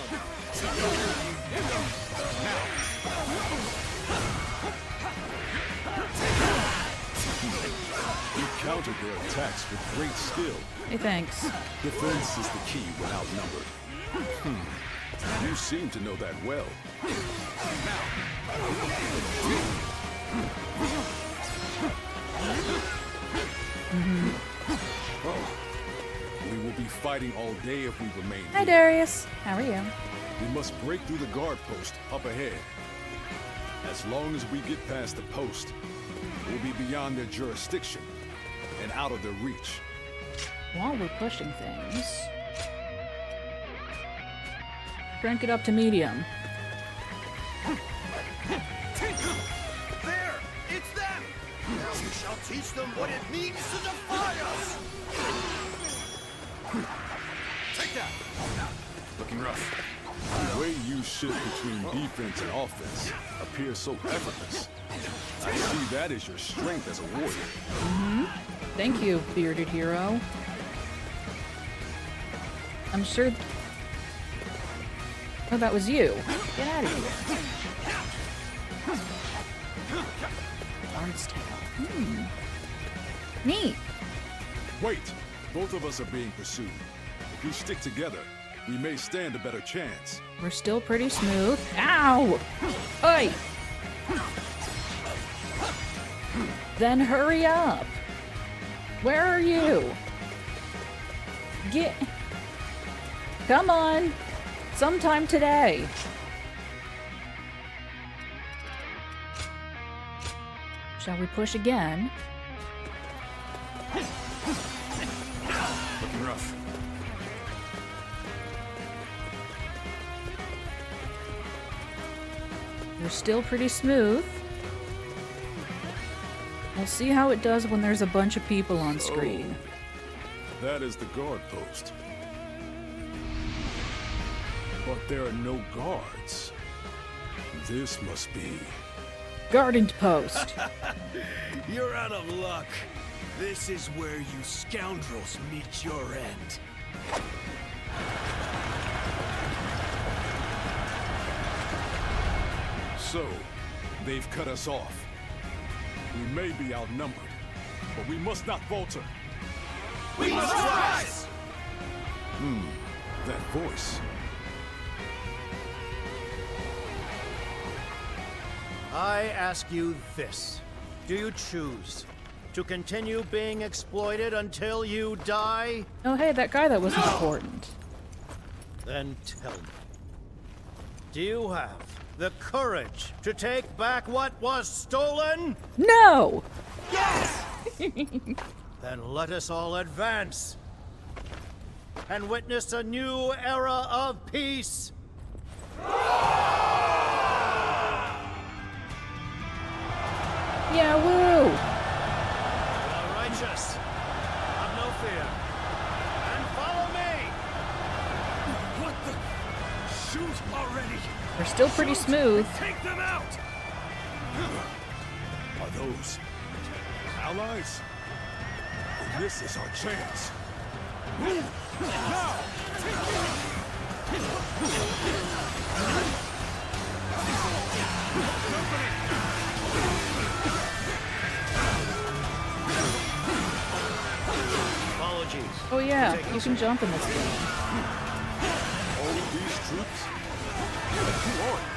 You countered their attacks with great skill. Hey, thanks. Defense is the key when outnumbered. You seem to know that well. We will be fighting all day if we remain Hi, here. Darius. How are you? We must break through the guard post up ahead. As long as we get past the post, we'll be beyond their jurisdiction and out of their reach. While we're pushing things, crank it up to medium. There! It's them! Now we shall teach them what it means to defy us! Take that! Looking rough. The way you shift between defense and offense appears so effortless. I see that as your strength as a warrior. Thank you, bearded hero. I'm sure... Oh, that was you. Get out of here. Bard's tail. Neat. Wait! Both of us are being pursued. If we stick together, we may stand a better chance. We're still pretty smooth. Ow! Oi! Then hurry up. Where are you? Get... Come on. Sometime today. Shall we push again? Looking rough. You're still pretty smooth. We'll see how it does when there's a bunch of people on screen. That is the guard post. But there are no guards. This must be... Garden post. You're out of luck. This is where you scoundrels meet your end. So, they've cut us off. We may be outnumbered, but we must not falter. We must rise! That voice. I ask you this. Do you choose to continue being exploited until you die? Oh, hey, that guy that was important. Then tell me. Do you have the courage to take back what was stolen? No! Yes! Then let us all advance and witness a new era of peace. Yeah, woo! The righteous have no fear. And follow me! What the? Shoot already! They're still pretty smooth. Take them out! Are those allies? This is our chance. Move! Now! Apologies. Oh yeah, you can jump in this game. All of these troops? Who are you?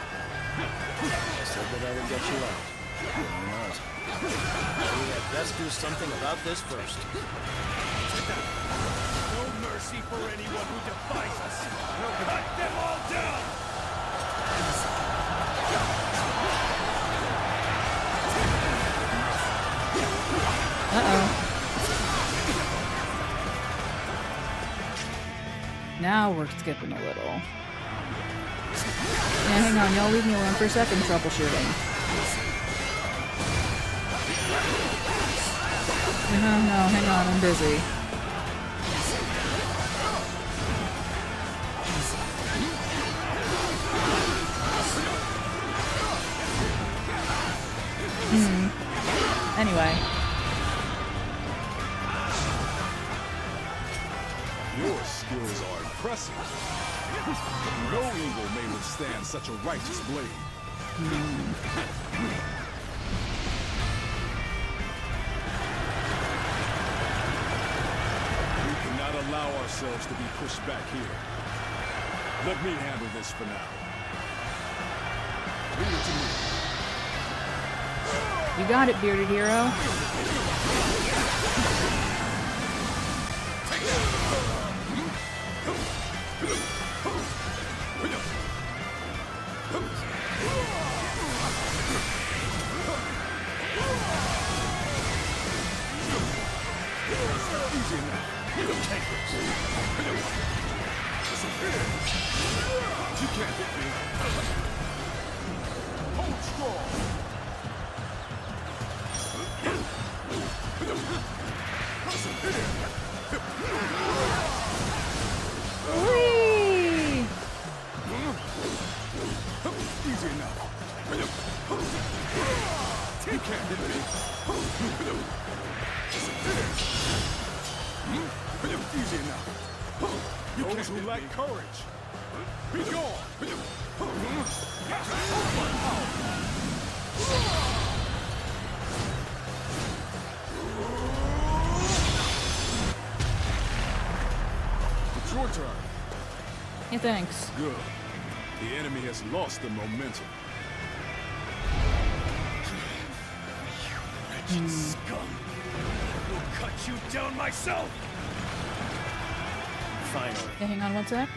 I said that I would get you out. Why not? We had best do something about this first. No mercy for anyone who defies us! Cut them all down! Uh-oh. Now we're skipping a little. Yeah, hang on, y'all leave me alone for a second, troubleshooting. No, hang on, I'm busy. Anyway. Your skills are impressive. No evil may withstand such a righteous blade. We cannot allow ourselves to be pushed back here. Let me handle this for now. Leave it to me. You got it, bearded hero. You can't hit me. Hold strong. Whee! Easy enough. You can't hit me. Easy enough. Those who lack courage, be gone. It's your turn. Yeah, thanks. Good. The enemy has lost the momentum. Wretched scum! I will cut you down myself! Finally. Yeah, hang on one sec.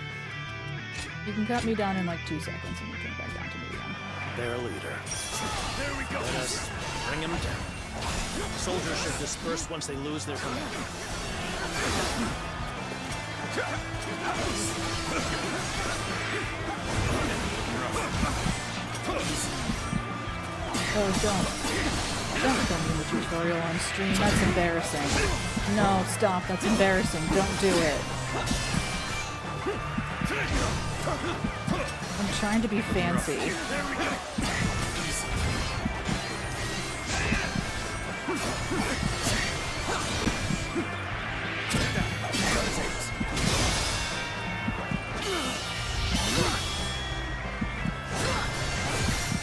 You can cut me down in like 2 seconds and you can back down to me again. Their leader. There we go! Let us bring him down. Soldiers should disperse once they lose their command. Oh, don't send me the tutorial on stream. That's embarrassing. No, stop. That's embarrassing. Don't do it. I'm trying to be fancy.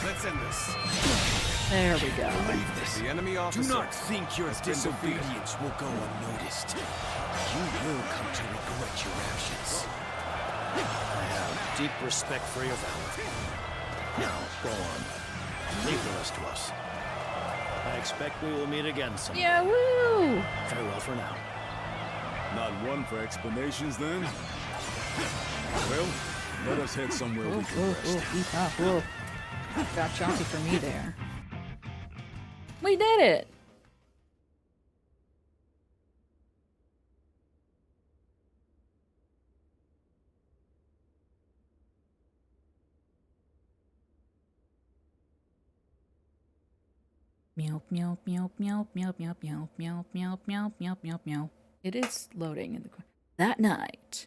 Let's end this. There we go. The enemy officer. Do not think your disobedience will go unnoticed. You will come to regret your actions. I have deep respect for your valor. Now, go on. Leave the rest to us. I expect we will meet again someday. Yeah, woo! Farewell for now. Not one for explanations, then? Well, let us head somewhere we can rest. Got choppy for me there. We did it! Meow, meow, meow, meow, meow, meow, meow, meow, meow, meow, meow, meow, meow. It is loading in the that night.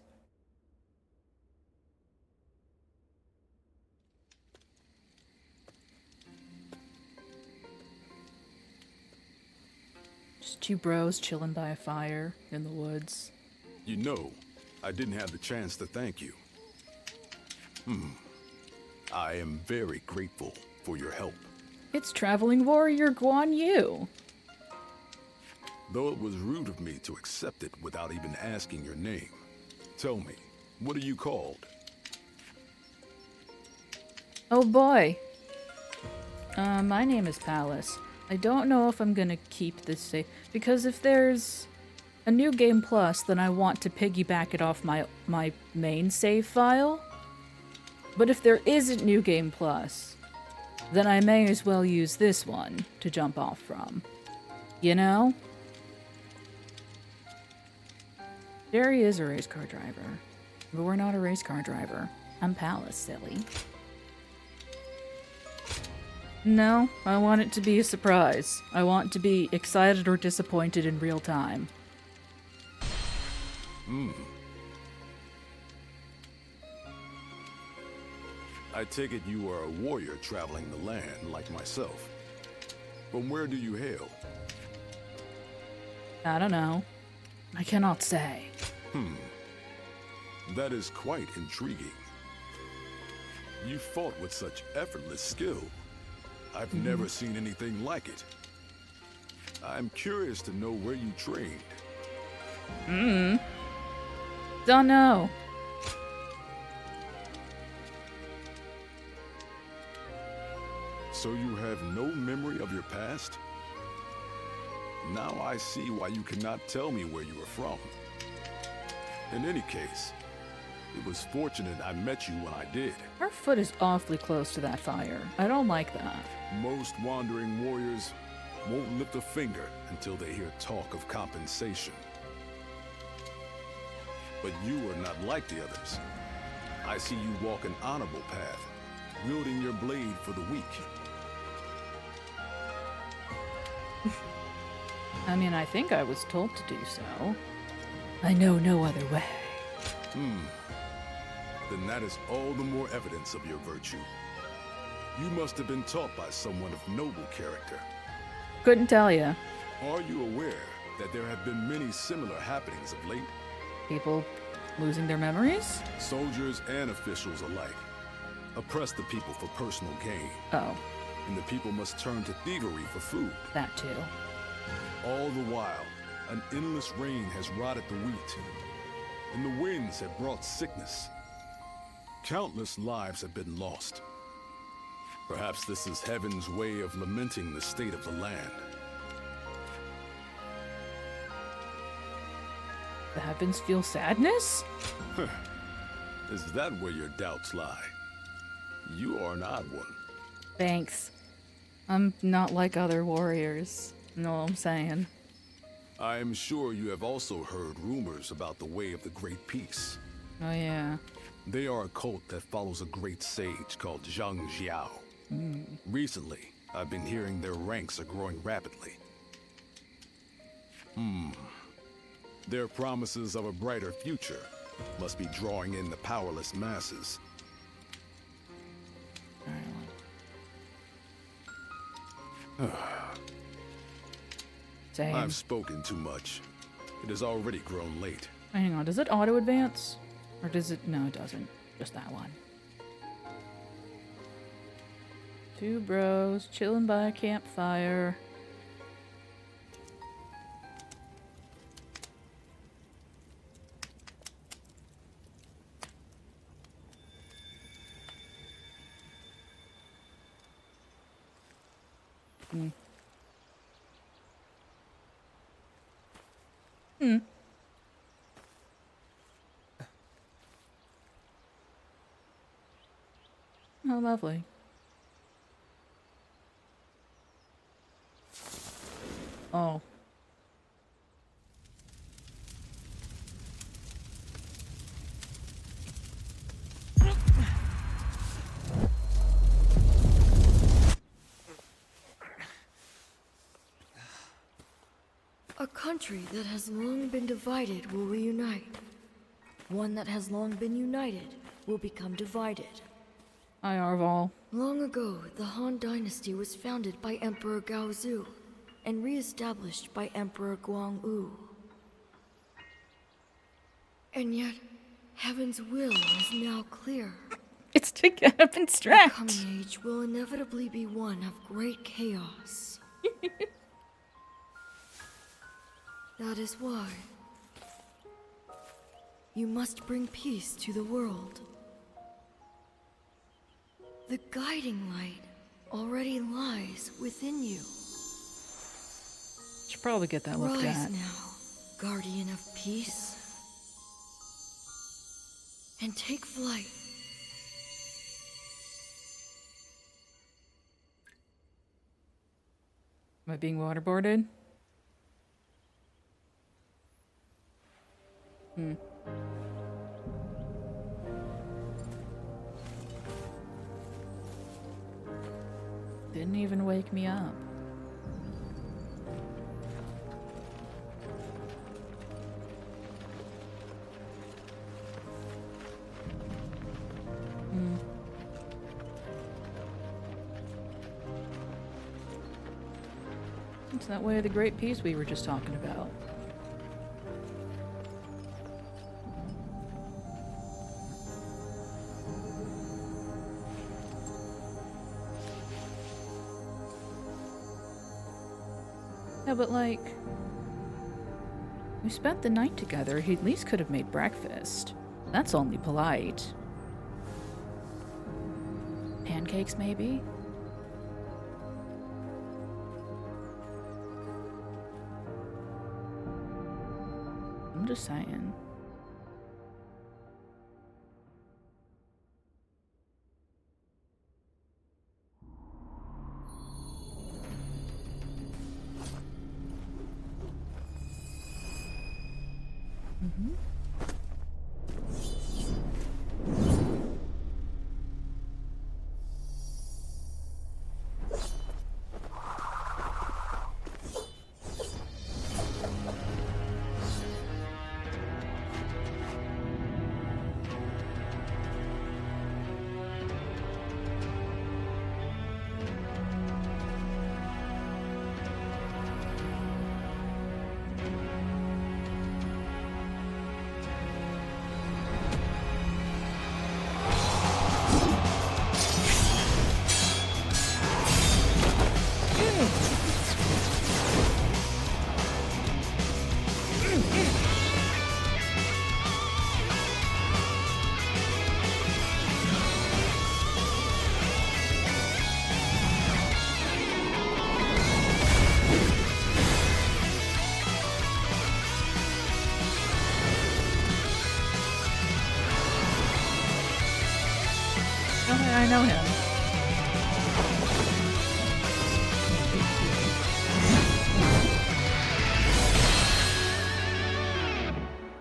Just two bros chilling by a fire in the woods. You know, I didn't have the chance to thank you. I am very grateful for your help. It's traveling warrior Guan Yu. Though it was rude of me to accept it without even asking your name. Tell me, what are you called? Oh boy. My name is Palace. I don't know if I'm gonna keep this safe, because if there's a new game plus, then I want to piggyback it off my main save file. But if there isn't new game plus, then I may as well use this one to jump off from. You know? Jerry is a race car driver, but we're not a race car driver. I'm Palace, silly. No, I want it to be a surprise. I want to be excited or disappointed in real time. I take it you are a warrior traveling the land like myself. From where do you hail? I don't know. I cannot say. That is quite intriguing. You fought with such effortless skill. I've never seen anything like it. I'm curious to know where you trained. Don't know. So you have no memory of your past? Now I see why you cannot tell me where you are from. In any case, it was fortunate I met you when I did. Our foot is awfully close to that fire. I don't like that. Most wandering warriors won't lift a finger until they hear talk of compensation. But you are not like the others. I see you walk an honorable path, wielding your blade for the weak. I mean, I think I was told to do so. I know no other way. Then that is all the more evidence of your virtue. You must have been taught by someone of noble character. Couldn't tell ya. Are you aware that there have been many similar happenings of late? People losing their memories? Soldiers and officials alike oppress the people for personal gain. Oh, And the people must turn to thievery for food. that too. All the while, an endless rain has rotted the wheat, and the winds have brought sickness. Countless lives have been lost. Perhaps this is heaven's way of lamenting the state of the land. The heavens feel sadness? Is that where your doubts lie? You are an odd one. Thanks. I'm not like other warriors. Know what I'm saying? I am sure you have also heard rumors about the Way of the Great Peace. Oh yeah. They are a cult that follows a great sage called Zhang Jiao. Recently, I've been hearing their ranks are growing rapidly. Their promises of a brighter future must be drawing in the powerless masses. Same. I've spoken too much. It has already grown late. Hang on, does it auto advance? Or does it? No, it doesn't. Just that one. Two bros chilling by a campfire. Oh, lovely. Oh. A country that has long been divided will reunite. One that has long been united will become divided. Hi, Arval. Long ago, the Han Dynasty was founded by Emperor Gaozu and re-established by Emperor Guangwu. And yet, Heaven's will is now clear. It's to get up and The stretch. coming age will inevitably be one of great chaos. That is why you must bring peace to the world. The guiding light already lies within you. Should probably get that looked Rise at. now, guardian of peace, and take flight. Am I being waterboarded? Didn't even wake me up. It's that way of the great peace we were just talking about. Yeah, but like, we spent the night together. He at least could have made breakfast. That's only polite. Pancakes, maybe? I'm just saying. I know him.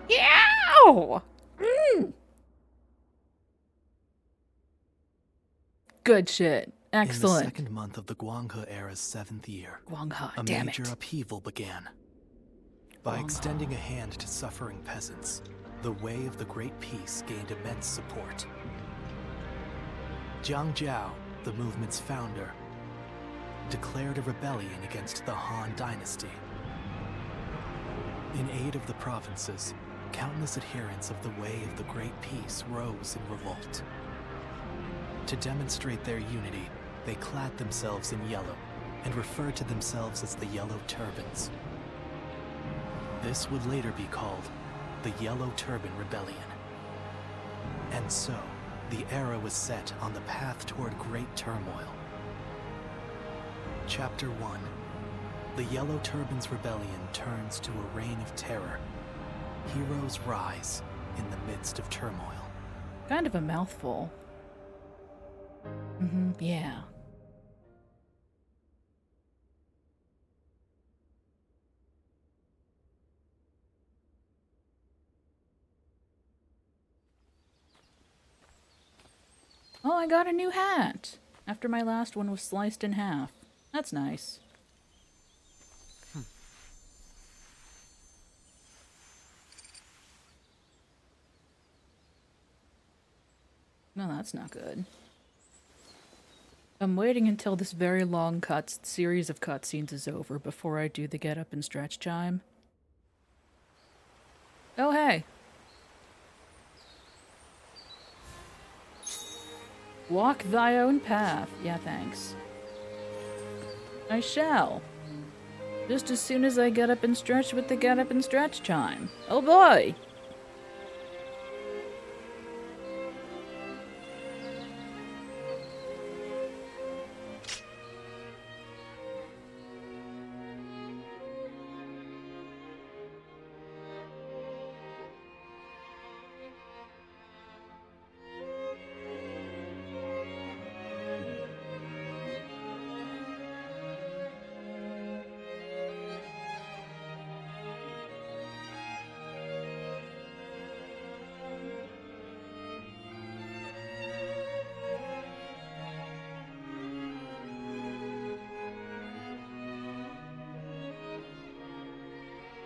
Yeah! Good shit. Excellent. In the second month of the Guanghe era's 7th year, Guanghe, a damn major it. upheaval began. By extending a hand to suffering peasants, the way of the Great Peace gained immense support. Jiang Jiao, the movement's founder, declared a rebellion against the Han Dynasty. In aid of the provinces, countless adherents of the Way of the Great Peace rose in revolt. To demonstrate their unity, they clad themselves in yellow and referred to themselves as the Yellow Turbans. This would later be called the Yellow Turban Rebellion. And so, the era was set on the path toward great turmoil. Chapter 1. The Yellow Turbans Rebellion turns to a reign of terror. Heroes rise in the midst of turmoil. Kind of a mouthful. Yeah. Oh, I got a new hat! After my last one was sliced in half. That's nice. No, that's not good. I'm waiting until this very long series of cutscenes is over before I do the get up and stretch chime. Oh, hey! Walk thy own path. Yeah, thanks. I shall. Just as soon as I get up and stretch with the get up and stretch chime. Oh boy!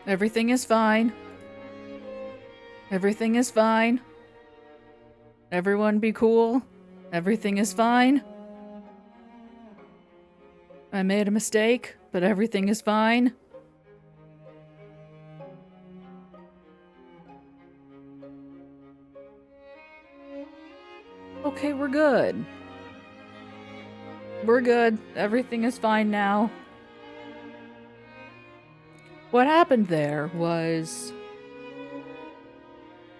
Everything is fine. Everything is fine. Everyone be cool. Everything is fine. I made a mistake, but everything is fine. Okay, we're good. We're good. Everything is fine now. What happened there was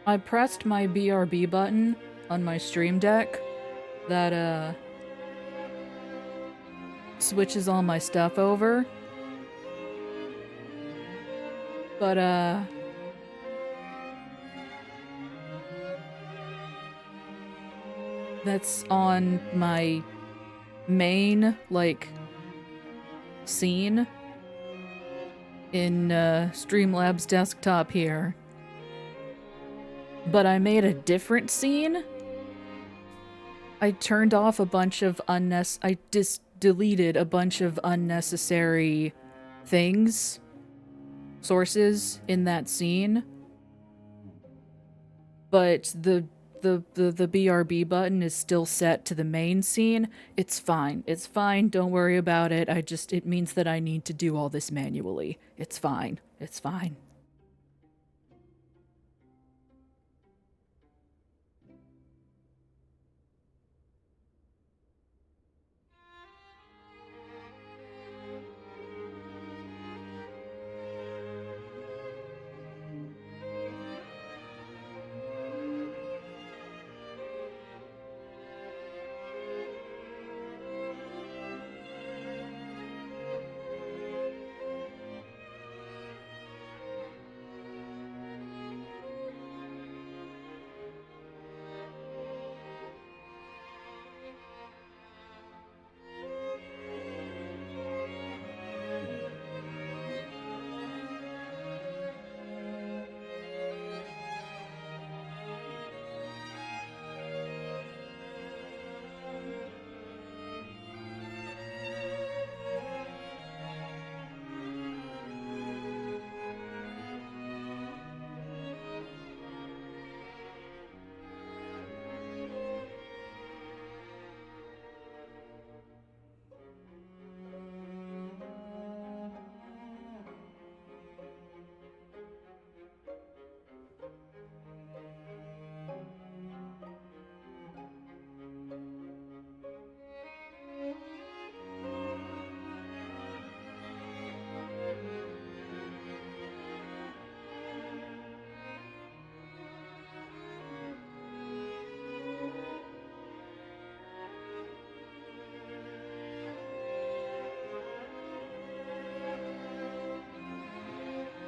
I pressed my BRB button on my stream deck that switches all my stuff over. But that's on my main scene in Streamlabs desktop here. But I made a different scene. I turned off a bunch of I deleted a bunch of unnecessary things, sources in that scene. But the BRB button is still set to the main scene. It's fine. It's fine. Don't worry about it. It means that I need to do all this manually. It's fine. It's fine.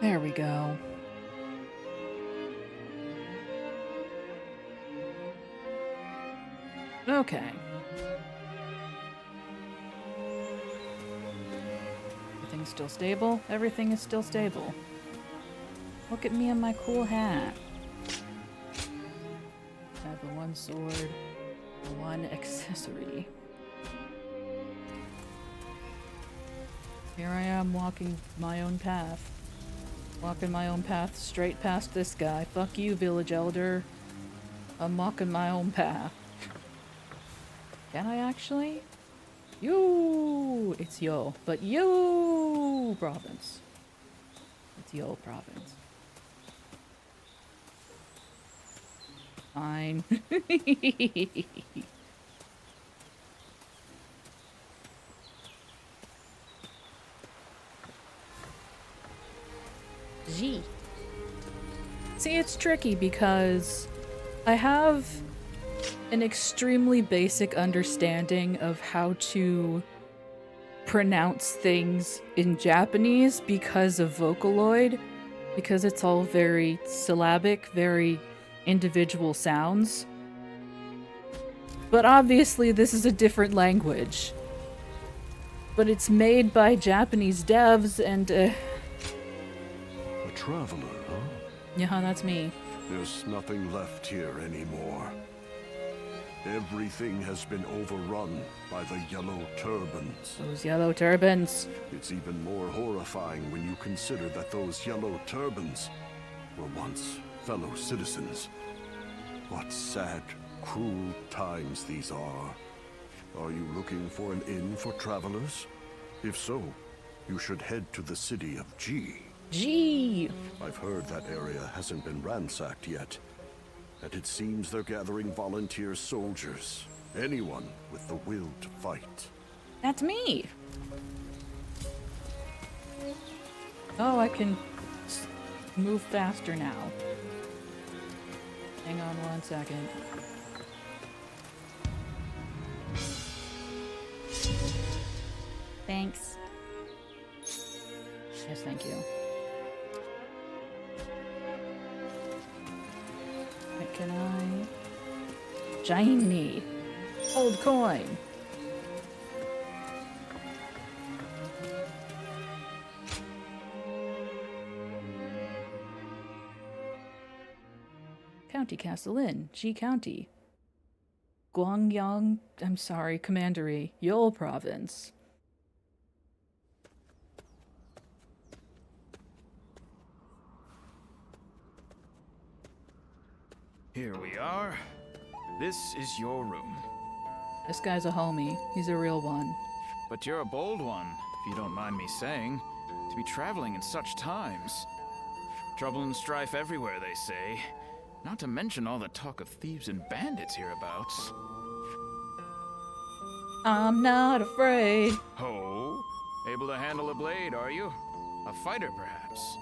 There we go. Okay. Everything's still stable? Everything is still stable. Look at me and my cool hat. I have the one sword, the one accessory. Here I am walking my own path. Walking my own path straight past this guy. Fuck you, village elder. I'm walking my own path. Can I actually? You! It's Yo. But Yo province. It's Yo province. Fine. G. See, it's tricky because I have an extremely basic understanding of how to pronounce things in Japanese because of Vocaloid, because it's all very syllabic, very individual sounds. But obviously this is a different language. But it's made by Japanese devs and A traveler, huh? yeah, that's me. There's nothing left here anymore. Everything has been overrun by the Yellow Turbans. Those yellow turbans. It's even more horrifying when you consider that those Yellow Turbans were once fellow citizens. What sad, cruel times these are. Are you looking for an inn for travelers? If so, you should head to the city of G. G. I've heard that area hasn't been ransacked yet. And it seems they're gathering volunteer soldiers. Anyone with the will to fight. That's me. Oh, I can move faster now. Hang on one second. Thanks. Yes, thank you. What can I? Shiny. Old coin. County Castle Inn, G County. Guangyang, I'm sorry, Commandery, Yol Province. Here we are. This is your room. This guy's a homie. He's a real one. But you're a bold one, if you don't mind me saying, to be traveling in such times. Trouble and strife everywhere, they say. Not to mention all the talk of thieves and bandits hereabouts. I'm not afraid. Oh? Able to handle a blade, are you? A fighter, perhaps?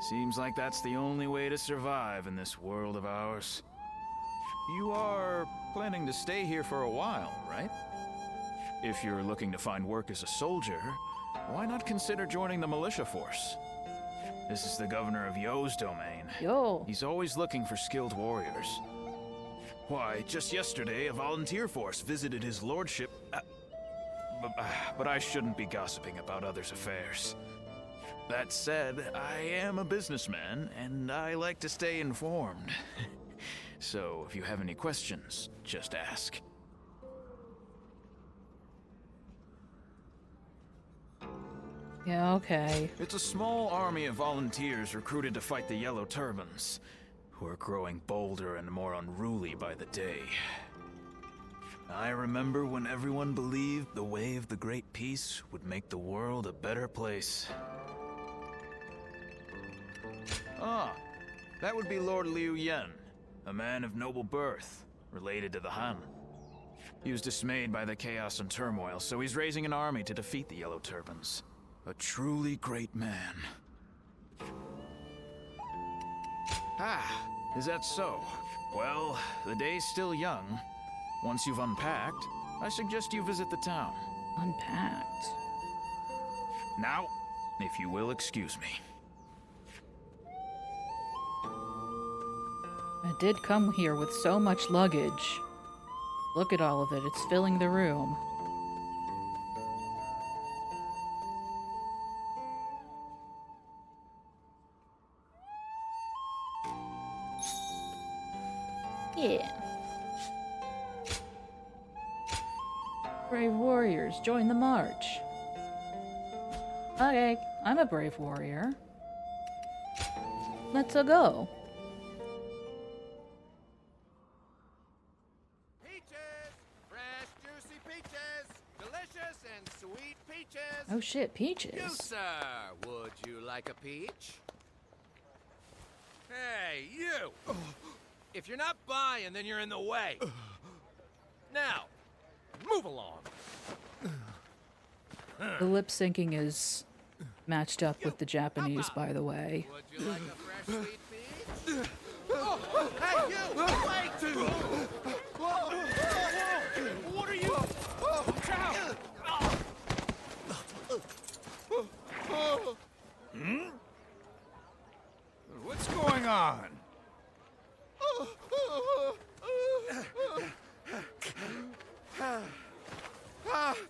Seems like that's the only way to survive in this world of ours. You are planning to stay here for a while, right? If you're looking to find work as a soldier, why not consider joining the militia force? This is the governor of Yo's domain. Yo. He's always looking for skilled warriors. Why, just yesterday, a volunteer force visited his lordship. But I shouldn't be gossiping about others' affairs. That said, I am a businessman, and I like to stay informed. So, if you have any questions, just ask. Yeah, okay. It's a small army of volunteers recruited to fight the Yellow Turbans, who are growing bolder and more unruly by the day. I remember when everyone believed the way of the Great Peace would make the world a better place. Ah, that would be Lord Liu Yen, a man of noble birth, related to the Han. He was dismayed by the chaos and turmoil, so he's raising an army to defeat the Yellow Turbans. A truly great man. Ah, is that so? Well, the day's still young. Once you've unpacked, I suggest you visit the town. Unpacked? Now, If you will excuse me. I did come here with so much luggage. Look at all of it. It's filling the room. Yeah. Brave warriors, join the march. Okay, I'm a brave warrior. Let's-a go. Peaches! Fresh, juicy peaches! Delicious and sweet peaches! Oh shit, peaches. You, sir! Would you like a peach? Hey, you! If you're not buying, then you're in the way. Now, move along. The lip syncing is matched up with the Japanese, by the way. Would you like a fresh sweet peach? Oh, hey, you! Wait! What are you? Hmm? What's going on?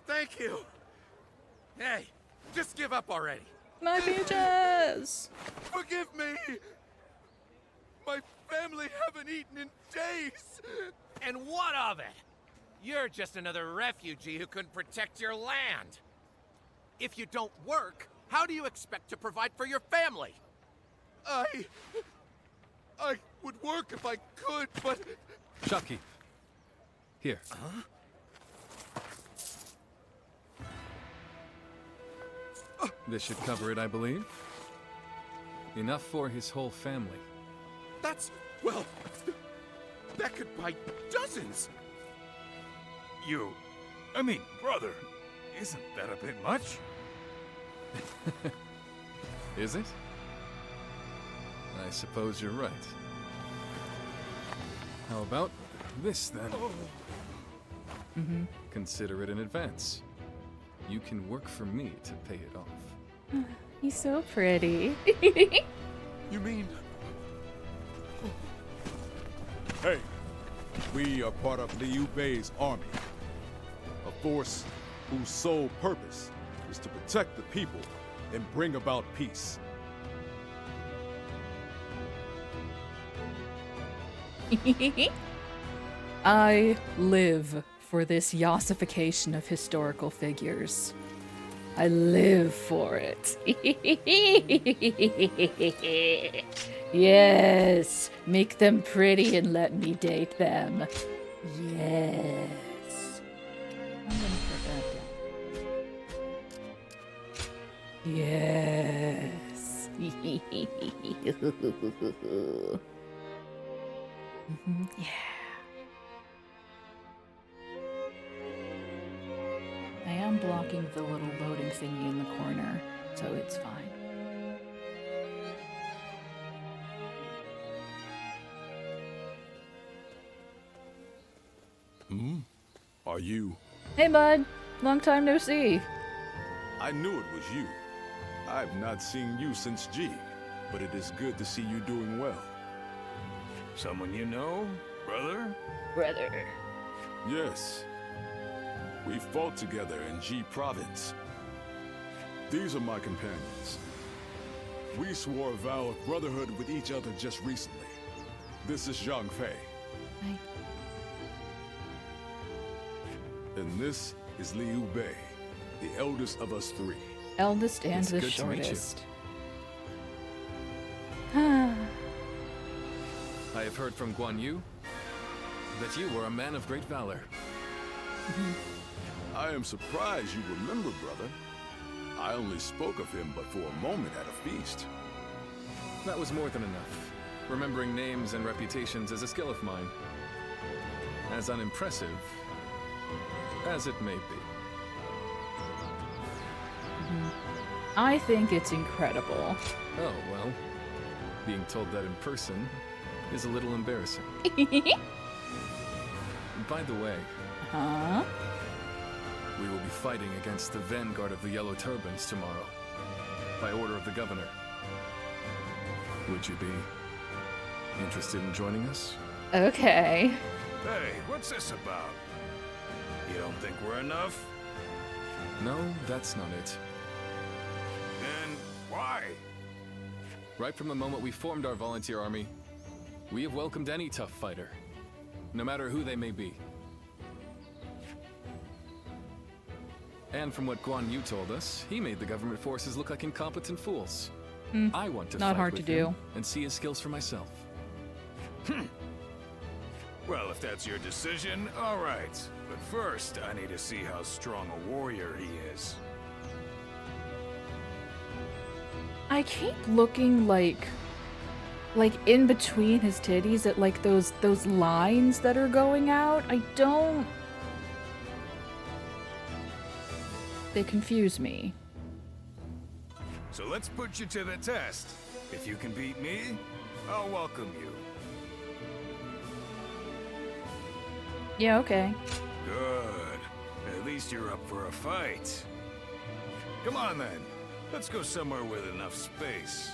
Thank you. Hey, just give up already. My peaches! Forgive me. My family haven't eaten in days. And what of it? You're just another refugee who couldn't protect your land. If you don't work, how do you expect to provide for your family? I would work if I could, but... Chucky. Here. Huh? This should cover it, I believe. Enough for his whole family. That's... well... that could buy dozens. I mean, brother, isn't that a bit much? Is it? I suppose you're right. How about this, then? Consider it in advance. You can work for me to pay it off. He's so pretty. You mean... Hey, we are part of Liu Bei's army. A force whose sole purpose is to protect the people and bring about peace. I live for this yossification of historical figures. I live for it. Yes, make them pretty and let me date them. Yes. I'm gonna put that down. Yes. Yeah. I am blocking the little loading thingy in the corner, so it's fine. Are you? Hey, bud. Long time no see. I knew it was you. I've not seen you since G, but it is good to see you doing well. Someone you know, brother? Brother. Yes. We fought together in G Province. These are my companions. We swore a vow of brotherhood with each other just recently. This is Zhang Fei. Hi. And this is Liu Bei, the eldest of us three. Eldest and It's the good to meet you. shortest. I have heard from Guan Yu that you were a man of great valor. I am surprised you remember, brother. I only spoke of him but for a moment at a feast. That was more than enough. Remembering names and reputations is a skill of mine. As unimpressive as it may be. I think it's incredible. Oh, well. Being told that in person is a little embarrassing. By the way, Huh? we will be fighting against the vanguard of the Yellow Turbans tomorrow. by order of the governor. Would you be interested in joining us? Okay. Hey, what's this about? You don't think we're enough? No, that's not it. Then why? Right from the moment we formed our volunteer army, we have welcomed any tough fighter, no matter who they may be. And from what Guan Yu told us, he made the government forces look like incompetent fools. I want to Not fight hard with to do. him and see his skills for myself. Well, if that's your decision, all right. But first, I need to see how strong a warrior he is. I keep looking like in between his titties at like those lines that are going out. I don't. They confuse me. So let's put you to the test. If you can beat me, I'll welcome you. Yeah, okay. Good. At least you're up for a fight. Come on then. Let's go somewhere with enough space.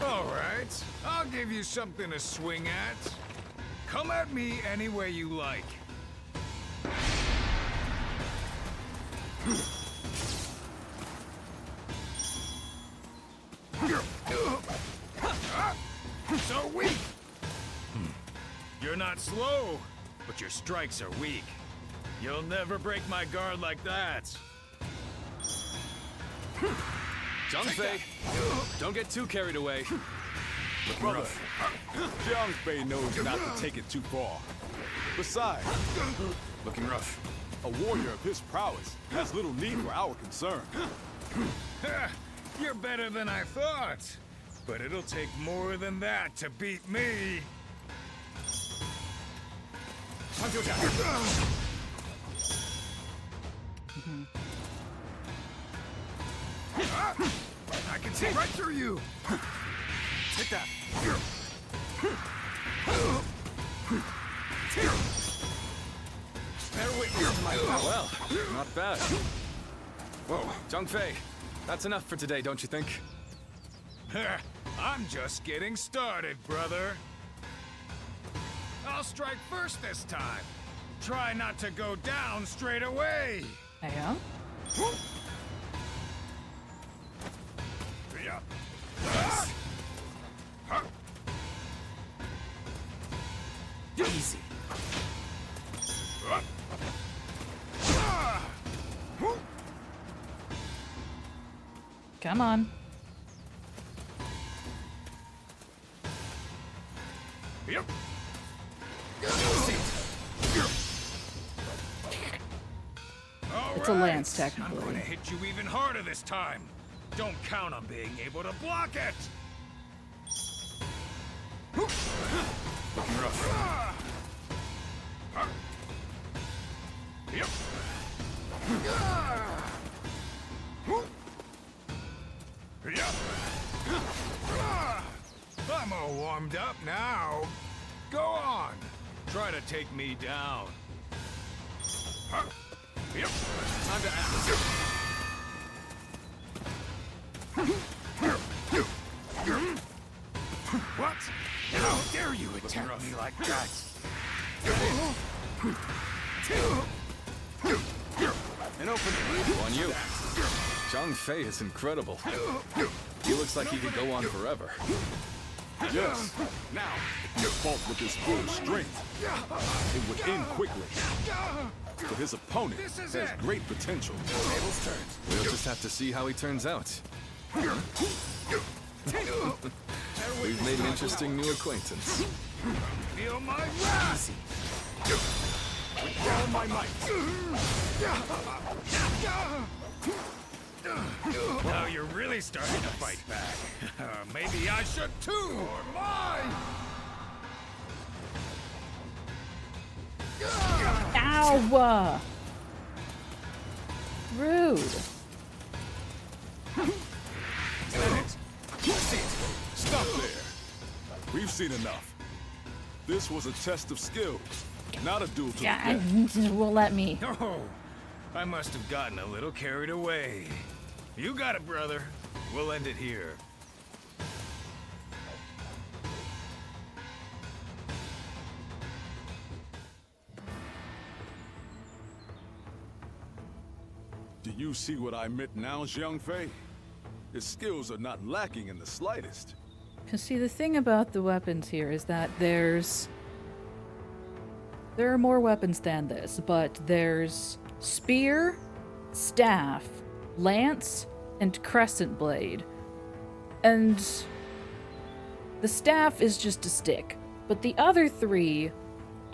All right. I'll give you something to swing at. Come at me any way you like. So weak! You're not slow, but your strikes are weak. You'll never break my guard like that. Zhang don't get too carried away. Brother, Jiang Fei knows not to take it too far. Besides, Looking rough. a warrior of his prowess has little need for our concern. You're better than I thought. But it'll take more than that to beat me. I can see right through you. Take that. Better wait to my well, not bad. Whoa, Zhang Fei, that's enough for today, don't you think? I'm just getting started, brother. I'll strike first this time. Try not to go down straight away. Yeah. Easy. Come on. Yep. It's a lance, I'm technically. gonna hit you even harder this time. Don't count on being able to block it. Looking rough. Yep. I'm all warmed up now. Go on. Try to take me down. Yep. Time to act. What? How dare you attack me like that? An opening. On you. Zhang Fei is incredible. He looks like he could go on forever. Yes. Now, if you fought with his full strength, it would end quickly. But his opponent has great potential. We'll just have to see how he turns out. We've made an interesting new acquaintance. Feel my wrath! With all my might. Now you're really starting to fight back. Maybe I should too, or mine! Ow! Rude. Stop You've seen enough. This was a test of skills, not a duel to the Yeah, death. will let me. Oh, I must have gotten a little carried away. You got it, brother. We'll end it here. Do you see what I meant now, Xiang Fei? His skills are not lacking in the slightest. Because see, the thing about the weapons here is that there are more weapons than this, but there's spear, staff, lance, and crescent blade. And the staff is just a stick, but the other three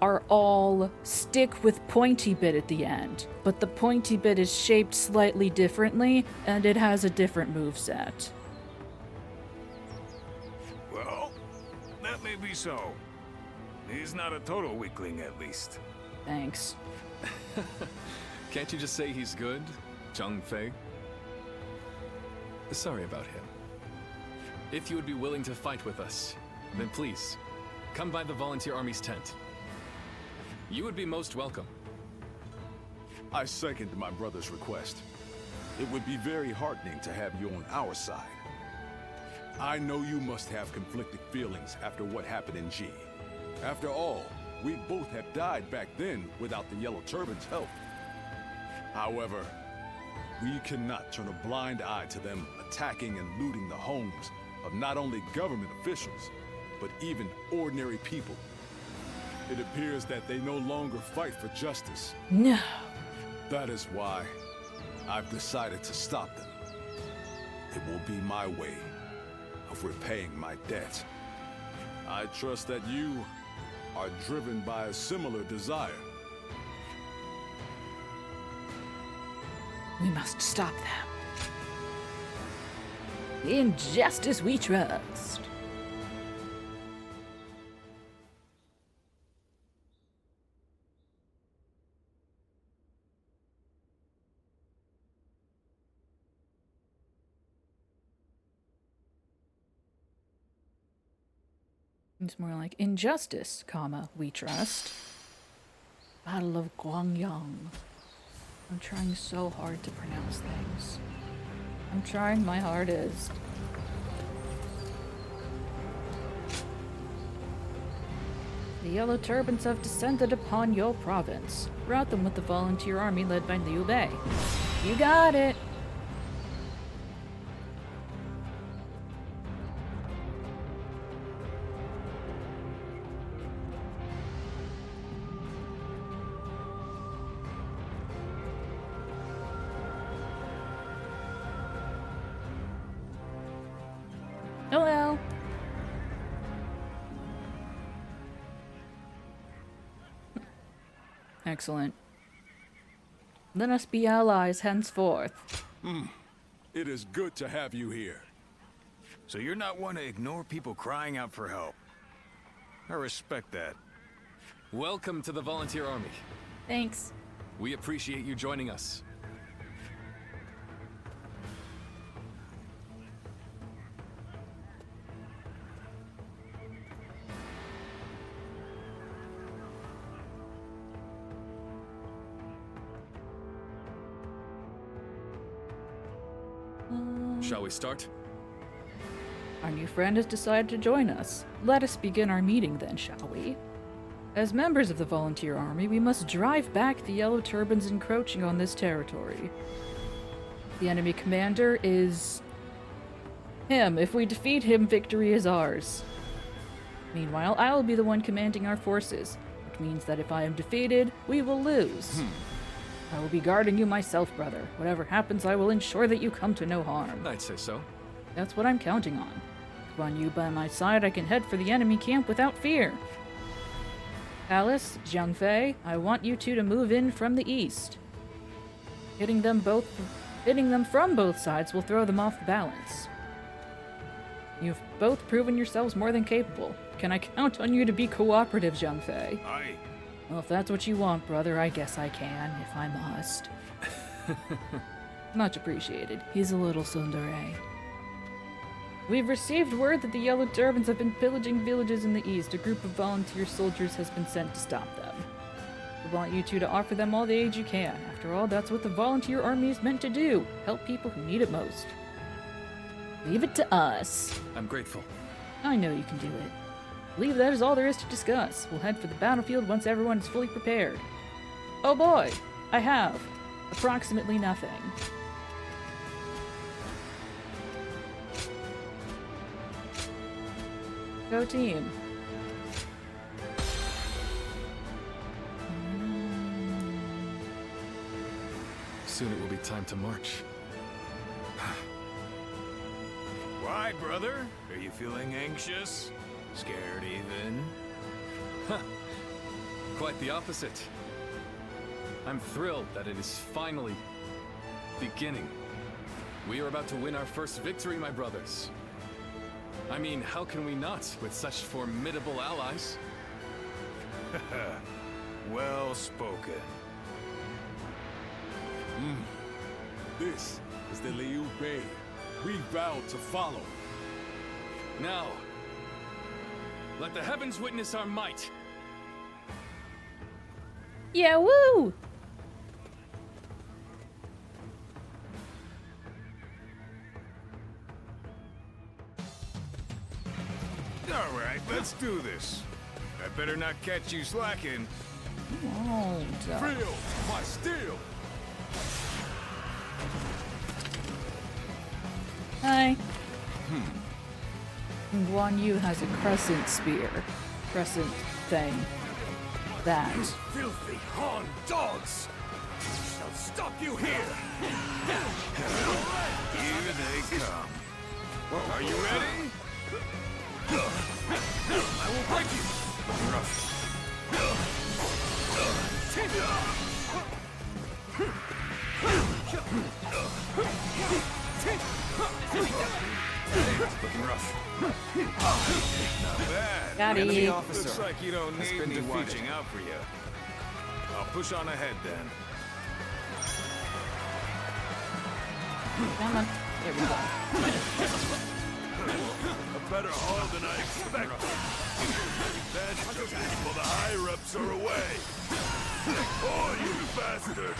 are all stick with pointy bit at the end. But the pointy bit is shaped slightly differently, and it has a different moveset. Well, that may be so. He's not a total weakling, at least. Thanks. Can't you just say he's good, Zhang Fei? Sorry about him. If you would be willing to fight with us, then please, come by the Volunteer Army's tent. You would be most welcome. I second my brother's request. It would be very heartening to have you on our side. I know you must have conflicted feelings after what happened in G. After all, we both have died back then without the Yellow Turban's help. However, we cannot turn a blind eye to them attacking and looting the homes of not only government officials, but even ordinary people. It appears that they no longer fight for justice. No. That is why I've decided to stop them. It will be my way of repaying my debt. I trust that you are driven by a similar desire. We must stop them. In justice we trust. It's more like injustice, comma, we trust. Battle of Guangyang. I'm trying so hard to pronounce things. I'm trying my hardest. The Yellow Turbans have descended upon your province. Rout them with the volunteer army led by Liu Bei. You got it! Hello! Excellent. Let us be allies henceforth. It is good to have you here. So you're not one to ignore people crying out for help. I respect that. Welcome to the Volunteer Army. Thanks. We appreciate you joining us. Shall we start? Our new friend has decided to join us. Let us begin our meeting then, shall we? As members of the Volunteer Army, we must drive back the Yellow Turbans encroaching on this territory. The enemy commander is him. If we defeat him, victory is ours. Meanwhile, I will be the one commanding our forces, which means that if I am defeated, we will lose. I will be guarding you myself, brother. Whatever happens, I will ensure that you come to no harm. I'd say so. That's what I'm counting on. With you by my side, I can head for the enemy camp without fear. Alice, Zhang Fei, I want you two to move in from the east. Hitting them from both sides will throw them off balance. You've both proven yourselves more than capable. Can I count on you to be cooperative, Zhang Fei? Aye. Well, if that's what you want, brother, I guess I can, if I must. Much appreciated. He's a little tsundere. We've received word that the Yellow Turbans have been pillaging villages in the east. A group of volunteer soldiers has been sent to stop them. We want you two to offer them all the aid you can. After all, that's what the volunteer army is meant to do. Help people who need it most. Leave it to us. I'm grateful. I know you can do it. I believe that is all there is to discuss. We'll head for the battlefield once everyone is fully prepared. Oh boy, I have approximately nothing. Go team. Soon it will be time to march. Why, brother? Are you feeling anxious? Scared even? Quite the opposite. I'm thrilled that it is finally beginning. We are about to win our first victory, my brothers. I mean, how can we not, with such formidable allies? Well spoken. This is the Liu Bei. We vowed to follow. Now, let the heavens witness our might. Yeah, woo! All right, let's do this. I better not catch you slacking. Feel my steel. Hi. Guan Yu has a crescent spear. Crescent thing. That. Filthy Han dogs! I'll stop you here! Here they come. Are you ready? I will break you! Looking rough. Not bad. Got it. Enemy officer. Looks like you don't need me watching out for you. I'll push on ahead then. Come on. There we go. A better haul than I expected. That's just while the higher-ups are away. Oh, you bastard!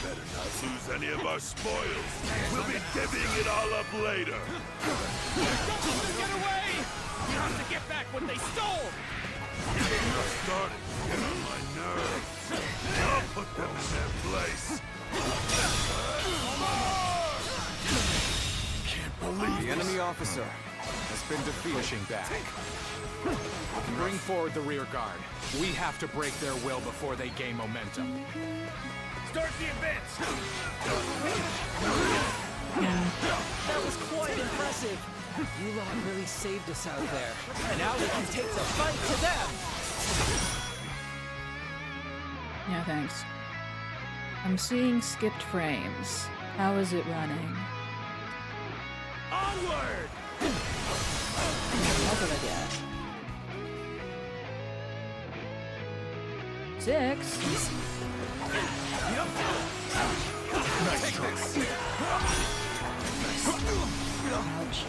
Better not lose any of our spoils. We'll be divvying it all up later. Get away! You have to get back what they stole! You're starting to get on my nerves. I'll put them in their place. Can't believe the enemy officer has been defeated. Pushing back. Bring forward the rear guard. We have to break their will before they gain momentum. Start the advance! That was quite impressive. You lot really saved us out there. And now we can take the fight to them! Yeah, thanks. I'm seeing skipped frames. How is it running? Onward! What did I get? 6? Take this! Ouch.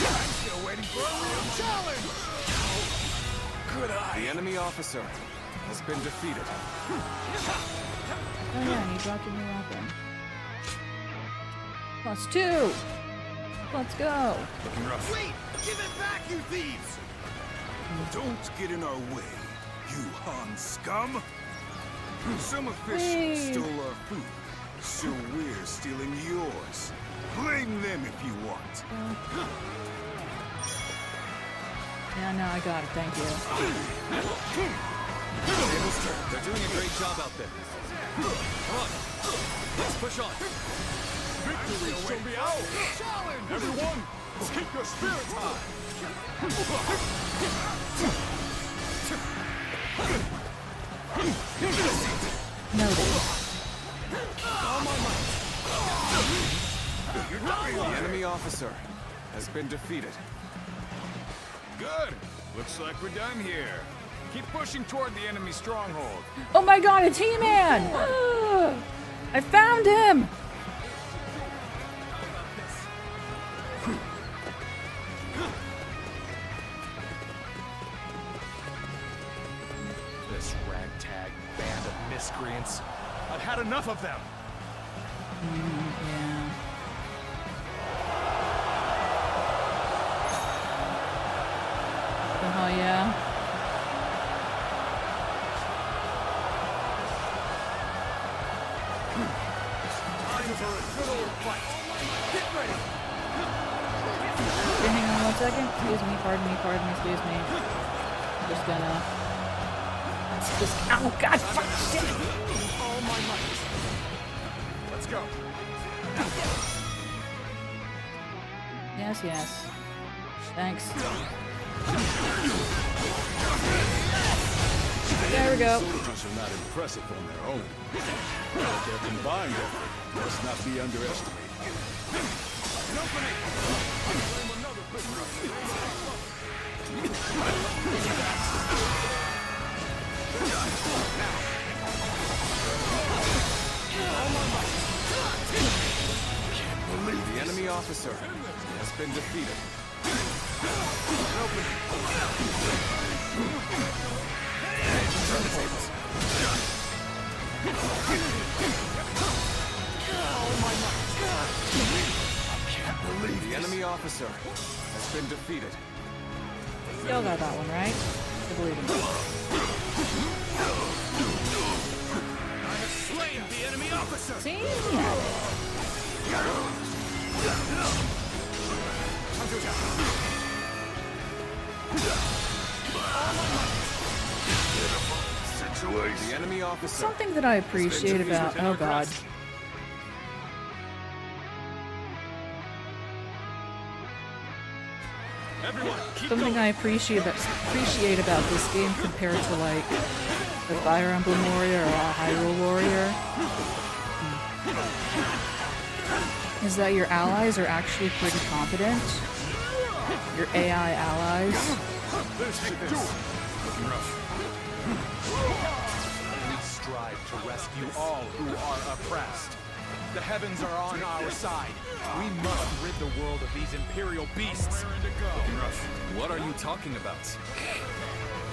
I'm still waiting for a real challenge! Good eye. The enemy officer has been defeated. Oh yeah, and he dropped a new weapon. +2! Let's go! Looking rough. Wait! Give it back, you thieves! Don't get in our way, you Han scum! Some officials stole our food, so we're stealing yours. Blame them if you want. Yeah, no, I got it, thank you. They're doing a great job out there. Come on, let's push on. Victory shall be ours. Challenge! Everyone, keep your spirits high. Noted. The enemy officer has been defeated. Good. Looks like we're done here. Keep pushing toward the enemy stronghold. Oh my god, it's He-Man! I found him! This ragtag band of miscreants. I've had enough of them. Yeah. Oh yeah. Time for a good old fight. Get ready. Okay, hang on 1 second. Excuse me, pardon me, excuse me. Just gonna... oh god, fuck, shit! All my might. Let's go. Yes, yes. Thanks. There we go. Soldiers are not impressive on their own, but their combined effort must not be underestimated. The enemy officer has been defeated. Turn the tables. The enemy officer has been defeated. Still got that one, right? I believe it. I have slain the enemy officer. See? The enemy officer. Something that I appreciate about... oh god. Something I appreciate about this game compared to like the Fire Emblem Warrior or a Hyrule Warrior is that your allies are actually pretty competent. Your AI allies. We strive to rescue all who are oppressed. The heavens are on our side. We must rid the world of these imperial beasts. What are you talking about?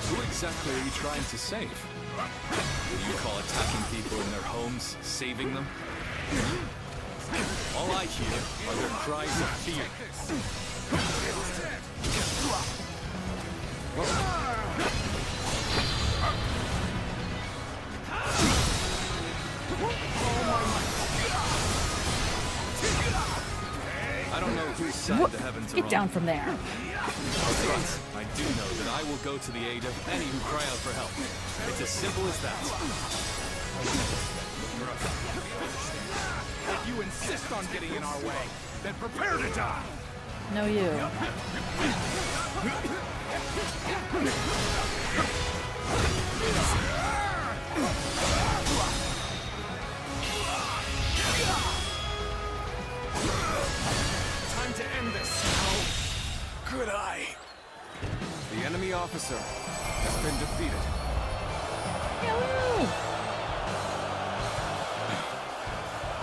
Who exactly are you trying to save? What do you call attacking people in their homes, saving them? All I hear are their cries of fear. I don't know whose side the heavens are on. Get down from there. But I do know that I will go to the aid of any who cry out for help. It's as simple as that. If you insist on getting in our way, then prepare to die! No, you. Time to end this. How could I? The enemy officer has been defeated.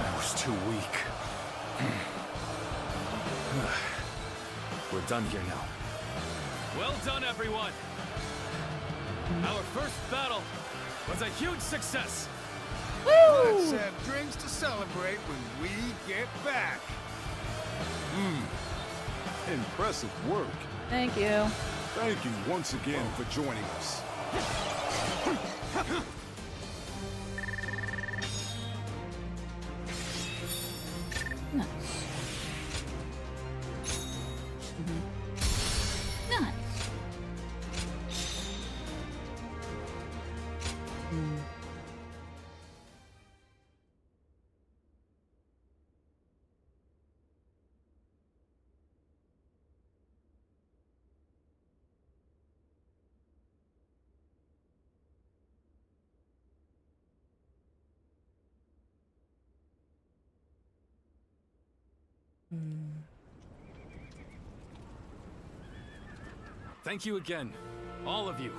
I was too weak. We're done here now. Well done, everyone! Our first battle was a huge success! Let's have drinks to celebrate when we get back. Impressive work. Thank you. Thank you once again for joining us. Nice. Nice. Thank you again, all of you.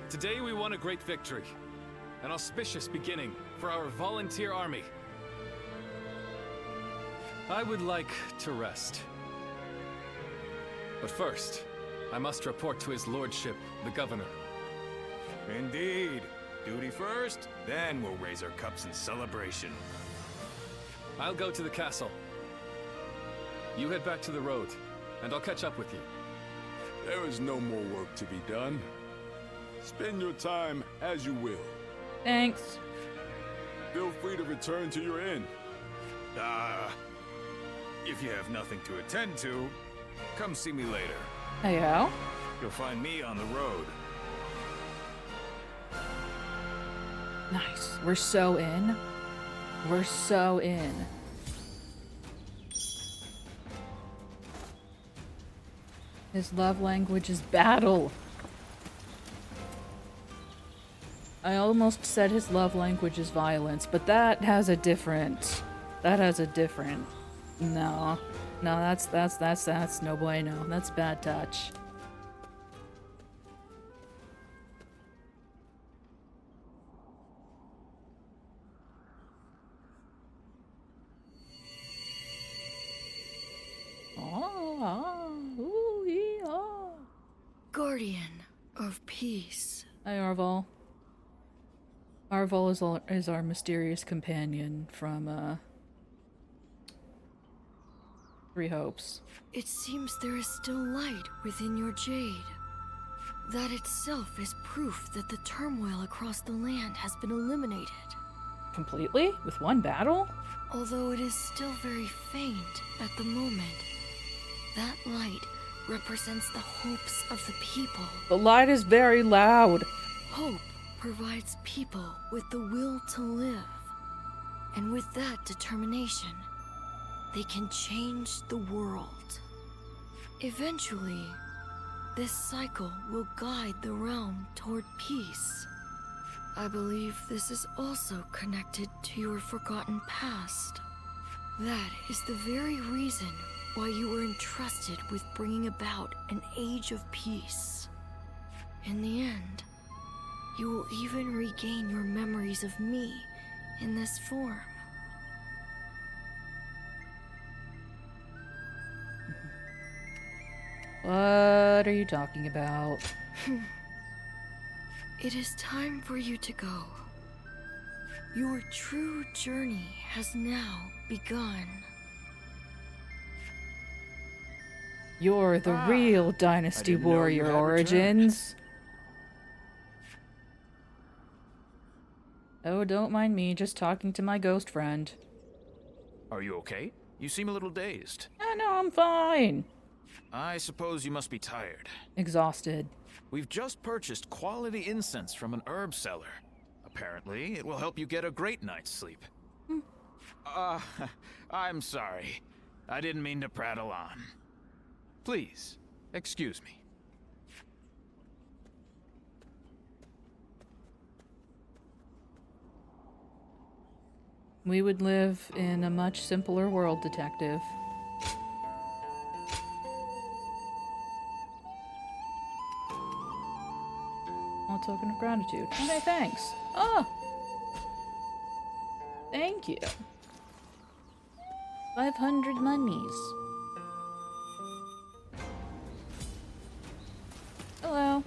Today we won a great victory. an auspicious beginning for our volunteer army. I would like to rest. But first, I must report to his lordship, the governor. Indeed. Duty first, then we'll raise our cups in celebration. I'll go to the castle. You head back to the road, and I'll catch up with you. There is no more work to be done. Spend your time as you will. Thanks. Feel free to return to your inn. If you have nothing to attend to, come see me later. Heyo. You'll find me on the road. Nice. We're so in. We're so in. His love language is battle. I almost said his love language is violence, but that has a different... No. No, that's no bueno. That's bad touch. Guardian of Peace. Hi, Arval. Arval is our mysterious companion from, Three Hopes. It seems there is still light within your jade. That itself is proof that the turmoil across the land has been eliminated. Completely? With one battle? Although it is still very faint at the moment, that light represents the hopes of the people. The light is very loud. Hope provides people with the will to live. And with that determination, they can change the world. Eventually, this cycle will guide the realm toward peace. I believe this is also connected to your forgotten past. That is the very reason why you were entrusted with bringing about an age of peace. In the end, you will even regain your memories of me in this form. What are you talking about? It is time for you to go. Your true journey has now begun. You're the real Dynasty Warrior Origins. Oh, don't mind me, just talking to my ghost friend. Are you okay? You seem a little dazed. No, I'm fine. I suppose you must be tired. Exhausted. We've just purchased quality incense from an herb seller. Apparently, it will help you get a great night's sleep. I'm sorry. I didn't mean to prattle on. Please, excuse me. We would live in a much simpler world, Detective. Small token of gratitude. Okay, thanks. Oh! Thank you. 500 monies. Hello.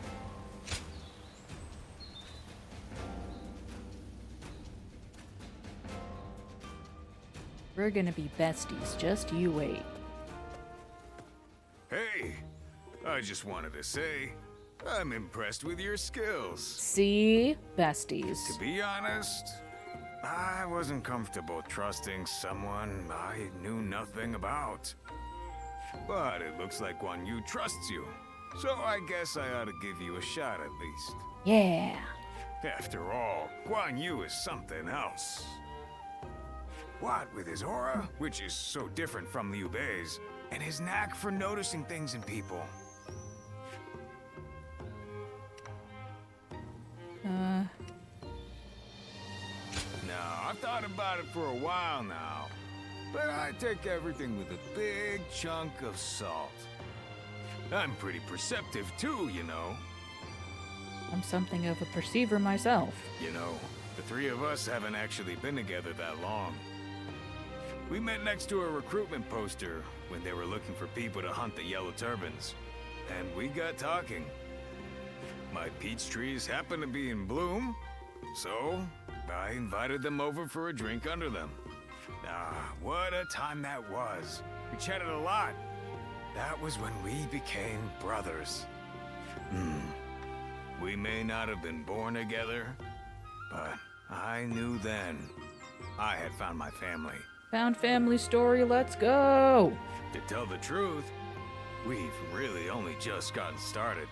We're gonna be besties, just you wait. Hey, I just wanted to say, I'm impressed with your skills. See? Besties. To be honest, I wasn't comfortable trusting someone I knew nothing about. But it looks like Guan Yu trusts you, so I guess I ought to give you a shot at least. Yeah. After all, Guan Yu is something else. What with his aura, which is so different from Liu Bei's, and his knack for noticing things in people. Now, I've thought about it for a while now, but I take everything with a big chunk of salt. I'm pretty perceptive too, you know. I'm something of a perceiver myself. You know, the three of us haven't actually been together that long. We met next to a recruitment poster when they were looking for people to hunt the yellow turbans. And we got talking. My peach trees happen to be in bloom, so I invited them over for a drink under them. Ah, what a time that was. We chatted a lot. That was when we became brothers. We may not have been born together, but I knew then I had found my family. Found family story, let's go! To tell the truth, we've really only just gotten started.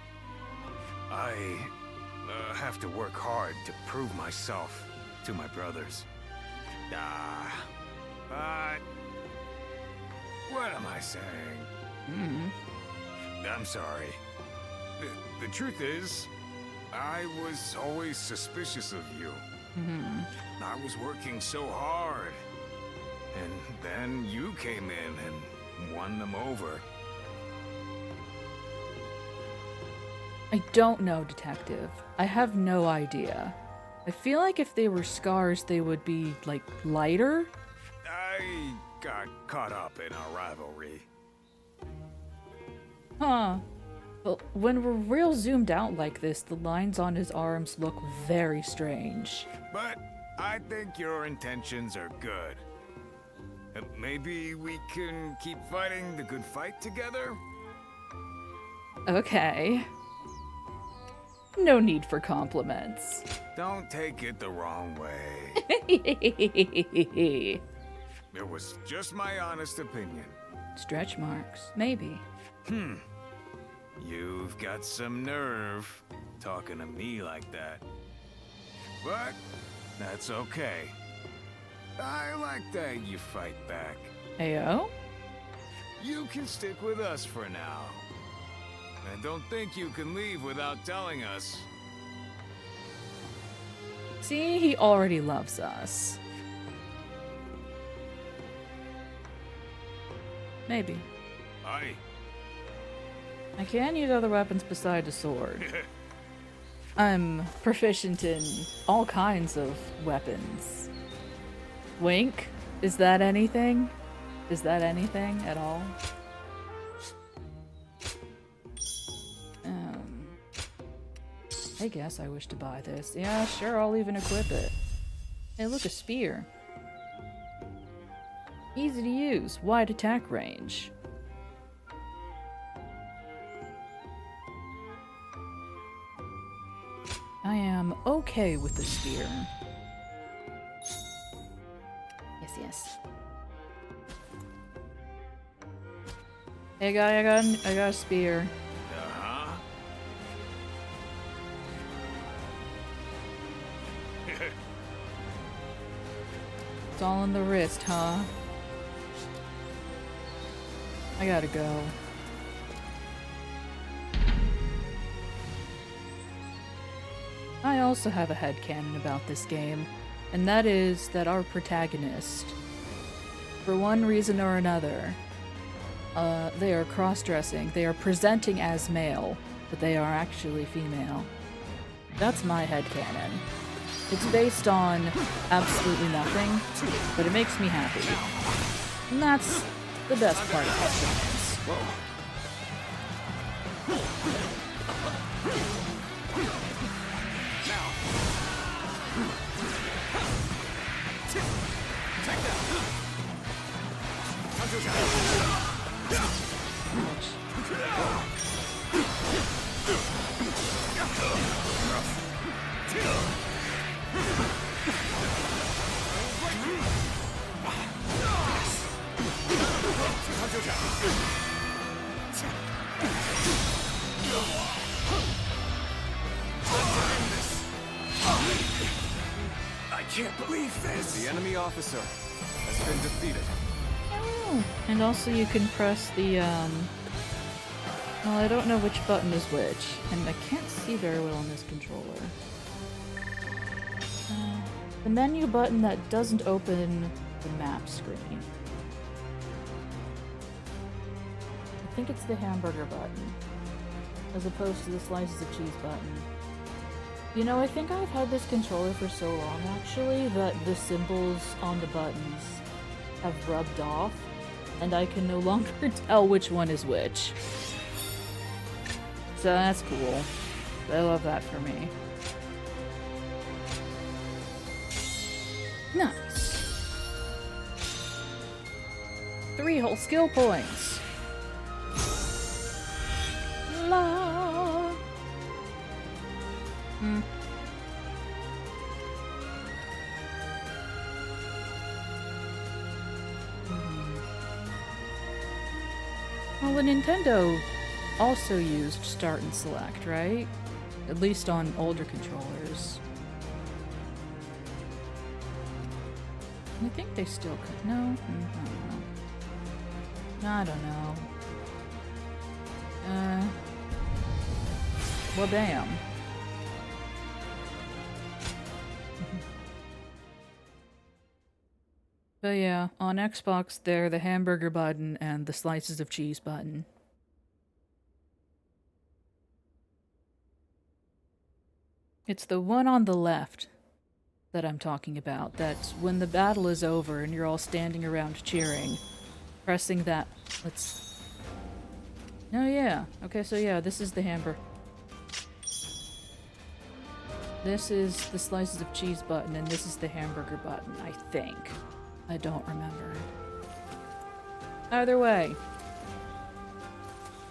I have to work hard to prove myself to my brothers. But what am I saying? I'm sorry. The truth is, I was always suspicious of you. I was working so hard. And then you came in and won them over. I don't know, Detective. I have no idea. I feel like if they were scars, they would be, like, lighter? I got caught up in our rivalry. Huh. Well, when we're real zoomed out like this, the lines on his arms look very strange. But I think your intentions are good. Maybe we can keep fighting the good fight together? Okay. No need for compliments. Don't take it the wrong way. It was just my honest opinion. Stretch marks, maybe. You've got some nerve talking to me like that. But that's okay. I like that you fight back. Ayo? You can stick with us for now. I don't think you can leave without telling us. See, he already loves us. Maybe. Aye. I can use other weapons besides a sword. I'm proficient in all kinds of weapons. Wink? Is that anything? Is that anything at all? I guess I wish to buy this. Yeah, sure, I'll even equip it. Hey, look, a spear. Easy to use, wide attack range. I am okay with the spear. Yes, yes. Hey guy, I got a spear. It's all in the wrist, huh? I gotta go. I also have a headcanon about this game, and that is that our protagonist, for one reason or another, they are cross-dressing. They are presenting as male, but they are actually female. That's my headcanon. It's based on absolutely nothing, but it makes me happy. And that's the best part of headcanons. Whoa. I can't believe this! The enemy officer has been defeated. Oh, and also you can press the, well, I don't know which button is which, and I can't see very well on this controller. The menu button that doesn't open the map screen. I think it's the hamburger button, as opposed to the slices of cheese button. You know, I think I've had this controller for so long, actually, that the symbols on the buttons have rubbed off, and I can no longer tell which one is which. So that's cool. I love that for me. Nice. 3 whole skill points. La. Hmm. Well, the Nintendo also used start and select, right? At least on older controllers. I think they still could. No? I don't know. I don't know. Well, damn. But yeah, on Xbox, they're the hamburger button and the slices of cheese button. It's the one on the left that I'm talking about. That's when the battle is over and you're all standing around cheering. Pressing that... Let's... Oh yeah. Okay, so yeah, this is the hamburger. This is the slices of cheese button, and this is the hamburger button, I think. I don't remember. Either way,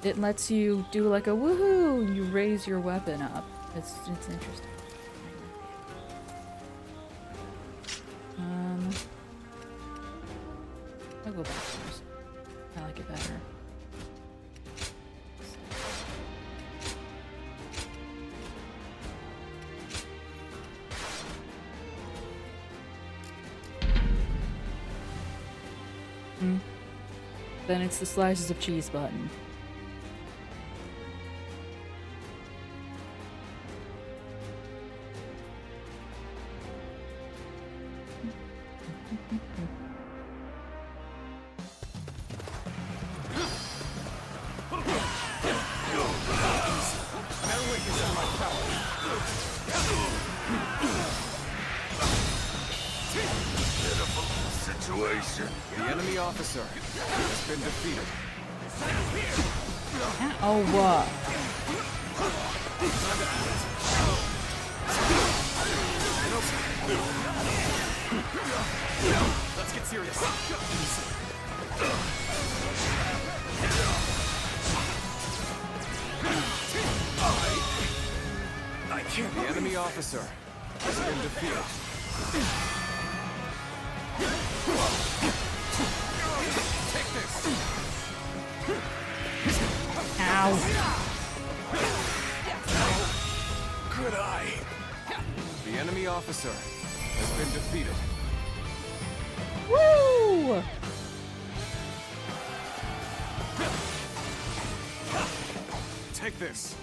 it lets you do like a woohoo, and you raise your weapon up. It's interesting. I'll go back first. I like it better. Then it's the slices of cheese button. The enemy officer has been defeated. Oh, what? Let's get serious. I can't. The enemy officer has been defeated. Take this. Ow. Good eye. The enemy officer has been defeated. Woo! Take this.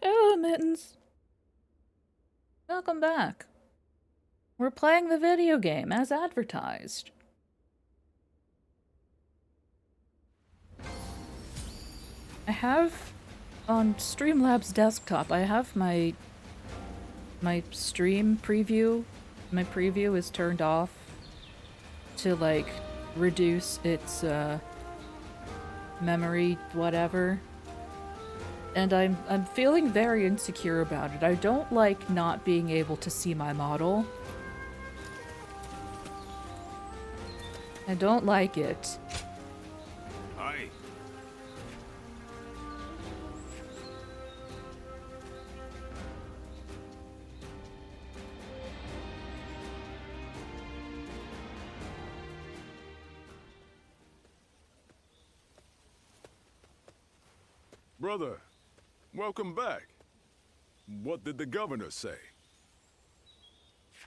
Hello, Mittens. Welcome back. We're playing the video game as advertised. I have on Streamlabs desktop, I have my stream preview. My preview is turned off to like reduce its memory whatever. And I'm feeling very insecure about it. I don't like not being able to see my model. I don't like it. Hi. Brother, welcome back. What did the governor say?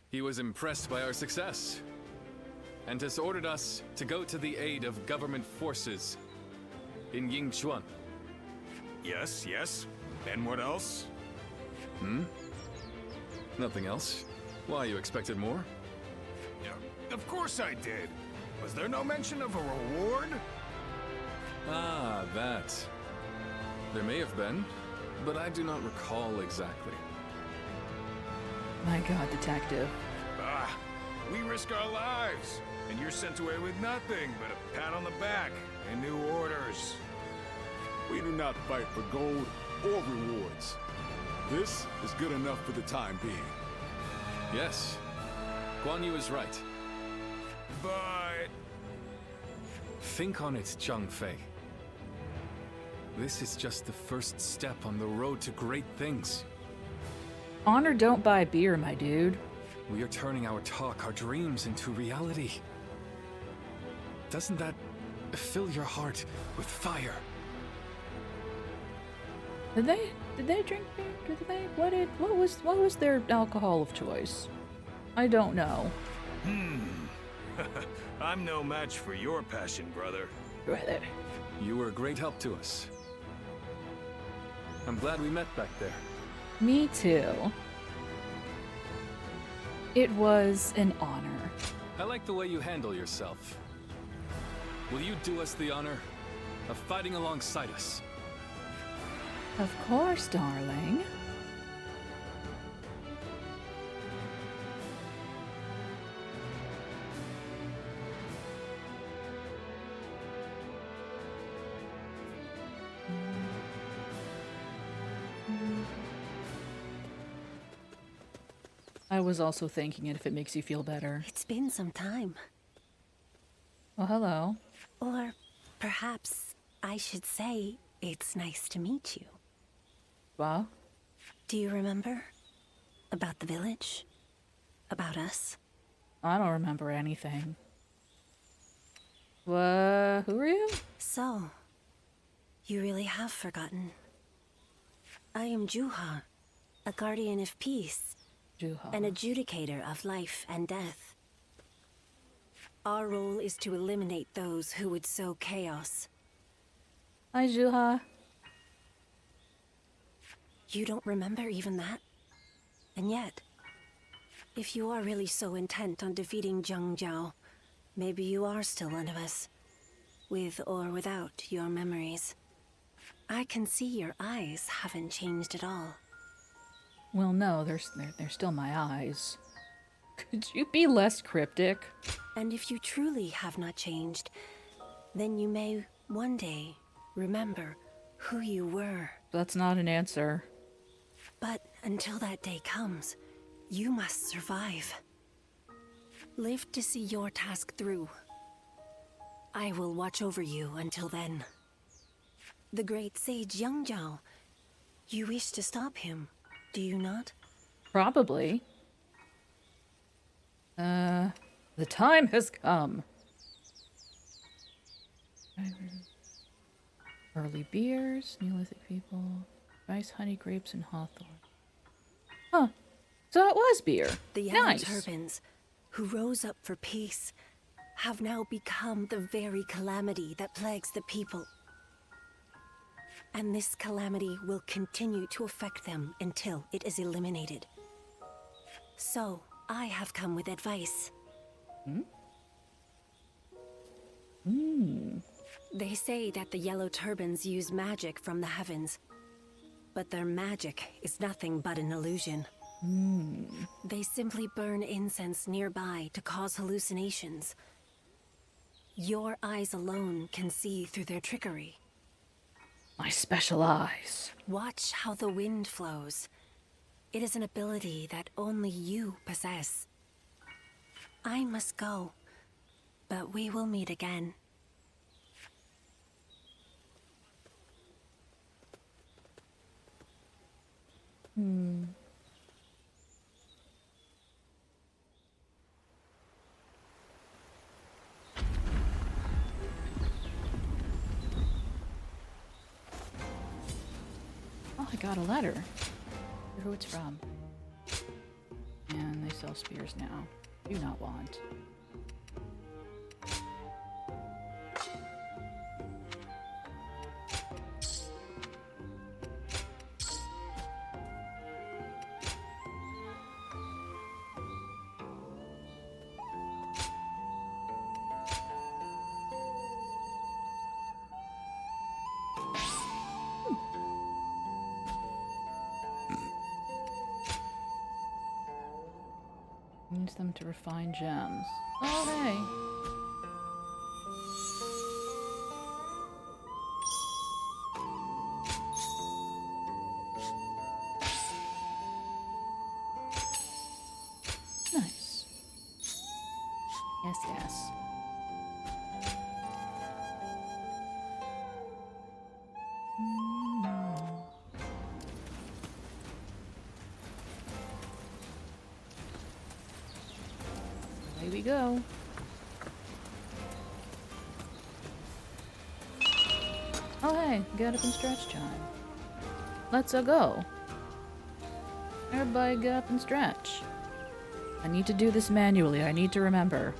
He was impressed by our success and has ordered us to go to the aid of government forces in Yingchuan. Yes, yes. And what else? Hmm? Nothing else? Why, you expected more? Of course I did. Was there no mention of a reward? Ah, that. There may have been, but I do not recall exactly. My god, detective. Ah, we risk our lives, and you're sent away with nothing but a pat on the back and new orders. We do not fight for gold or rewards. This is good enough for the time being. Yes, Guan Yu is right. But... Think on it, Zhang Fei. This is just the first step on the road to great things. Honor don't buy beer, my dude. We are turning our talk, our dreams into reality. Doesn't that fill your heart with fire? Did they drink beer? What was their alcohol of choice? I don't know. I'm no match for your passion, brother. Brother. You were a great help to us. I'm glad we met back there. Me too. It was an honor. I like the way you handle yourself. Will you do us the honor of fighting alongside us? Of course, darling. I was also thinking it if it makes you feel better. It's been some time. Oh, hello. Or perhaps I should say it's nice to meet you. Well? Do you remember? About the village? About us? I don't remember anything. Who are you? So, you really have forgotten. I am Juha, a guardian of peace. Juha. An adjudicator of life and death. Our role is to eliminate those who would sow chaos. Hi, Juha. You don't remember even that? And yet, if you are really so intent on defeating Zhang Jiao, maybe you are still one of us. With or without your memories. I can see your eyes haven't changed at all. Well, no, they're still my eyes. Could you be less cryptic? And if you truly have not changed, then you may one day remember who you were. That's not an answer. But until that day comes, you must survive. Live to see your task through. I will watch over you until then. The great sage Yang Jiao, you wish to stop him, do you not? Probably. The time has come. Early beers, Neolithic people, rice, honey, grapes, and hawthorn. Huh. So it was beer. The yellow Nice. turbans, who rose up for peace, have now become the very calamity that plagues the people. And this calamity will continue to affect them until it is eliminated. So, I have come with advice. They say that the yellow turbans use magic from the heavens. But their magic is nothing but an illusion. They simply burn incense nearby to cause hallucinations. Your eyes alone can see through their trickery. My special eyes. Watch how the wind flows. It is an ability that only you possess. I must go, but we will meet again. Oh, I got a letter. I wonder who it's from. And they sell spears now. Do not want. Use them to refine gems. Oh, hey. Nice. Yes, yes. Away we go. Oh hey, get up and stretch time. Let's-a go. Everybody get up and stretch. I need to do this manually, I need to remember.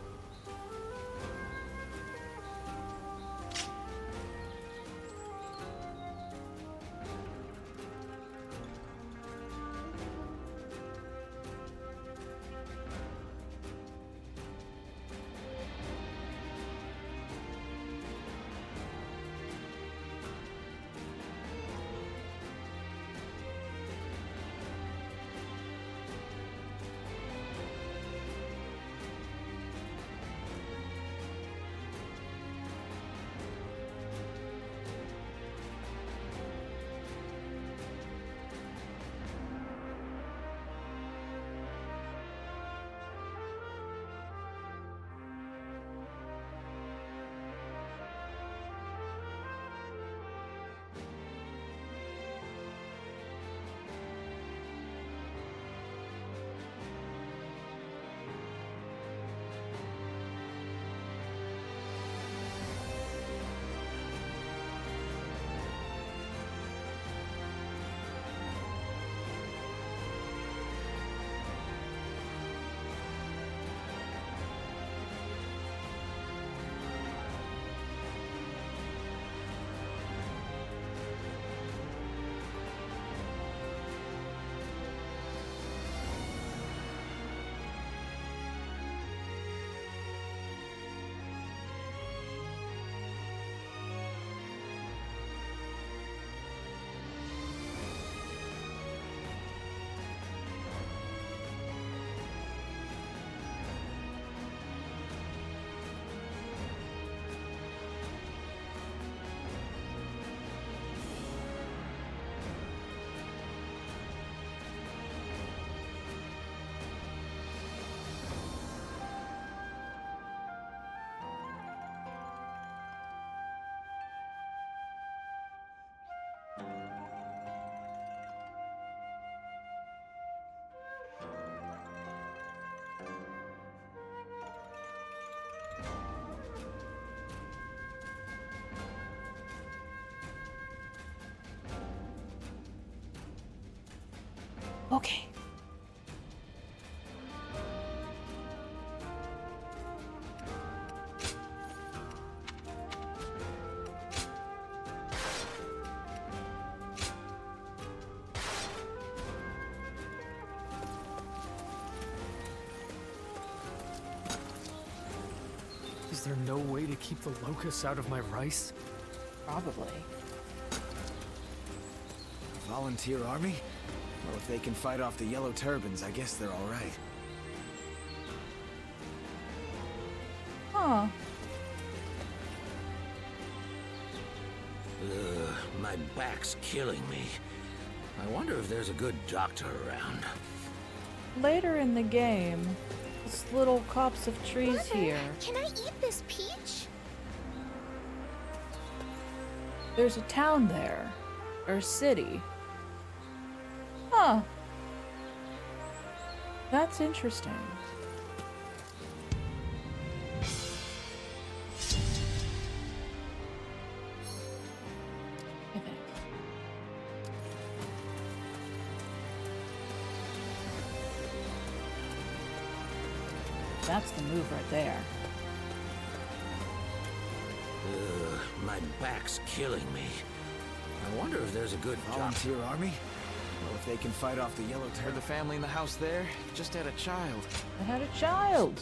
Okay. Is there no way to keep the locusts out of my rice? Probably. Volunteer army? Well, if they can fight off the yellow turbans, I guess they're all right. Huh. My back's killing me. I wonder if there's a good doctor around. Later in the game, this little copse of trees Mother, here. Can I eat this peach? There's a town there. Or a city. Huh. That's interesting. I think. That's the move right there. My back's killing me. I wonder if there's a good Volunteer army? Well, if they can fight off the yellow turbans. The family in the house there just had a child. I had a child.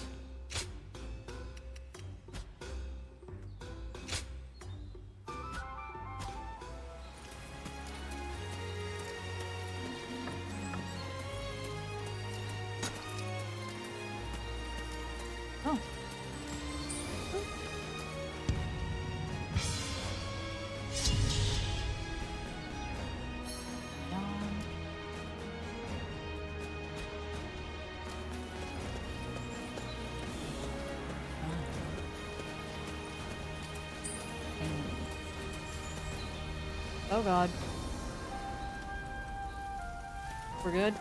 Oh god. We're good?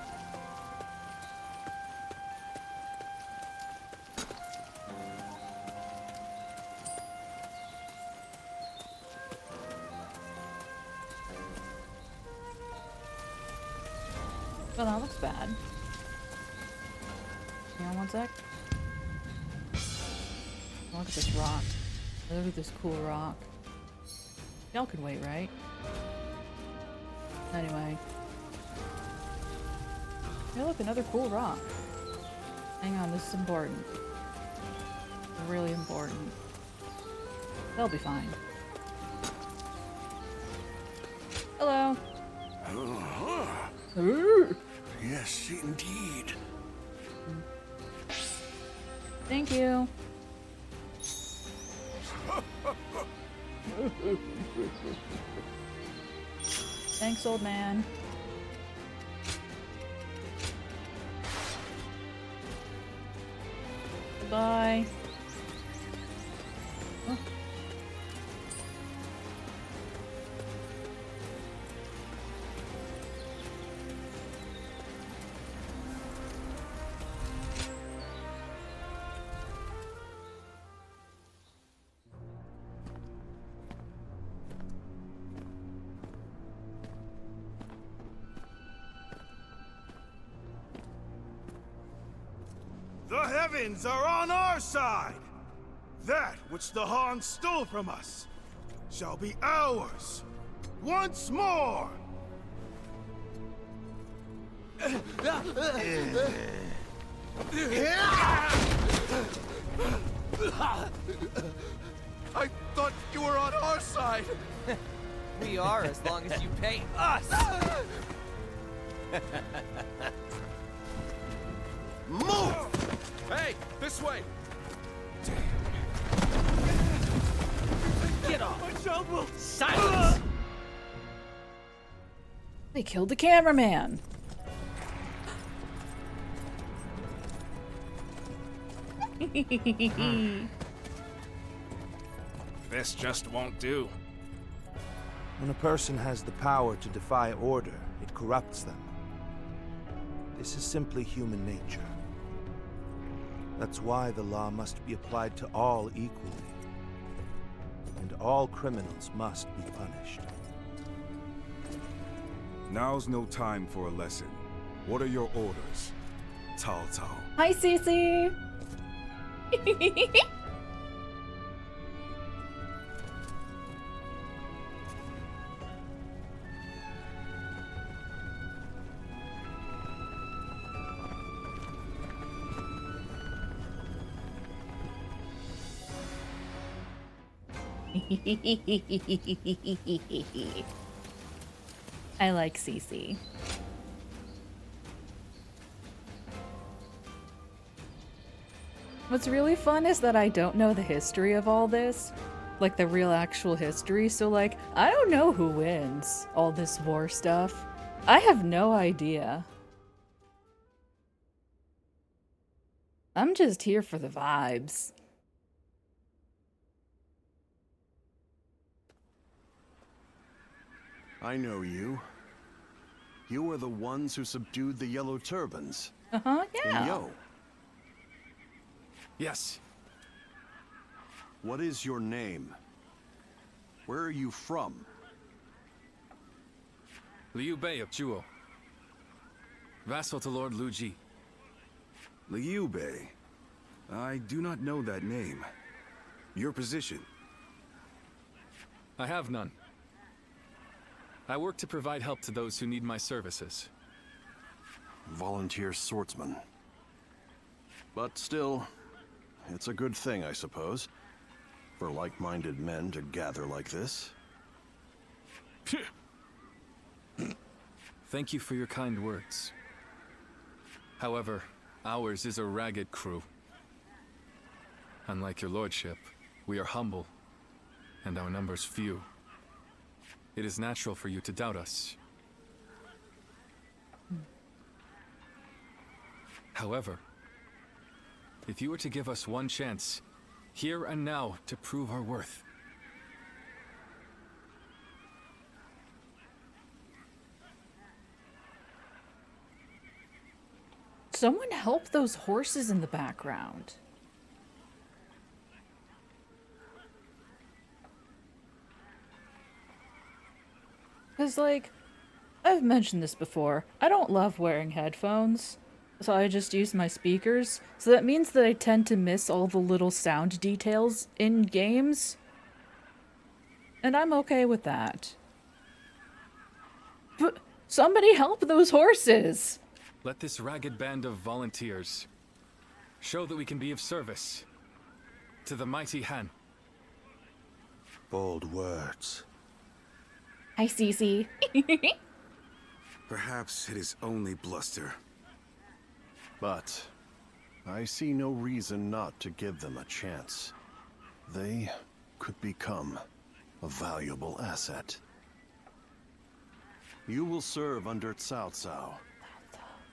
Well, that looks bad. Hang on one sec. Look at this rock. Look at this cool rock. Y'all can wait, right? Anyway. Hey, look, another cool rock. Hang on, this is important. Really important. They'll be fine. Hello. Yes, indeed. Thank you. Thanks, old man. Goodbye. Oh. The heavens are on our side! That which the Han stole from us shall be ours once more! I thought you were on our side! We are, as long as you pay us! Move! Hey, this way! Get off! Silence! They killed the cameraman. This just won't do. When a person has the power to defy order, it corrupts them. This is simply human nature. That's why the law must be applied to all equally. And all criminals must be punished. Now's no time for a lesson. What are your orders, Tal Tal? Hi, Cece. I like Cece. What's really fun is that I don't know the history of all this. Like the real actual history, so like, I don't know who wins all this war stuff. I have no idea. I'm just here for the vibes. I know you. You were the ones who subdued the Yellow Turbans. Uh-huh, yeah. In Yo. Yes. What is your name? Where are you from? Liu Bei of Chuo. Vassal to Lord Lu Ji. Liu Bei. I do not know that name. Your position? I have none. I work to provide help to those who need my services. Volunteer swordsman. But still, it's a good thing, I suppose, for like-minded men to gather like this. Thank you for your kind words. However, ours is a ragged crew. Unlike your lordship, we are humble, and our numbers few. It is natural for you to doubt us. However, if you were to give us one chance, here and now, to prove our worth, Someone help those horses in the background. Because, like, I've mentioned this before. I don't love wearing headphones, so I just use my speakers. So that means that I tend to miss all the little sound details in games. And I'm okay with that. But somebody help those horses! Let this ragged band of volunteers show that we can be of service to the mighty Han. Bold words. Hi, Cece. Perhaps it is only bluster. But I see no reason not to give them a chance. They could become a valuable asset. You will serve under Cao Cao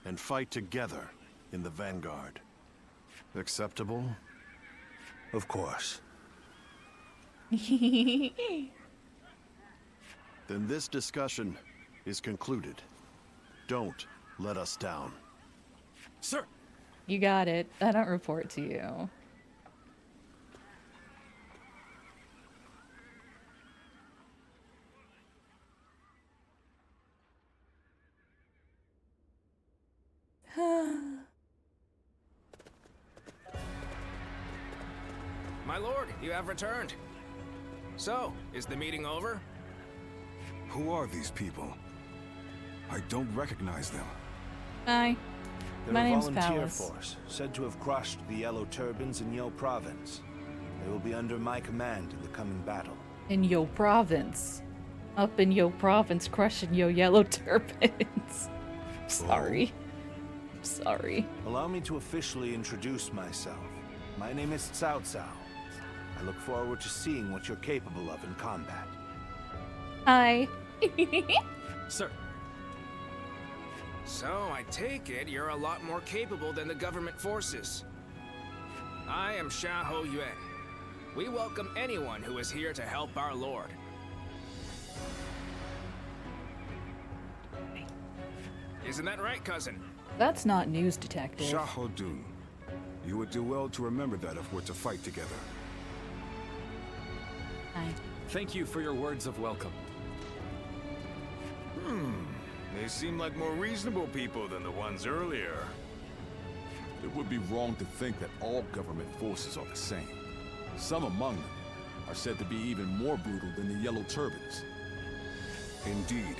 and fight together in the vanguard. Acceptable? Of course. Then this discussion is concluded. Don't let us down. Sir! You got it. I don't report to you. My lord, you have returned. So, is the meeting over? Who are these people? I don't recognize them. Hi. They're My a name's volunteer Palace. force, said to have crushed the Yellow Turbans in Yo Province. They will be under my command in the coming battle. In Yo Province. Up in Yo Province, crushing Yo Yellow Turbans. Sorry. I'm sorry. Allow me to officially introduce myself. My name is Cao Cao. I look forward to seeing what you're capable of in combat. Hi. Sir. So, I take it you're a lot more capable than the government forces. I am Xiahou Yuan. We welcome anyone who is here to help our lord. Isn't that right, cousin? That's not news, detective. Xiahou Dun. You would do well to remember that if we're to fight together. Hi. Thank you for your words of welcome. They seem like more reasonable people than the ones earlier. It would be wrong to think that all government forces are the same. Some among them are said to be even more brutal than the Yellow Turbans. Indeed.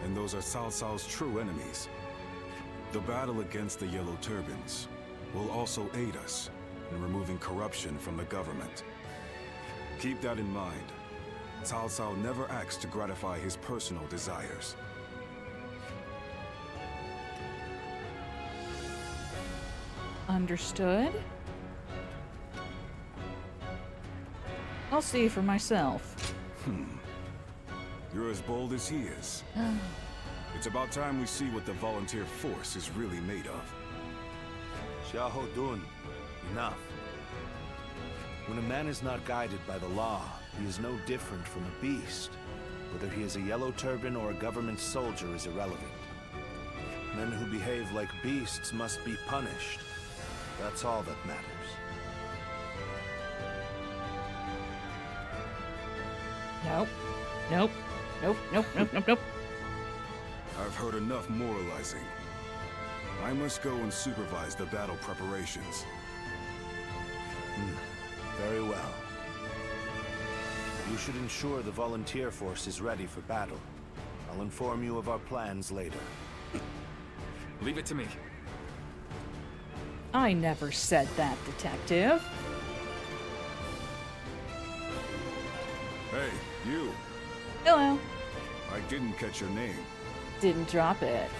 And those are Cao Cao's true enemies. The battle against the Yellow Turbans will also aid us in removing corruption from the government. Keep that in mind. Cao Cao never acts to gratify his personal desires. Understood. I'll see for myself. You're as bold as he is. It's about time we see what the volunteer force is really made of. Xiahou Dun, enough. When a man is not guided by the law, he is no different from a beast. Whether he is a Yellow Turban or a government soldier is irrelevant. Men who behave like beasts must be punished. That's all that matters. Nope. Nope. Nope. Nope. Nope. Nope. Nope. I've heard enough moralizing. I must go and supervise the battle preparations. Very well. You should ensure the volunteer force is ready for battle. I'll inform you of our plans later. Leave it to me. I never said that, detective. Hey, you. Hello. I didn't catch your name. Didn't drop it.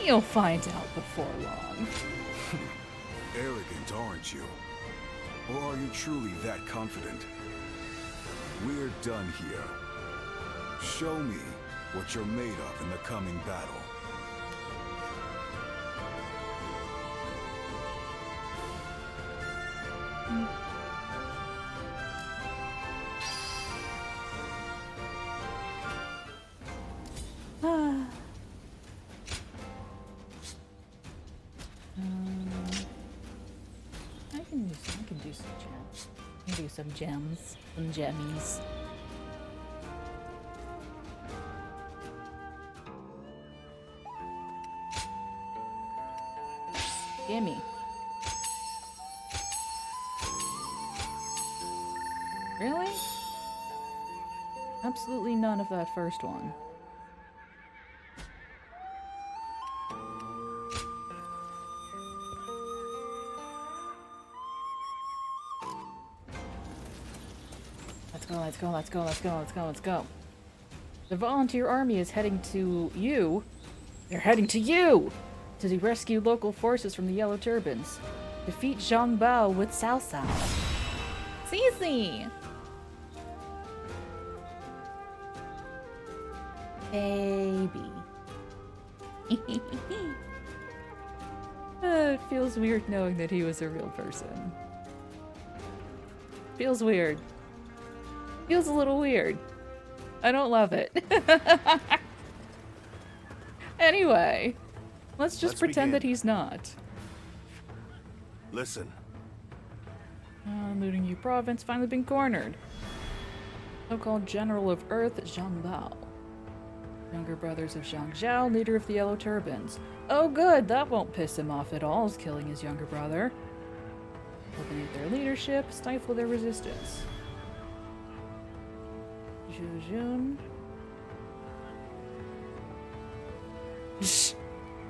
You'll find out before long. Arrogant, aren't you? Or are you truly that confident? We're done here. Show me what you're made of in the coming battle. some gems. Some gemmies. Gimme. Really? Absolutely none of that first one. Let's go, let's go, let's go, let's go, let's go, let's go. The volunteer army is heading to you. They're heading to you! To rescue local forces from the Yellow Turbans. Defeat Zhang Bao with Cao Cao. Cece! Baby. It feels weird knowing that he was a real person. Feels weird. Feels a little weird. I don't love it. Anyway, let's pretend that he's not. Listen. Looting Yu province finally been cornered. So-called General of Earth, Zhang Bao. Younger brothers of Zhang Zhao, leader of the Yellow Turbans. Oh good, that won't piss him off at all, is killing his younger brother. Eliminate their leadership, stifle their resistance. Zhu Jun.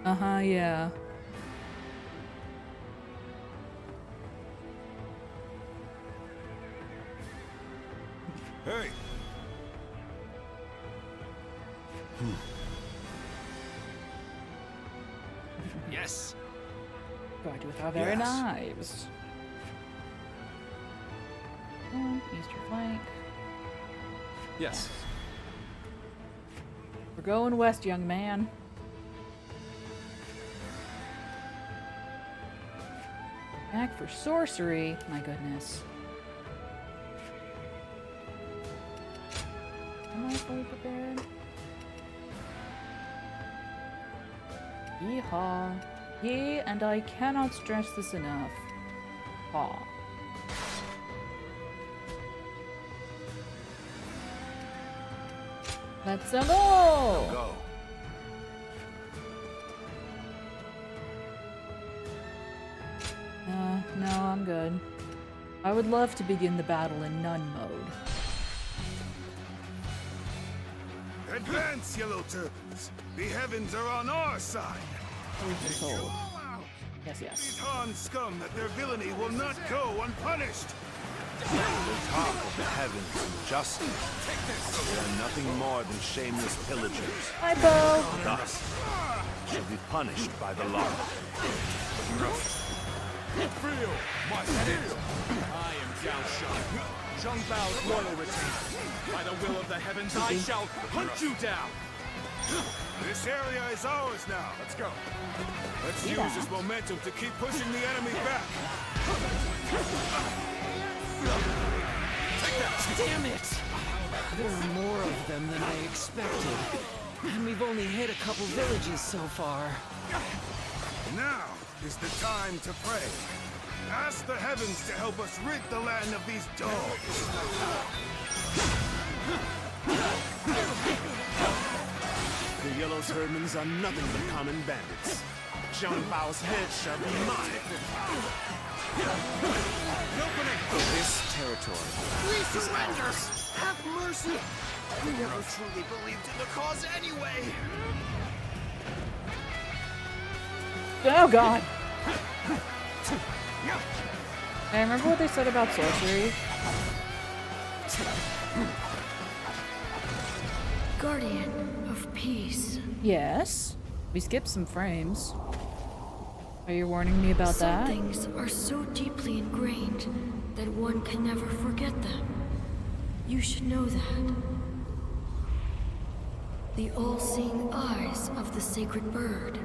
Uh-huh, yeah. Hey. Yes. Going with our very knives. Eastern flank. Yes. We're going west, young man. Back for sorcery. My goodness. Am I fully prepared? Yeehaw. Yea, and I cannot stress this enough. Haw. Let's go! Go. No, I'm good. I would love to begin the battle in none mode. Advance, Yellow Turbans. The heavens are on our side. Told. Yes, yes. These Han scum that their villainy will not go unpunished. We talk of the heavens and justice. They are nothing more than shameless pillagers. Hi, Bo. Thus, shall be punished by the law. Feel my steel. I am Jiao Shan, Zhang Bao's loyal retainer. By the will of the heavens, I shall hunt you down. This area is ours now. Let's go. Let's use this momentum to keep pushing the enemy back. Damn it! There are more of them than I expected. And we've only hit a couple villages so far. Now is the time to pray. Ask the heavens to help us rid the land of these dogs. The Yellow Turbans are nothing but common bandits. Zhang Bao's head shall be mine. This territory. Please surrender! Have mercy! We never truly believed in the cause anyway! Oh god! Hey, remember what they said about sorcery? Guardian of Peace. Yes. We skipped some frames. Are you warning me about that? Some things are so deeply ingrained that one can never forget them. You should know that. The all-seeing eyes of the sacred bird.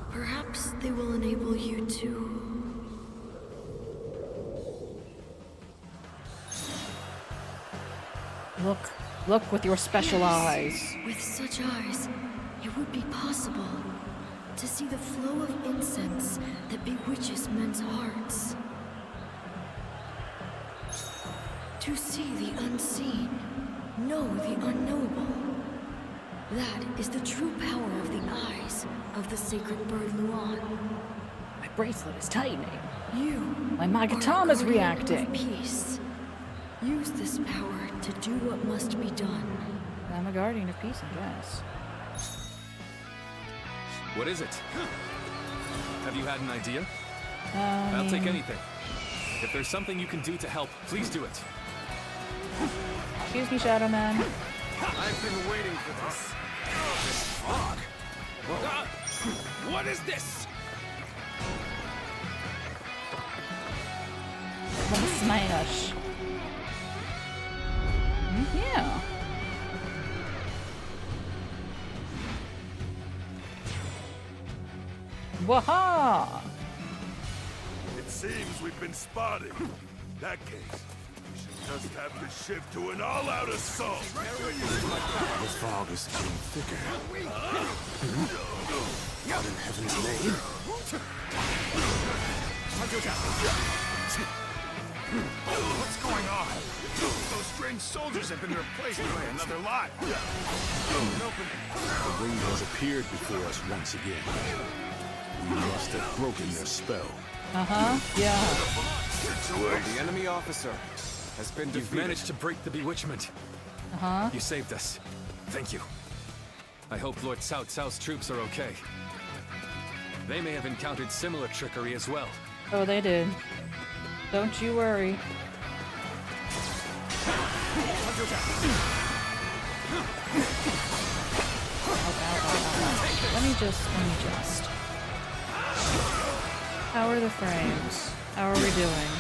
Perhaps they will enable you to... Look with your special eyes. With such eyes, it would be possible to see the flow of incense that bewitches men's hearts. To see the unseen, know the unknowable. That is the true power of the eyes of the sacred bird Luan. My bracelet is tightening. You My are Magatama's a guardian reacting. of peace. Use this power to do what must be done. I'm a guardian of peace, I guess. What is it? Have you had an idea? I I'll take mean, anything. If there's something you can do to help, please do it. Excuse me, Shadow Man. I've been waiting for this. This fog. What is this? Smash. Yeah. Waha! It seems we've been spotted. In that case, we should just have to shift to an all-out assault. The fog is getting thicker. What in heaven's name? What's going on? Those strange soldiers have been replaced by another lot. The ring has appeared before us once again. We must have broken their spell. Yeah. The enemy officer has been defeated. You've managed to break the bewitchment. You saved us. Thank you. I hope Lord Cao Cao's troops are okay. They may have encountered similar trickery as well. Oh, they did. Don't you worry. Let me just. How are the frames? How are we doing?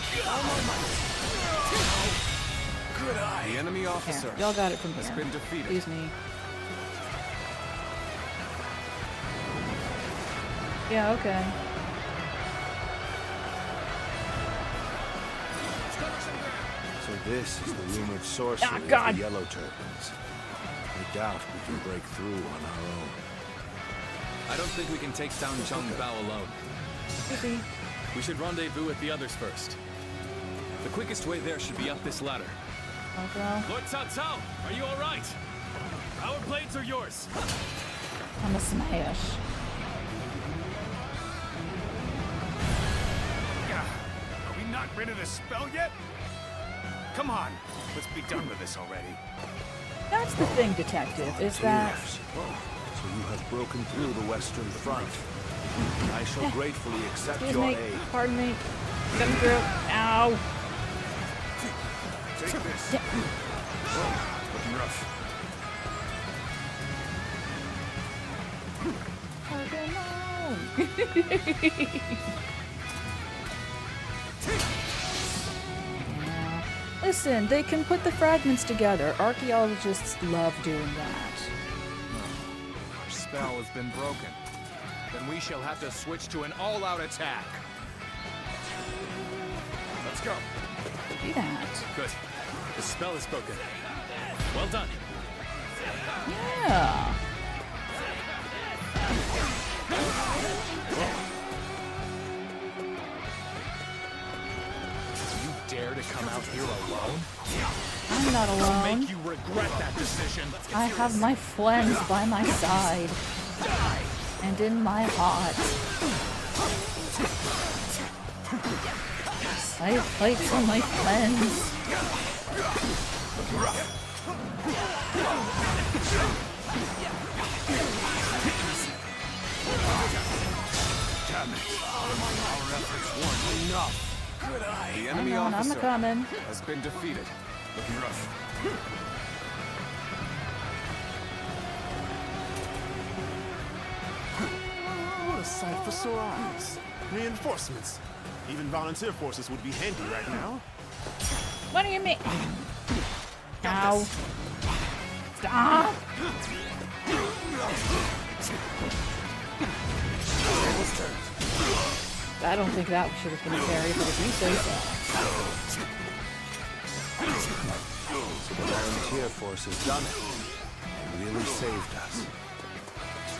Good eye. The enemy officer Here, y'all got it from has here. been defeated. Excuse me. Yeah, okay. So this is the rumored sorcery of the Yellow Turbans. I doubt we can break through on our own. I don't think we can take down Zhang Bao alone. We should rendezvous with the others first. The quickest way there should be up this ladder. Okay. Lord Cao Cao, are you all right? Our blades are yours. I'm a smash. Are we not rid of the spell yet? Come on, let's be done with this already. That's the thing, Detective, is that... So you have broken through the Western Front. I shall gratefully accept Excuse your me, aid. pardon me. Coming through. Ow! Take this. Looking rough. Yeah. Listen, they can put the fragments together. Archaeologists love doing that. Our spell has been broken. Then we shall have to switch to an all-out attack. Let's go. Do that. Good. The spell is broken. Well done. Yeah. You dare to come out here alone? I'm not I'll alone. make you regret that decision. I have my friends by my side. And in my heart. I fight for my friends. Damn it. Our efforts weren't enough. Good eye. The enemy Hang on, I'm officer coming. has been defeated. Looking rough. What a sight for sore eyes. Reinforcements. Even volunteer forces would be handy right now. What do you mean? Ow. Stop! I don't think that should have been a carry, but if you say so. So the volunteer force has done it. It really saved us.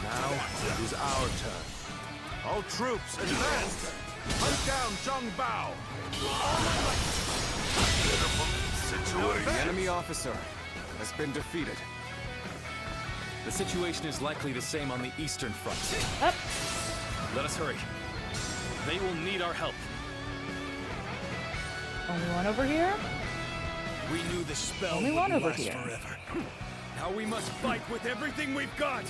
Now it is our turn. All troops, advance! Hunt down Zhang Bao! The enemy officer has been defeated. The situation is likely the same on the eastern front. Up. Let us hurry. They will need our help. Only one over here? We knew the spell Only one wouldn't over last here. forever. Now we must fight with everything we've got.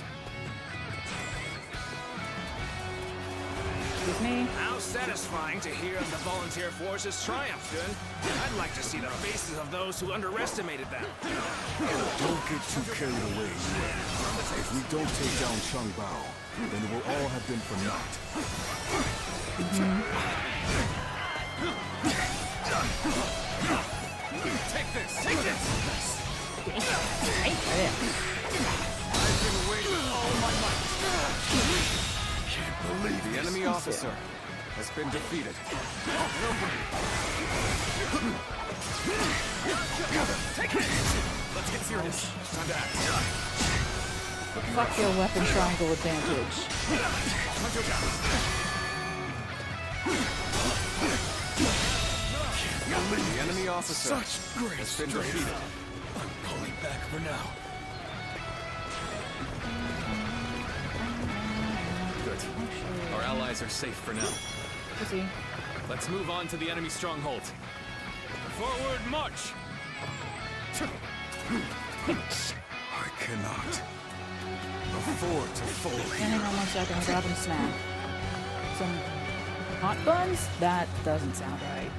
Excuse me? How satisfying to hear of the volunteer force's triumph, Dun. I'd like to see the faces of those who underestimated them. Don't get too carried away, Wright. If we don't take down Chung Bao, then it will all have been for naught. Take this! Take this! I've been waiting all my life. Can't believe the enemy officer has been defeated. Take it! Let's get serious. Time to act. Fuck your weapon triangle advantage. The enemy officer Such great has been strength. defeated. I'm pulling back for now. Good. Our allies are safe for now. Pussy. Let's move on to the enemy stronghold. Forward march! I cannot afford to fall Hang here. on 1 second, I'll grab and snack. Some hot buns? That doesn't sound right.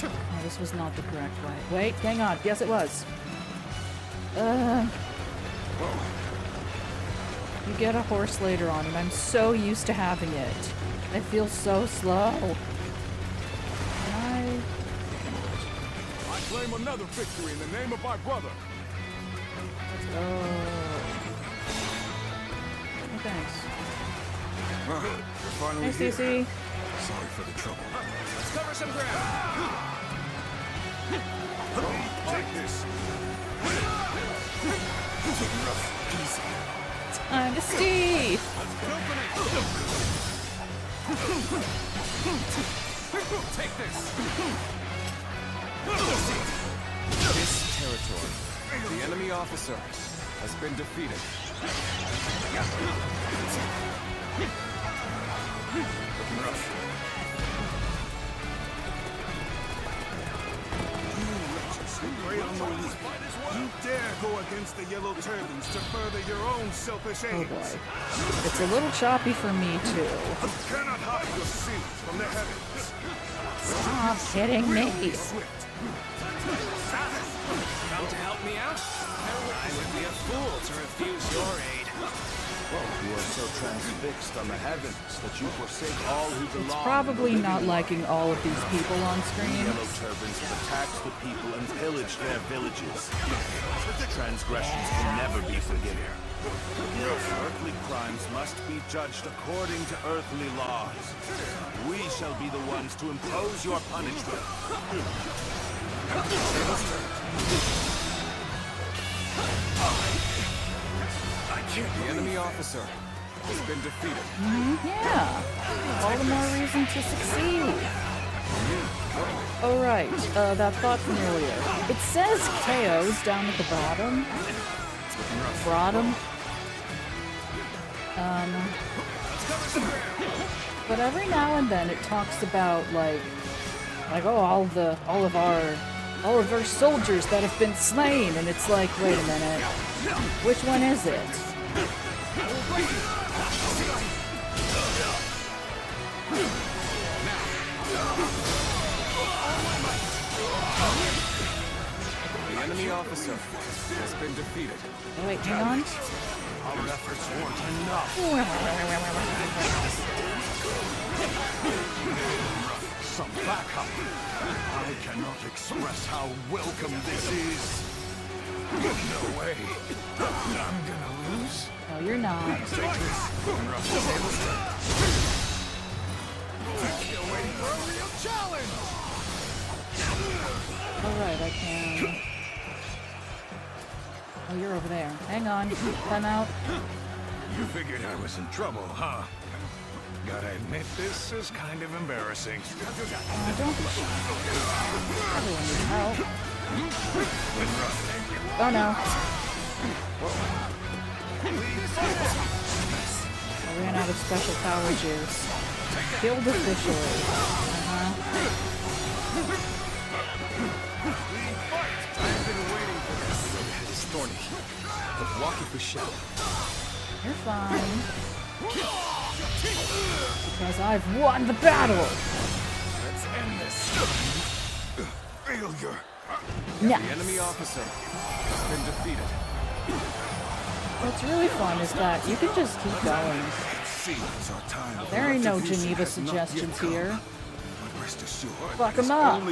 Oh, this was not the correct way. Wait, hang on. Yes, it was. You get a horse later on, and I'm so used to having it. I feel so slow. Can I claim another victory in the name of my brother. Let's go. Oh, thanks. You're finally Hey, here. Cece. Sorry for the trouble. Let's cover some ground. Take this. Dynasty! Take this! This territory, the enemy officer has been defeated. Looking rough. Prey on the weak. You dare go against the Yellow Turbans to further your own selfish Oh aims. boy. It's a little choppy for me, too. You cannot hide your sins from the heavens. Stop hitting me. Come to help me out? I would be a fool to refuse your aid. You are so transfixed on the heavens that you forsake all who belong. It's probably not liking all of these people on screen. Yellow Turbans have attacked the people and pillaged their villages. Transgressions can never be forgiven. Earthly crimes must be judged according to earthly laws. We shall be the ones to impose your punishment. The enemy officer has been defeated. Yeah. All the more reason to succeed. Oh, right. That thought from earlier. It says KOs down at the bottom. But every now and then it talks about like oh, all of our soldiers that have been slain, and it's like, wait a minute, which one is it? The enemy officer has been defeated. Oh, wait, hang on. Our efforts weren't enough. Some backup. I cannot express how welcome this is. No way. I'm gonna lose. No, you're not. Take this. You're waiting for a real challenge. Alright, I can... Oh, you're over there. Hang on. Time out. You figured I was in trouble, huh? Gotta admit, this is kind of embarrassing. Don't be shy. Everyone needs help. Oh no. I ran out of special power juice. Killed officially. I've been waiting for this. The head is thorny, but walk if we shall. You're fine. Because I've won the battle! Let's end this. Failure. Nice. The enemy officer has been defeated. What's really fun is that you can just keep going. There ain't no Geneva suggestions here. Fuck them up.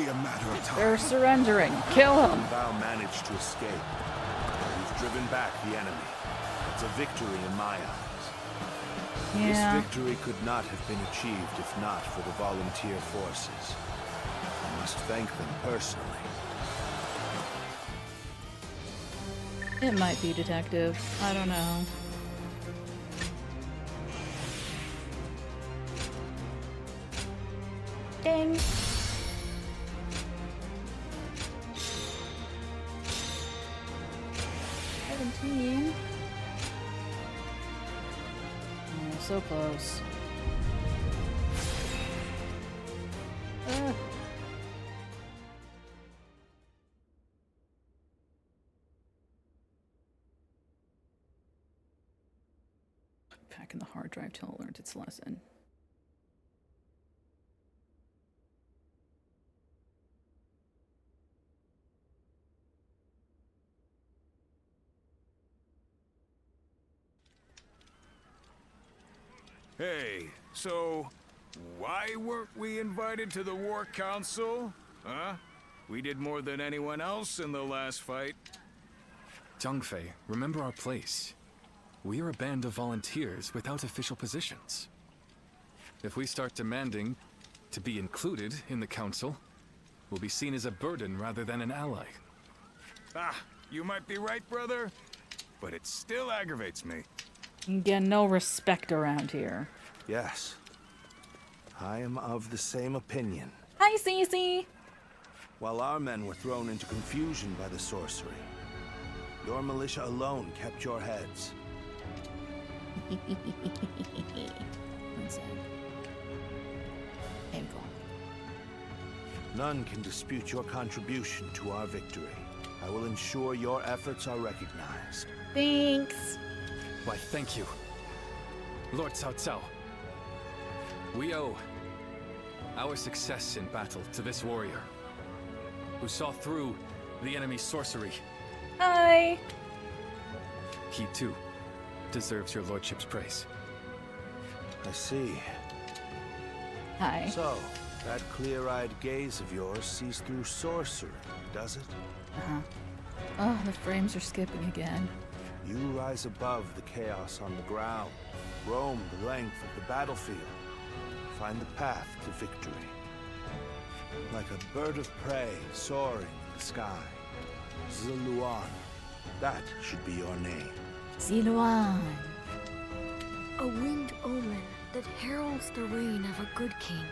They're surrendering. Kill them. Thou managed to escape. You've driven back the enemy. It's a victory in my eyes. Yeah. This victory could not have been achieved if not for the volunteer forces. I must thank them personally. It might be detective. I don't know. Ding. $17. Oh, so close. Back in the hard drive till it learned its lesson. Hey, so why weren't we invited to the War Council? Huh? We did more than anyone else in the last fight. Zhangfei, remember our place. We are a band of volunteers without official positions. If we start demanding to be included in the council, we'll be seen as a burden rather than an ally. Ah, you might be right, brother, but it still aggravates me. You get no respect around here. Yes. I am of the same opinion. Hi, Cece! While our men were thrown into confusion by the sorcery, your militia alone kept your heads. One sec. Painful. None can dispute your contribution to our victory. I will ensure your efforts are recognized. Thanks. Why, thank you, Lord Cao Cao. We owe our success in battle to this warrior, who saw through the enemy's sorcery. Hi! He, too, deserves your lordship's praise. I see. Hi. So, that clear-eyed gaze of yours sees through sorcery, does it? Uh-huh. Oh, the frames are skipping again. You rise above the chaos on the ground, roam the length of the battlefield, find the path to victory. Like a bird of prey soaring in the sky. Ziluan, that should be your name. Ziluan. A winged omen that heralds the reign of a good king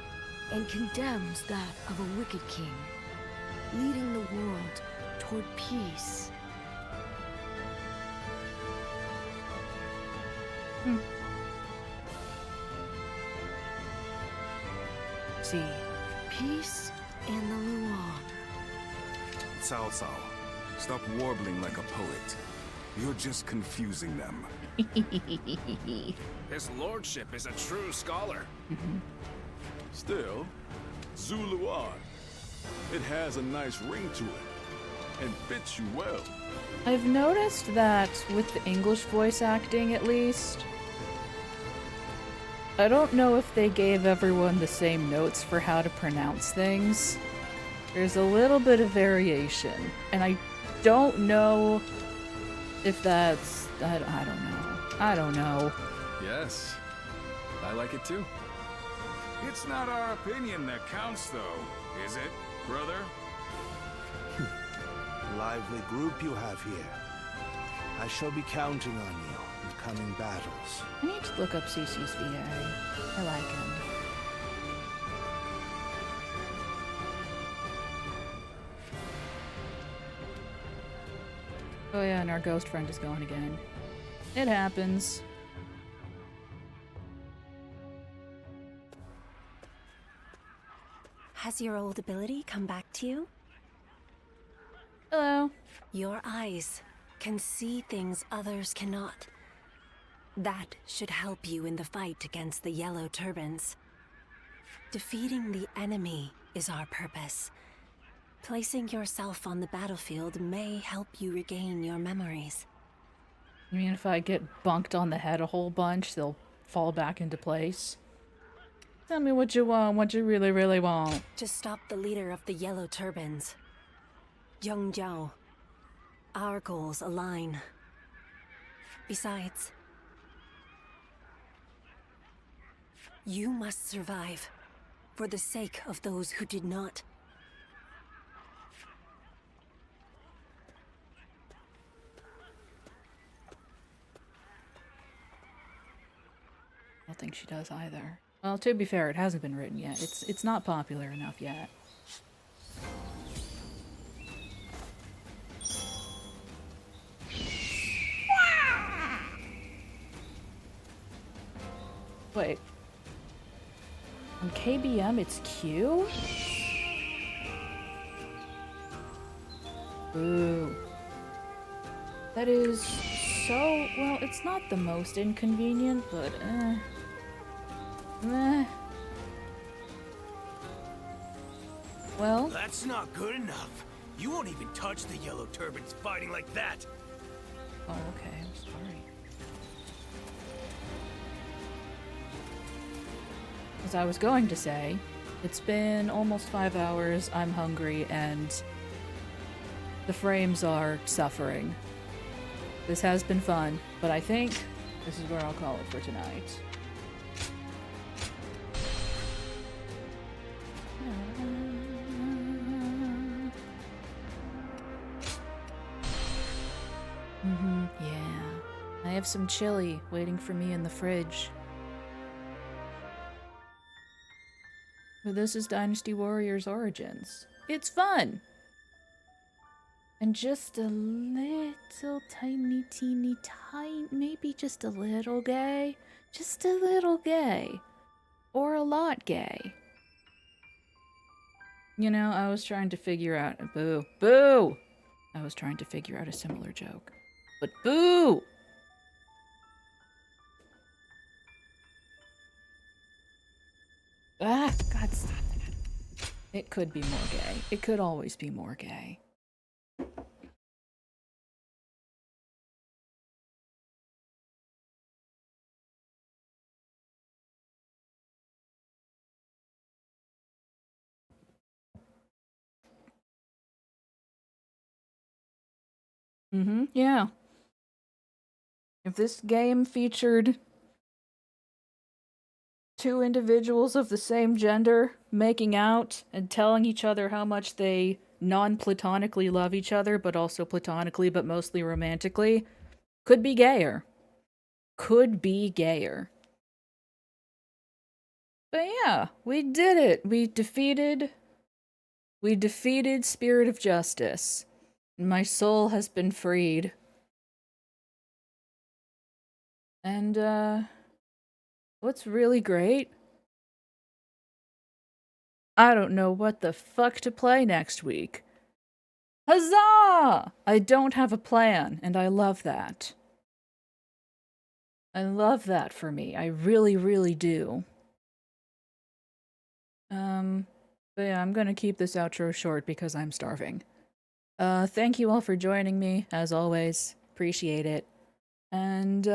and condemns that of a wicked king, leading the world toward peace. See. Peace and the Luan. Cao Cao, stop warbling like a poet. You're just confusing them. His lordship is a true scholar. Still, Zuluan. It has a nice ring to it, and fits you well. I've noticed that with the English voice acting, at least, I don't know if they gave everyone the same notes for how to pronounce things. There's a little bit of variation, and I don't know if that's... I don't know. I don't know. Yes, I like it too. It's not our opinion that counts, though, is it, brother? Lively group you have here. I shall be counting on you in coming battles. I need to look up CC's VA. I like him. Oh yeah, and our ghost friend is gone again. It happens. Has your old ability come back to you? Hello. Your eyes can see things others cannot. That should help you in the fight against the Yellow Turbans. Defeating the enemy is our purpose. Placing yourself on the battlefield may help you regain your memories. I mean, if I get bunked on the head a whole bunch, they'll fall back into place. Tell me what you want, what you really, really want. To stop the leader of the Yellow Turbans, Young Zhao. Our goals align. Besides, you must survive for the sake of those who did not. I don't think she does either. Well, to be fair, it hasn't been written yet. It's not popular enough yet. Wait. On KBM, it's Q? Ooh. That is so... well, it's not the most inconvenient, but well... That's not good enough. You won't even touch the Yellow Turbans fighting like that. Oh, okay. I'm sorry. As I was going to say, it's been almost 5 hours, I'm hungry, and the frames are suffering. This has been fun, but I think this is where I'll call it for tonight. Yeah. I have some chili waiting for me in the fridge. But this is Dynasty Warriors Origins. It's fun! And just a little tiny, teeny, tiny, maybe just a little gay. Just a little gay. Or a lot gay. You know, I was trying to figure out... boo. Boo! I was trying to figure out a similar joke. But boo! Ah, God, stop that. It could be more gay. It could always be more gay. Yeah. If this game featured two individuals of the same gender making out and telling each other how much they non-platonically love each other, but also platonically, but mostly romantically, could be gayer. Could be gayer. But yeah, we did it. We defeated Spirit of Justice. My soul has been freed. And, what's really great? I don't know what the fuck to play next week. Huzzah! I don't have a plan, and I love that. I love that for me. I really, really do. But yeah, I'm gonna keep this outro short because I'm starving. Thank you all for joining me, as always. Appreciate it. And,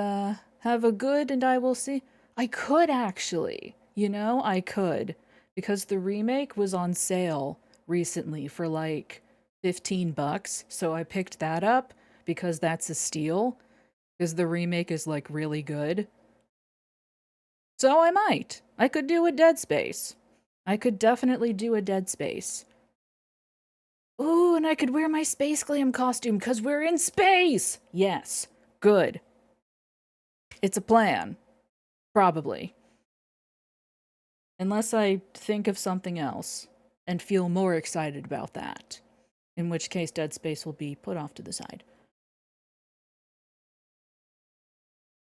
have a good, and I will see... I could actually, you know, I could. Because the remake was on sale recently for like $15, so I picked that up because that's a steal. Because the remake is like really good. So I might. I could do a Dead Space. I could definitely do a Dead Space. Ooh, and I could wear my Space Glam costume because we're in space! Yes. Good. It's a plan. Probably. Unless I think of something else and feel more excited about that. In which case Dead Space will be put off to the side.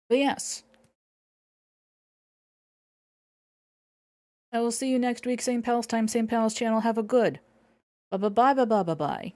But yes. I will see you next week, same palace time, same palace channel. Have a good. Bye-bye-bye-bye-bye-bye.